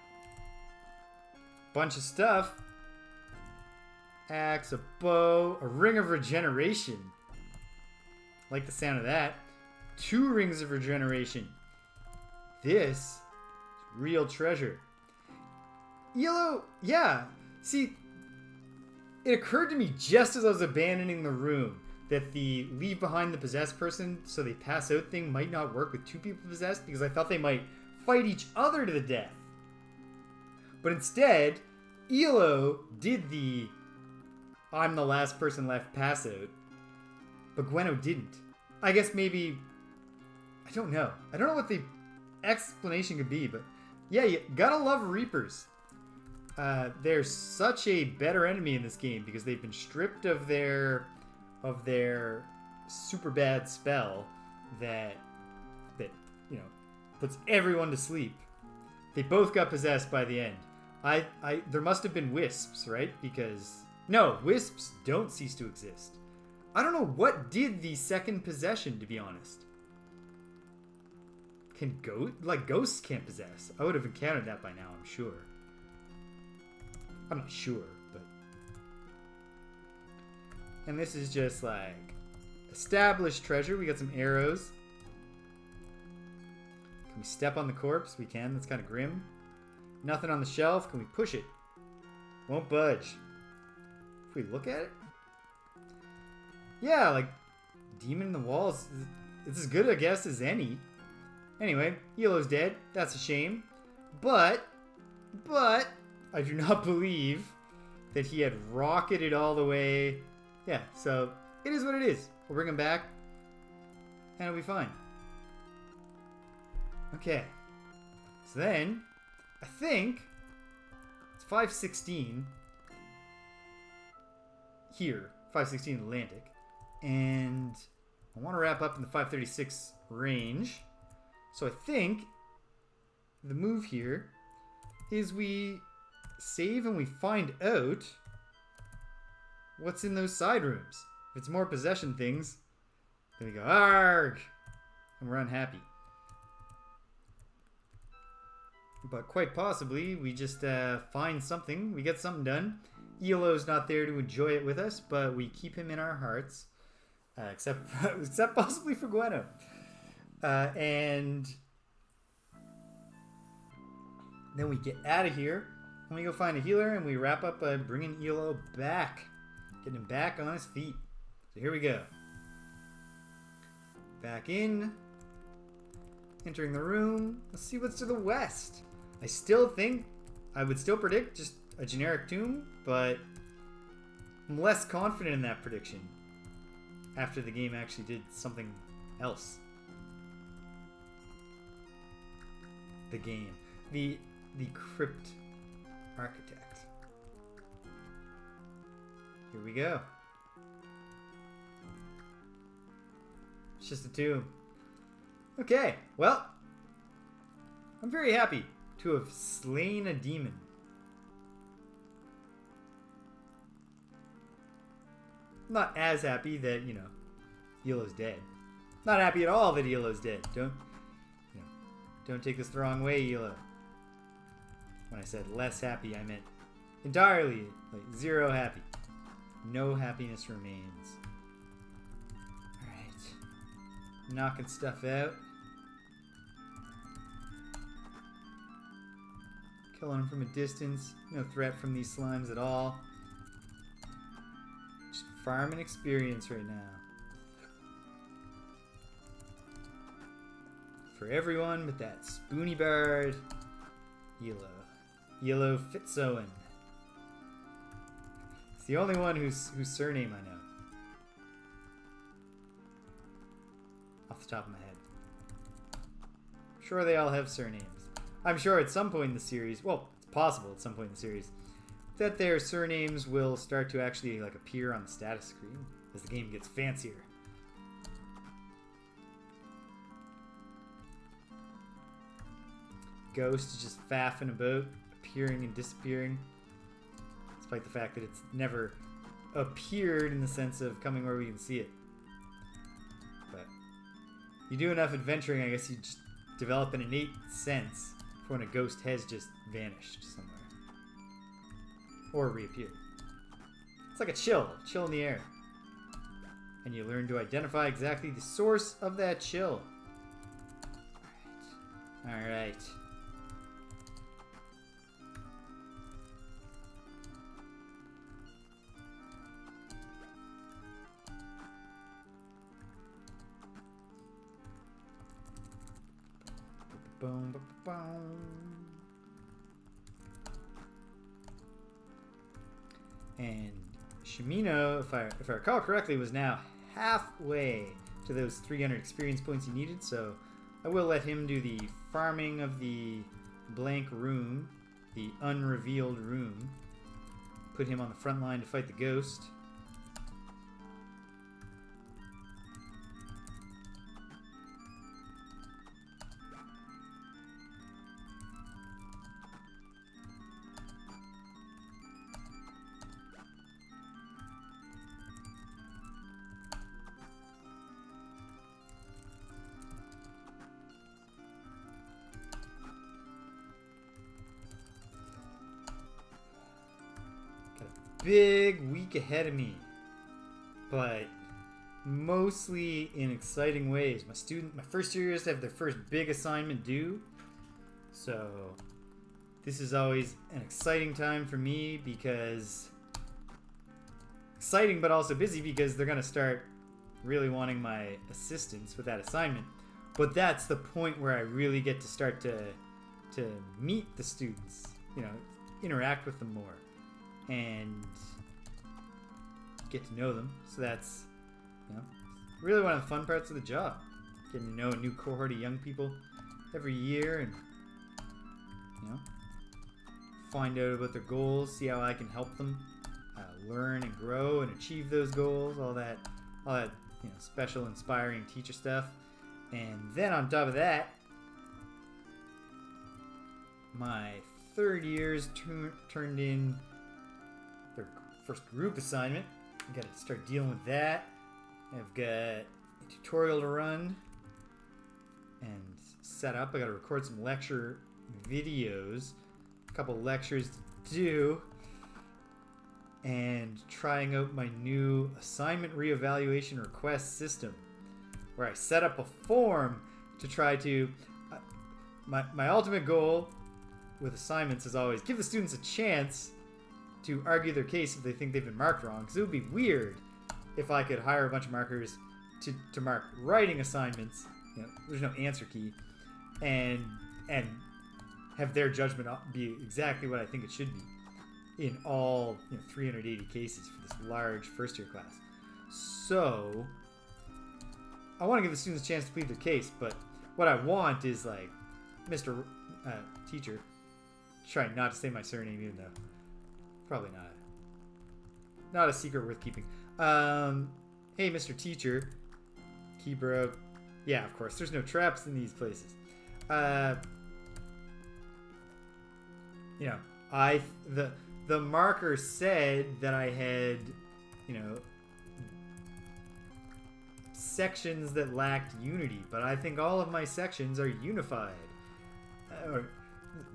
Bunch of stuff. Axe, a bow, a ring of regeneration. Like the sound of that. 2 rings of regeneration. This is real treasure. Iolo, yeah. See, it occurred to me just as I was abandoning the room that the leave behind the possessed person so they pass out thing might not work with 2 people possessed, because I thought they might fight each other to the death. But instead, Iolo did the I'm the last person left pass out, but Gwenno didn't. I guess maybe, I don't know. I don't know what the explanation could be, but yeah, you gotta love Reapers. They're such a better enemy in this game because they've been stripped of their super bad spell that puts everyone to sleep. They both got possessed by the end. There must have been wisps, right? Because no, wisps don't cease to exist. I don't know what did the second possession, to be honest. Ghosts can't possess. I would have encountered that by now, I'm sure. I'm not sure, but... And this is just like established treasure. We got some arrows. Can we step on the corpse? We can. That's kind of grim. Nothing on the shelf. Can we push it? Won't budge. If we look at it? Yeah, like demon in the walls. It's as good, I guess, as any. Anyway, Iolo's dead. That's a shame. But I do not believe that he had rocketed all the way. Yeah, so it is what it is. We'll bring him back and it'll be fine. Okay. So then, I think it's 5:16 here, 5:16 Atlantic, and I want to wrap up in the 5:36 range. So I think the move here is we save and we find out what's in those side rooms. If it's more possession things, then we go arg, and we're unhappy. But quite possibly, we just find something. We get something done. Iolo's not there to enjoy it with us, but we keep him in our hearts. Except possibly for Gwenno. And then we get out of here. And we go find a healer, and we wrap up by bringing Iolo back. Getting him back on his feet. So here we go. Back in. Entering the room. Let's see what's to the west. I still think I would still predict just a generic tomb, but I'm less confident in that prediction after the game actually did something else. The game. The Crypt Architect. Here we go. It's just a tomb. Okay, well, I'm very happy to have slain a demon. Not as happy that, you know, Iolo's dead. Not happy at all that Iolo's dead. Don't take this the wrong way, Iolo. When I said less happy, I meant entirely, like, zero happy. No happiness remains. Alright. Knocking stuff out. Killing them from a distance. No threat from these slimes at all. Just farming experience right now. For everyone with that spoony bird, Iolo Fitzoen. It's the only one whose surname I know. Off the top of my head. I'm sure they all have surnames. I'm sure at some point in the series, well, it's possible at some point in the series, that their surnames will start to actually like appear on the status screen as the game gets fancier. Ghost is just faffing about, appearing and disappearing, despite the fact that it's never appeared in the sense of coming where we can see it. But you do enough adventuring, I guess you just develop an innate sense for when a ghost has just vanished somewhere. Or reappeared. It's like a chill in the air. And you learn to identify exactly the source of that chill. Alright. Boom, boom, boom. And Shimino, if I recall correctly, was now halfway to those 300 experience points he needed, so I will let him do the farming of the blank room, the unrevealed room. Put him on the front line to fight the ghost. Big week ahead of me, but mostly in exciting ways. My first years have their first big assignment due, so this is always an exciting time for me because exciting but also busy because they're gonna start really wanting my assistance with that assignment. But that's the point where I really get to start to meet the students, you know, interact with them more. And get to know them. So that's, you know, really one of the fun parts of the job. Getting to know a new cohort of young people every year and, you know, find out about their goals, see how I can help them learn and grow and achieve those goals, all that, you know, special, inspiring teacher stuff. And then on top of that, my third year's turned in their first group assignment. I gotta start dealing with that. I've got a tutorial to run and set up. I gotta record some lecture videos, a couple lectures to do, and trying out my new assignment reevaluation request system, where I set up a form to try to. My ultimate goal with assignments is always give the students a chance to argue their case if they think they've been marked wrong, because it would be weird if I could hire a bunch of markers to mark writing assignments. You know, there's no answer key, and have their judgment be exactly what I think it should be in all 380 cases for this large first year class. So I want to give the students a chance to plead their case, but what I want is like Mr. Teacher, try not to say my surname, even though probably not a secret worth keeping. Hey, Mr. Teacher, keeper of, yeah, of course, there's no traps in these places. The marker said that I had, sections that lacked unity, but I think all of my sections are unified.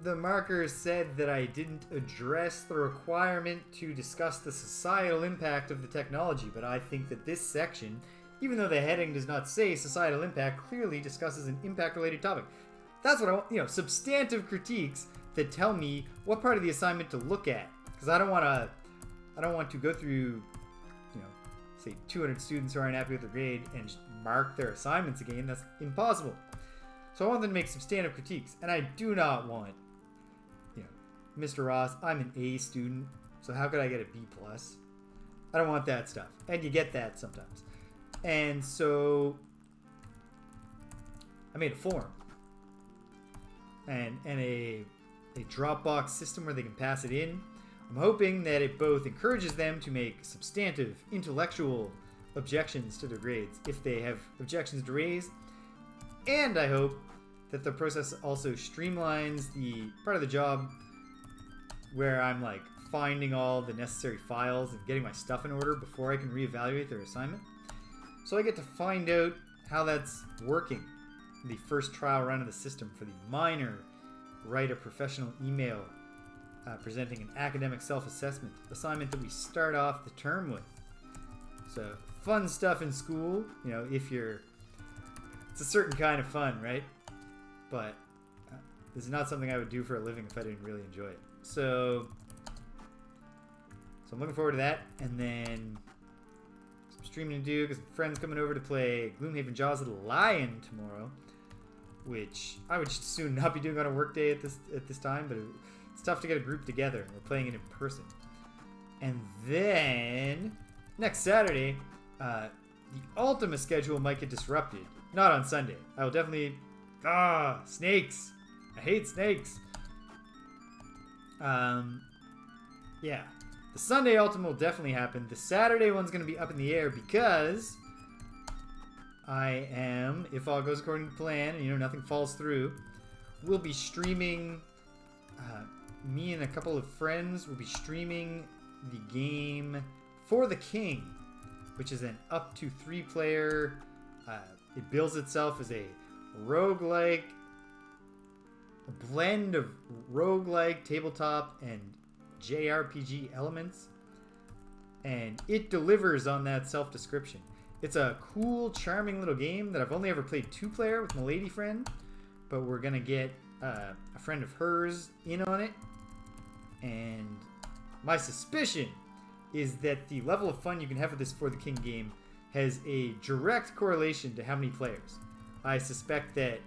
The marker said that I didn't address the requirement to discuss the societal impact of the technology, but I think that this section, even though the heading does not say societal impact, clearly discusses an impact-related topic. That's what I want, substantive critiques that tell me what part of the assignment to look at, because I don't want to go through, say 200 students who aren't happy with their grade and just mark their assignments again. That's impossible. So I want them to make substantive critiques, and I do not want, Mr. Ross, I'm an A student, so how could I get a B+? I don't want that stuff, and you get that sometimes. And so I made a form and a Dropbox system where they can pass it in. I'm hoping that it both encourages them to make substantive, intellectual objections to their grades if they have objections to raise, and I hope that the process also streamlines the part of the job where I'm like finding all the necessary files and getting my stuff in order before I can reevaluate their assignment. So I get to find out how that's working in the first trial run of the system for the minor write a professional email presenting an academic self-assessment assignment that we start off the term with. So fun stuff in school, it's a certain kind of fun, right? But this is not something I would do for a living if I didn't really enjoy it. So I'm looking forward to that, and then some streaming to do because my friend's coming over to play Gloomhaven Jaws of the Lion tomorrow, which I would just as soon not be doing on a work day at this time, but it's tough to get a group together, and we're playing it in person. And then next Saturday, the Ultima schedule might get disrupted. Not on Sunday. I will definitely... snakes! I hate snakes! Yeah. The Sunday Ultima will definitely happen. The Saturday one's going to be up in the air because I am, if all goes according to plan, and nothing falls through, we'll be streaming, me and a couple of friends will be streaming the game For the King, which is an up to 3-player, it bills itself as a roguelike, a blend of roguelike, tabletop, and JRPG elements, and it delivers on that self-description. It's a cool, charming little game that I've only ever played 2-player with my lady friend, but we're gonna get a friend of hers in on it, and my suspicion is that the level of fun you can have with this For the King game has a direct correlation to how many players. I suspect that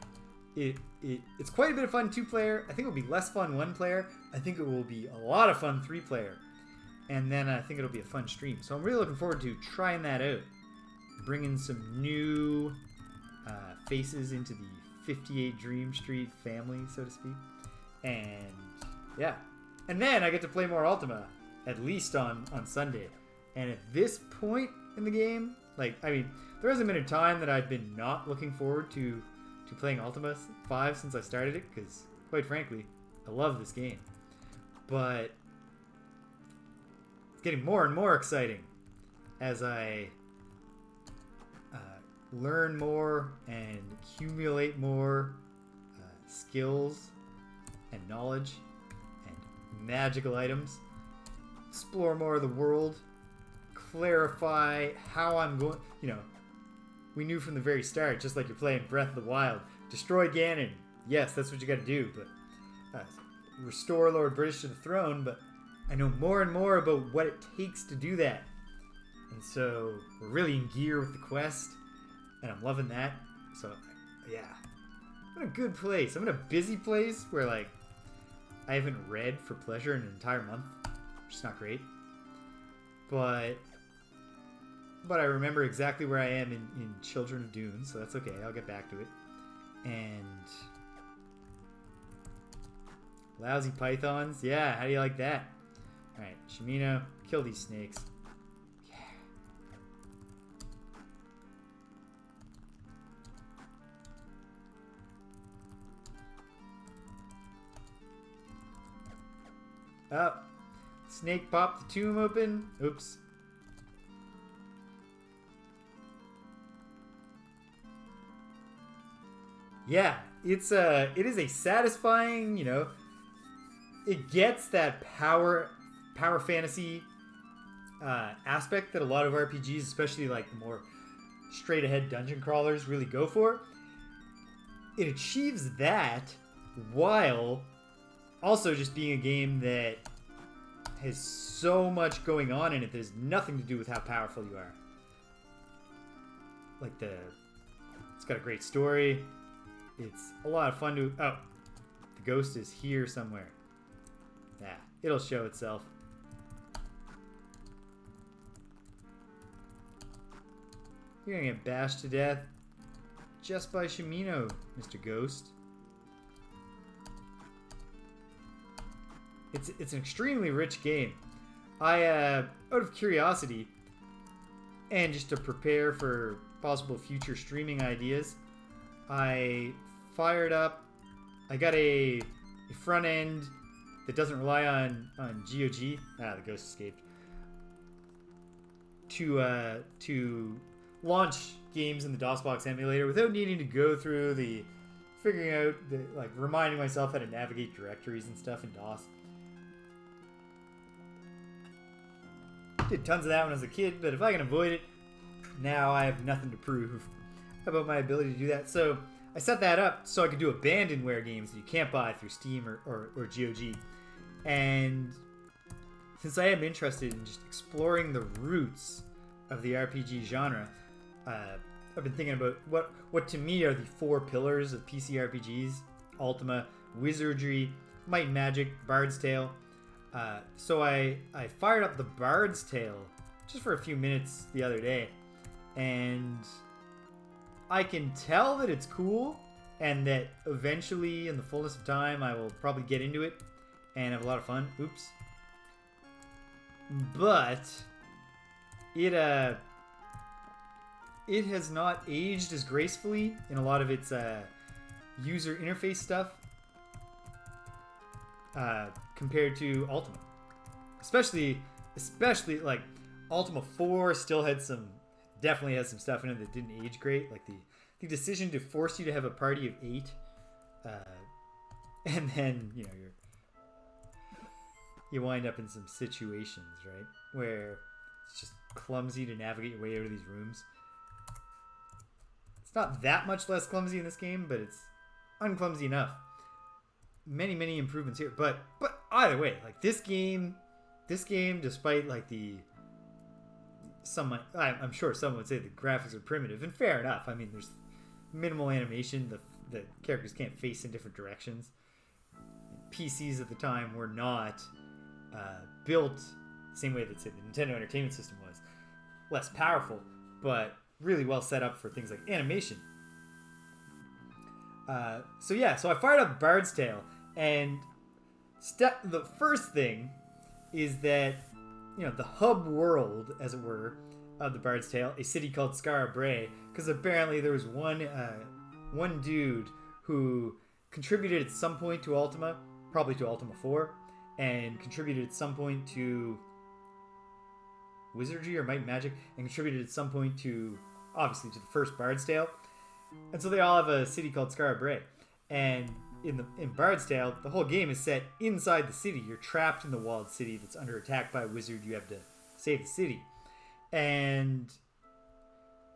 it's quite a bit of fun 2-player. I think it'll be less fun 1-player. I think it will be a lot of fun 3-player. And then I think it'll be a fun stream. So I'm really looking forward to trying that out. Bringing some new faces into the 58 Dream Street family, so to speak. And yeah. And then I get to play more Ultima, at least on Sunday. And at this point in the game, there hasn't been a time that I've been not looking forward to playing Ultima 5 since I started it, because, quite frankly, I love this game. But it's getting more and more exciting as I learn more and accumulate more skills and knowledge and magical items, explore more of the world, clarify how I'm going, we knew from the very start, just like you're playing Breath of the Wild, destroy Ganon. Yes, that's what you gotta do, but restore Lord British to the throne, but I know more and more about what it takes to do that. And so we're really in gear with the quest, and I'm loving that. So, yeah. I'm in a good place. I'm in a busy place where, like, I haven't read for pleasure in an entire month, which is not great. But I remember exactly where I am in Children of Dune, so that's okay. I'll get back to it. And lousy pythons. Yeah, how do you like that? Alright, Shimino, kill these snakes. Oh, snake popped the tomb open. Oops. Yeah, it is a satisfying, you know, it gets that power fantasy aspect that a lot of RPGs, especially like the more straight ahead dungeon crawlers, really go for. It achieves that while also just being a game that has so much going on in it that has nothing to do with how powerful you are. Like it's got a great story. It's a lot of fun to... Oh, the ghost is here somewhere. Yeah, it'll show itself. You're gonna get bashed to death just by Shimino, Mr. Ghost. It's an extremely rich game. Out of curiosity, and just to prepare for possible future streaming ideas, I fired up. I got a front end that doesn't rely on GOG. Ah, the ghost escaped. To launch games in the DOSBox emulator without needing to go through the figuring out like reminding myself how to navigate directories and stuff in DOS. Did tons of that when I was a kid, but if I can avoid it, now I have nothing to prove about my ability to do that. So I set that up so I could do abandonware games that you can't buy through Steam or GOG. And since I am interested in just exploring the roots of the RPG genre, I've been thinking about what to me are the four pillars of PC RPGs: Ultima, Wizardry, Might and Magic, Bard's Tale. So I fired up the Bard's Tale just for a few minutes the other day, and I can tell that it's cool, and that eventually, in the fullness of time, I will probably get into it and have a lot of fun. Oops. But it has not aged as gracefully in a lot of its user interface stuff compared to Ultima. Especially like Ultima 4 still definitely has some stuff in it that didn't age great. Like the decision to force you to have a party of 8, and then you wind up in some situations, right, where it's just clumsy to navigate your way out of these rooms. It's not that much less clumsy in this game, but it's unclumsy enough. Many improvements here, but either way, like this game, despite like I'm sure someone would say the graphics are primitive, and fair enough. I mean, there's minimal animation. The characters can't face in different directions. PCs at the time were not built the same way that, say, the Nintendo Entertainment System was. Less powerful, but really well set up for things like animation. So I fired up Bard's Tale, and the first thing is that, the hub world, as it were, of the Bard's Tale, a city called Skara Brae, because apparently there was one dude who contributed at some point to Ultima, probably to Ultima 4, and contributed at some point to Wizardry or Might and Magic, and contributed at some point to, obviously, to the first Bard's Tale. And so they all have a city called Skara Brae. And in Bard's Tale, the whole game is set inside the city. You're trapped in the walled city that's under attack by a wizard. You have to save the city. And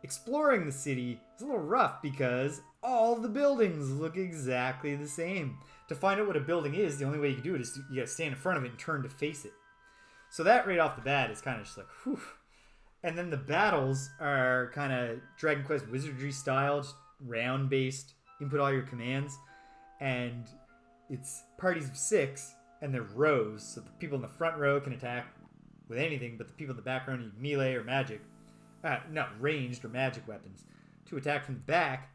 exploring the city is a little rough because all the buildings look exactly the same. To find out what a building is, the only way you can do it is you gotta stand in front of it and turn to face it. So that right off the bat is kind of just like, whew. And then the battles are kind of Dragon Quest Wizardry style, just round-based input all your commands, and it's parties of 6, and they're rows, so the people in the front row can attack with anything, but the people in the back row need melee or magic, not ranged or magic weapons, to attack from the back.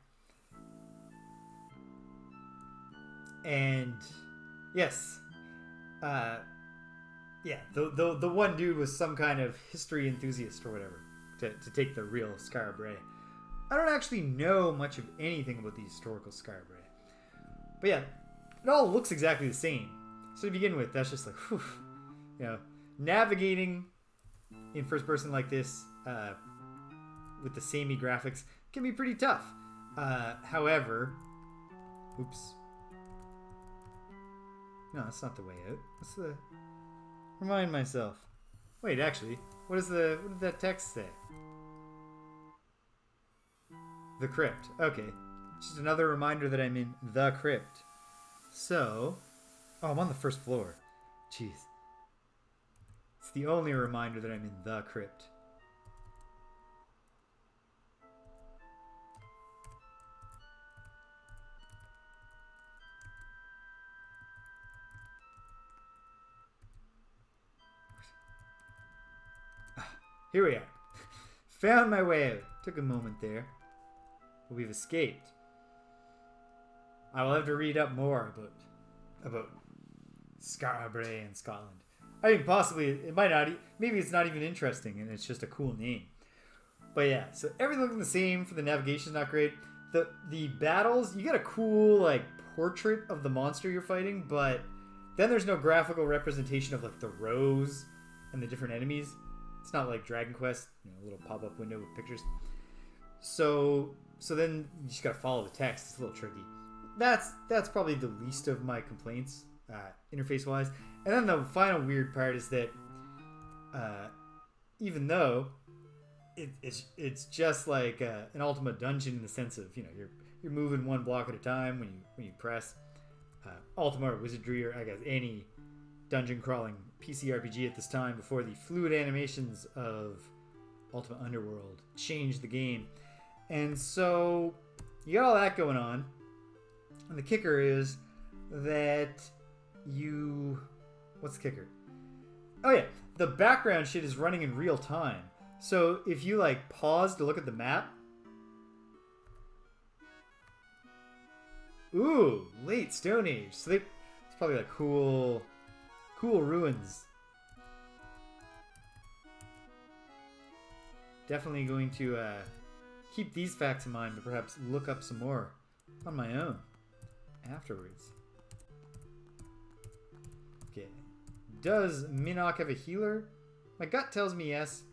And yes, the one dude was some kind of history enthusiast or whatever to take the real Skara Brae. I don't actually know much of anything about the historical Skara Brae, but yeah, it all looks exactly the same. So to begin with, that's just like, whew, navigating in first person like this with the samey graphics can be pretty tough. However, oops. No, that's not the way out. What's the... Remind myself. Wait, actually, what did that text say? The crypt. Okay. Just another reminder that I'm in the crypt. So... Oh, I'm on the first floor. Jeez. It's the only reminder that I'm in the crypt. Here we are. Found my way out. Took a moment there. But we've escaped. I will have to read up more about Skara Brae in Scotland. I think possibly it might not. Maybe it's not even interesting and it's just a cool name. But yeah, so everything looking the same. For the navigation's not great. The battles, you get a cool like portrait of the monster you're fighting, but then there's no graphical representation of like the rows and the different enemies. It's not like Dragon Quest, a little pop-up window with pictures. So then you just gotta follow the text. It's a little tricky. That's probably the least of my complaints, interface-wise. And then the final weird part is that, even though it's just like an Ultima dungeon in the sense of you're moving one block at a time when you press. Ultima or Wizardry or I guess any dungeon crawling PC RPG at this time before the fluid animations of Ultima Underworld changed the game. And so you got all that going on. And the kicker is that what's the kicker? Oh yeah, the background shit is running in real time. So if you like pause to look at the map, ooh, late Stone Age. So it's probably like cool ruins. Definitely going to keep these facts in mind, but perhaps look up some more on my own afterwards. Okay. Does Minok have a healer? My gut tells me yes.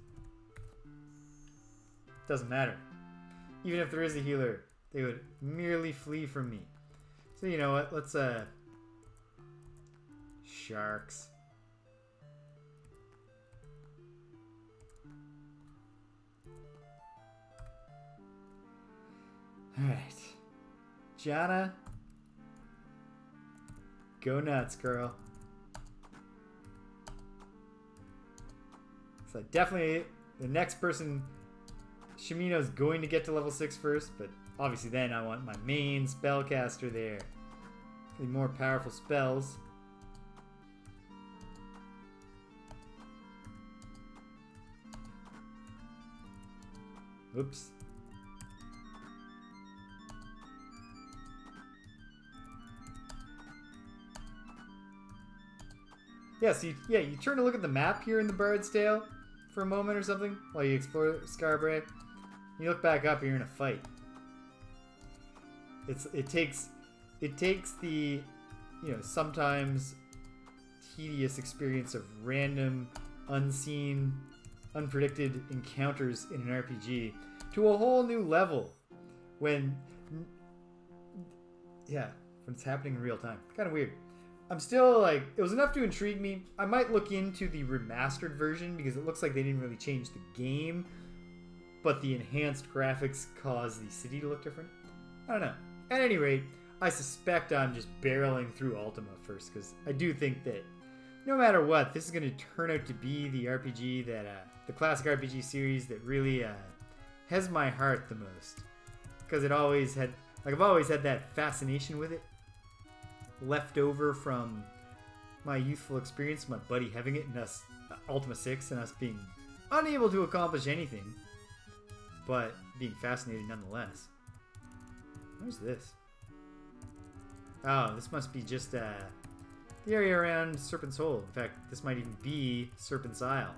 Doesn't matter. Even if there is a healer, they would merely flee from me. So you know what? Let's sharks. Alright. Jana. Go nuts, girl. So definitely the next person, Shimino's going to get to level 6 first, but obviously then I want my main spellcaster there. The more powerful spells. Oops. Yeah, so you turn to look at the map here in the Bard's Tale for a moment or something while you explore Skara Brae. You look back up and you're in a fight. It takes the sometimes tedious experience of random, unseen, unpredicted encounters in an RPG to a whole new level when it's happening in real time. Kind of weird. I'm still like, it was enough to intrigue me. I might look into the remastered version because it looks like they didn't really change the game, but the enhanced graphics cause the city to look different. I don't know. At any rate, I suspect I'm just barreling through Ultima first because I do think that no matter what, this is going to turn out to be the RPG that, the classic RPG series that really has my heart the most. Because it always had Like, I've always had that fascination with it. Left over from my youthful experience, my buddy having it, and us, Ultima 6, and us being unable to accomplish anything. But being fascinated nonetheless. Where's this? Oh, this must be just the area around Serpent's Hole. In fact, this might even be Serpent's Isle.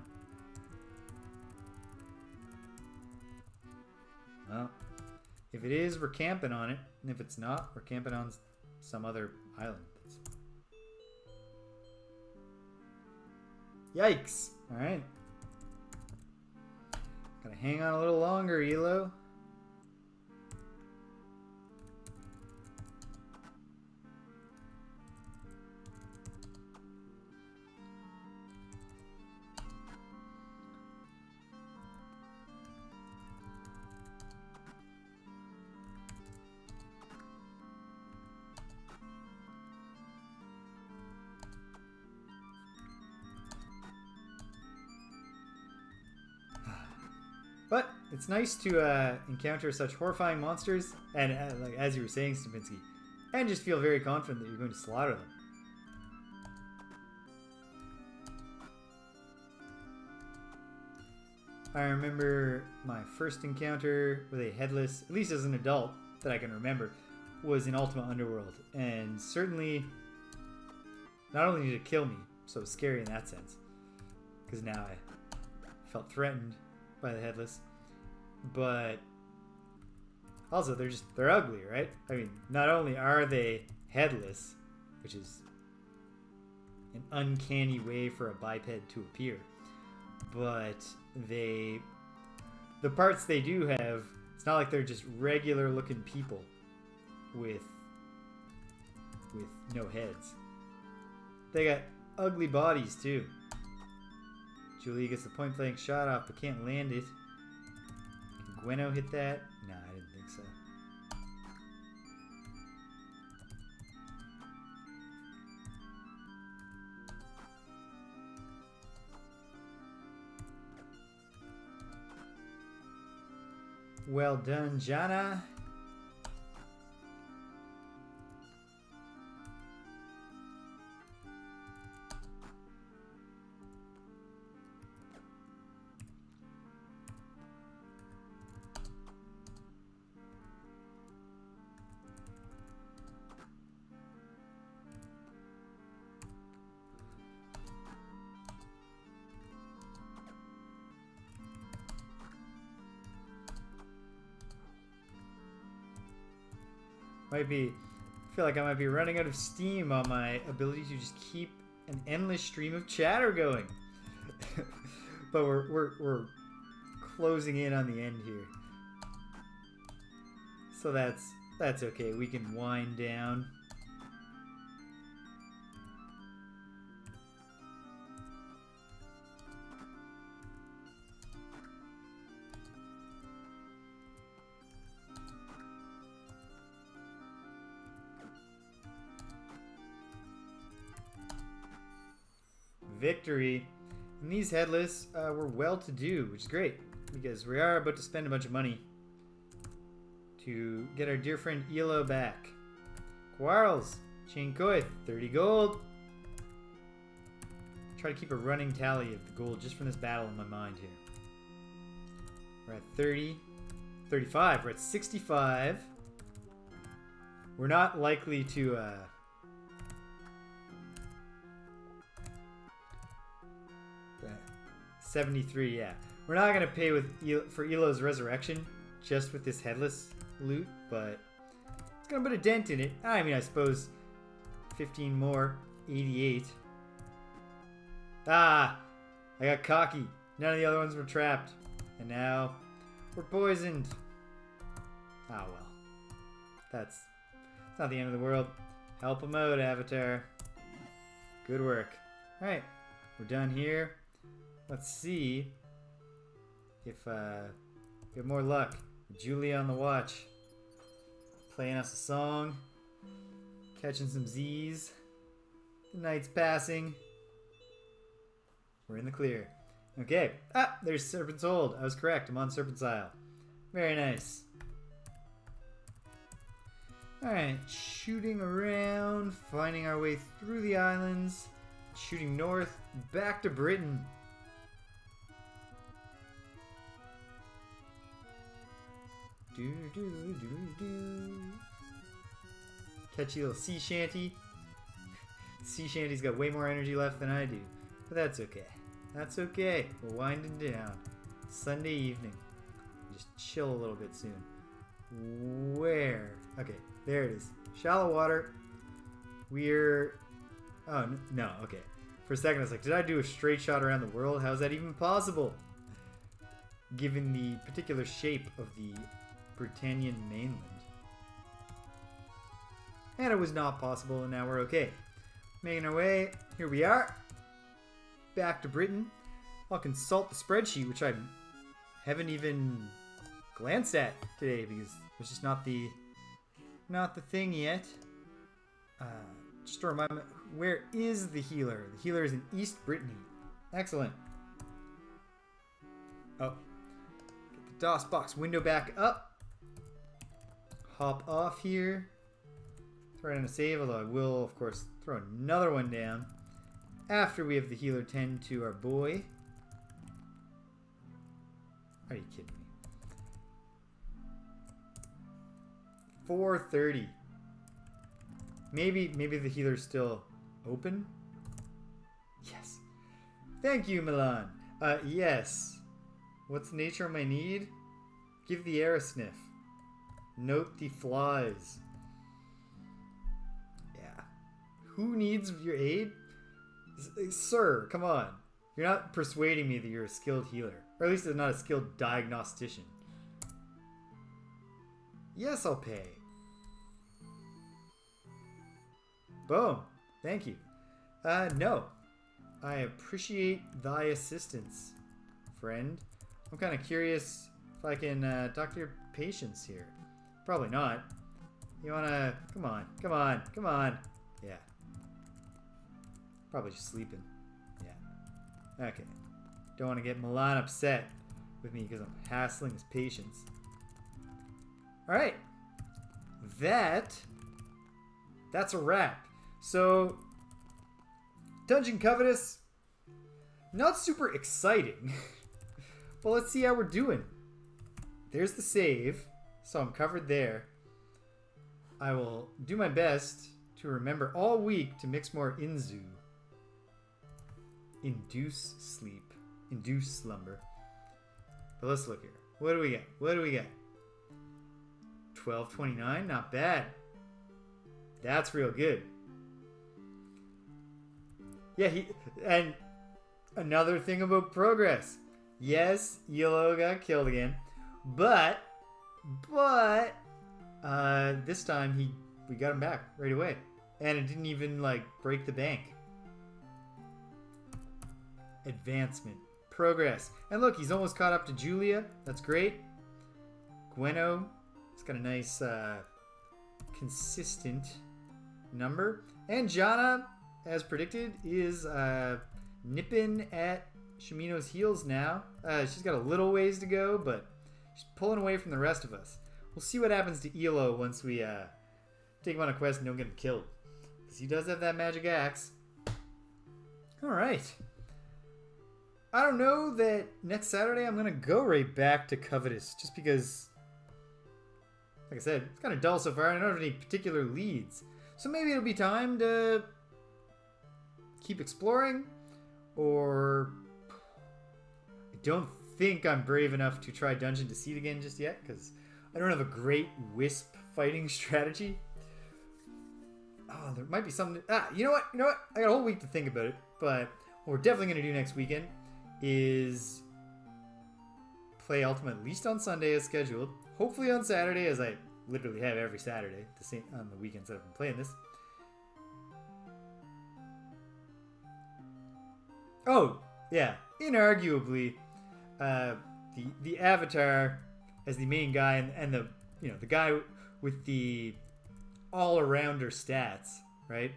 Well, if it is, we're camping on it. And if it's not, we're camping on some other island. Yikes! Alright. Gotta hang on a little longer, Iolo. But it's nice to encounter such horrifying monsters, and like as you were saying, Stupinski, and just feel very confident that you're going to slaughter them. I remember my first encounter with a headless, at least as an adult that I can remember, was in Ultima Underworld, and certainly not only did it kill me, so it was scary in that sense, because now I felt threatened by the headless, but also they're ugly, right? I mean, not only are they headless, which is an uncanny way for a biped to appear, but the parts they do have, it's not like they're just regular looking people with no heads. They got ugly bodies too. Julie gets the point blank shot off but can't land it. Can Gweno hit that? Nah, I didn't think so. Well done, Jana. I feel like I might be running out of steam on my ability to just keep an endless stream of chatter going. But we're closing in on the end here. So that's okay. We can wind down. Victory. And these headless were well-to-do, which is great, because we are about to spend a bunch of money to get our dear friend Iolo back. Quarles, chain coif, 30 gold. Try to keep a running tally of the gold just from this battle in my mind here. We're at 30, 35, we're at 65. We're not likely to 73, yeah. We're not going to pay for Iolo's resurrection just with this headless loot, but it's going to put a dent in it. I mean, I suppose 15 more, 88. Ah! I got cocky. None of the other ones were trapped. And now we're poisoned. Ah, well. It's not the end of the world. Help him out, Avatar. Good work. Alright, we're done here. Let's see if we have more luck. Julie on the watch. Playing us a song. Catching some Z's. The night's passing. We're in the clear. Okay. Ah, there's Serpent's Hold. I was correct. I'm on Serpent's Isle. Very nice. Alright, shooting around, finding our way through the islands, shooting north, back to Britain. Catchy little sea shanty. Sea shanty's got way more energy left than I do, but that's okay. That's okay. We're winding down. Sunday evening. Just chill a little bit soon. Where? Okay, there it is. Shallow water. We're... Oh, no, okay. For a second I was like, did I do a straight shot around the world? How is that even possible? Given the particular shape of the Britannian mainland. And it was not possible, and now we're okay. Making our way. Here we are. Back to Britain. I'll consult the spreadsheet, which I haven't even glanced at today because it's just not the thing yet. Just to remind me, where is the healer? The healer is in East Brittany. Excellent. Oh. Get the DOS box window back up. Hop off here. Throw in a save, although I will, of course, throw another one down after we have the healer tend to our boy. Are you kidding me? 4:30. Maybe the healer's still open? Yes. Thank you, Milan. Yes. What's the nature of my need? Give the air a sniff. Note the flies. Yeah. Who needs your aid? Sir, come on. You're not persuading me that you're a skilled healer. Or at least not a skilled diagnostician. Yes, I'll pay. Boom. Thank you. No. I appreciate thy assistance, friend. I'm kind of curious if I can talk to your patients here. Probably not. You wanna... Come on. Come on. Come on. Yeah. Probably just sleeping. Yeah. Okay. Don't want to get Milan upset with me because I'm hassling his patients. Alright. That's a wrap. So, Dungeon Covetous, not super exciting. But let's see how we're doing. There's the save. So I'm covered there. I will do my best to remember all week to mix more Inzu. Induce sleep. Induce slumber. But let's look here. What do we get? What do we get? 1229? Not bad. That's real good. Yeah, and another thing about progress. Yes, Iolo got killed again. But this time we got him back right away. And it didn't even like break the bank. Advancement. Progress. And look, he's almost caught up to Julia. That's great. Gweno. It's got a nice consistent number. And Jana, as predicted, is nipping at Shimino's heels now. She's got a little ways to go, but she's pulling away from the rest of us. We'll see what happens to Iolo once we take him on a quest and don't get him killed. Because he does have that magic axe. Alright. I don't know that next Saturday I'm going to go right back to Covetous. Just because, like I said, it's kind of dull so far and I don't have any particular leads. So maybe it'll be time to keep exploring. Or I don't think I'm brave enough to try Dungeon Deceit again just yet. Because I don't have a great wisp fighting strategy. Oh, there might be something. You know what? I got a whole week to think about it. But what we're definitely going to do next weekend is play Ultima at least on Sunday as scheduled. Hopefully on Saturday, as I literally have every Saturday on the weekends that I've been playing this. Oh, yeah. Inarguably, the Avatar as the main guy and the the guy with the all-arounder stats, right?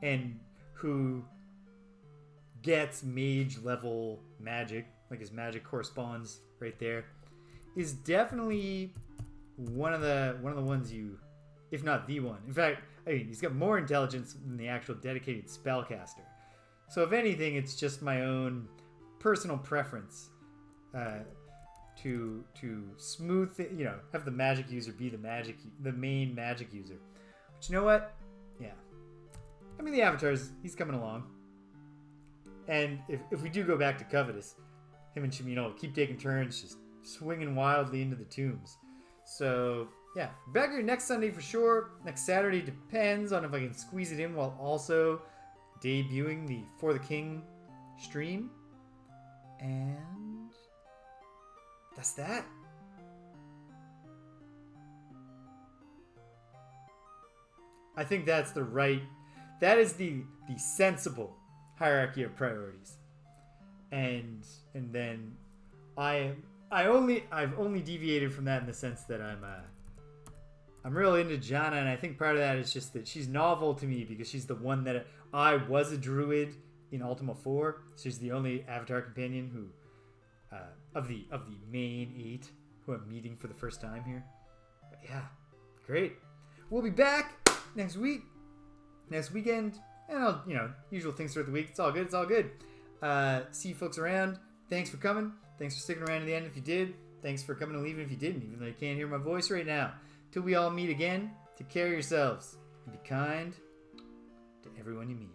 And who gets mage level magic, like his magic corresponds right there, is definitely one of the ones you, if not the one. In fact, I mean, he's got more intelligence than the actual dedicated spellcaster. So if anything, it's just my own personal preference to smooth it, have the magic user be the main magic user. But you know what? Yeah. I mean, the Avatar's, he's coming along. And if we do go back to Covetous, him and Shimino will keep taking turns just swinging wildly into the tombs. So, yeah. Back here next Sunday for sure. Next Saturday depends on if I can squeeze it in while also debuting the For the King stream. And that's that. I think that's that is the sensible hierarchy of priorities. And then I've only deviated from that in the sense that I'm real into Janna, and I think part of that is just that she's novel to me because she's the one that I was a druid in Ultima 4. She's the only Avatar companion who of the main 8 who I'm meeting for the first time here. But yeah, great. We'll be back next weekend, and I'll usual things throughout the week. It's all good. See you folks around. Thanks for coming. Thanks for sticking around to the end if you did. Thanks for coming and leaving if you didn't, even though you can't hear my voice right now. Till we all meet again, take care of yourselves and be kind to everyone you meet.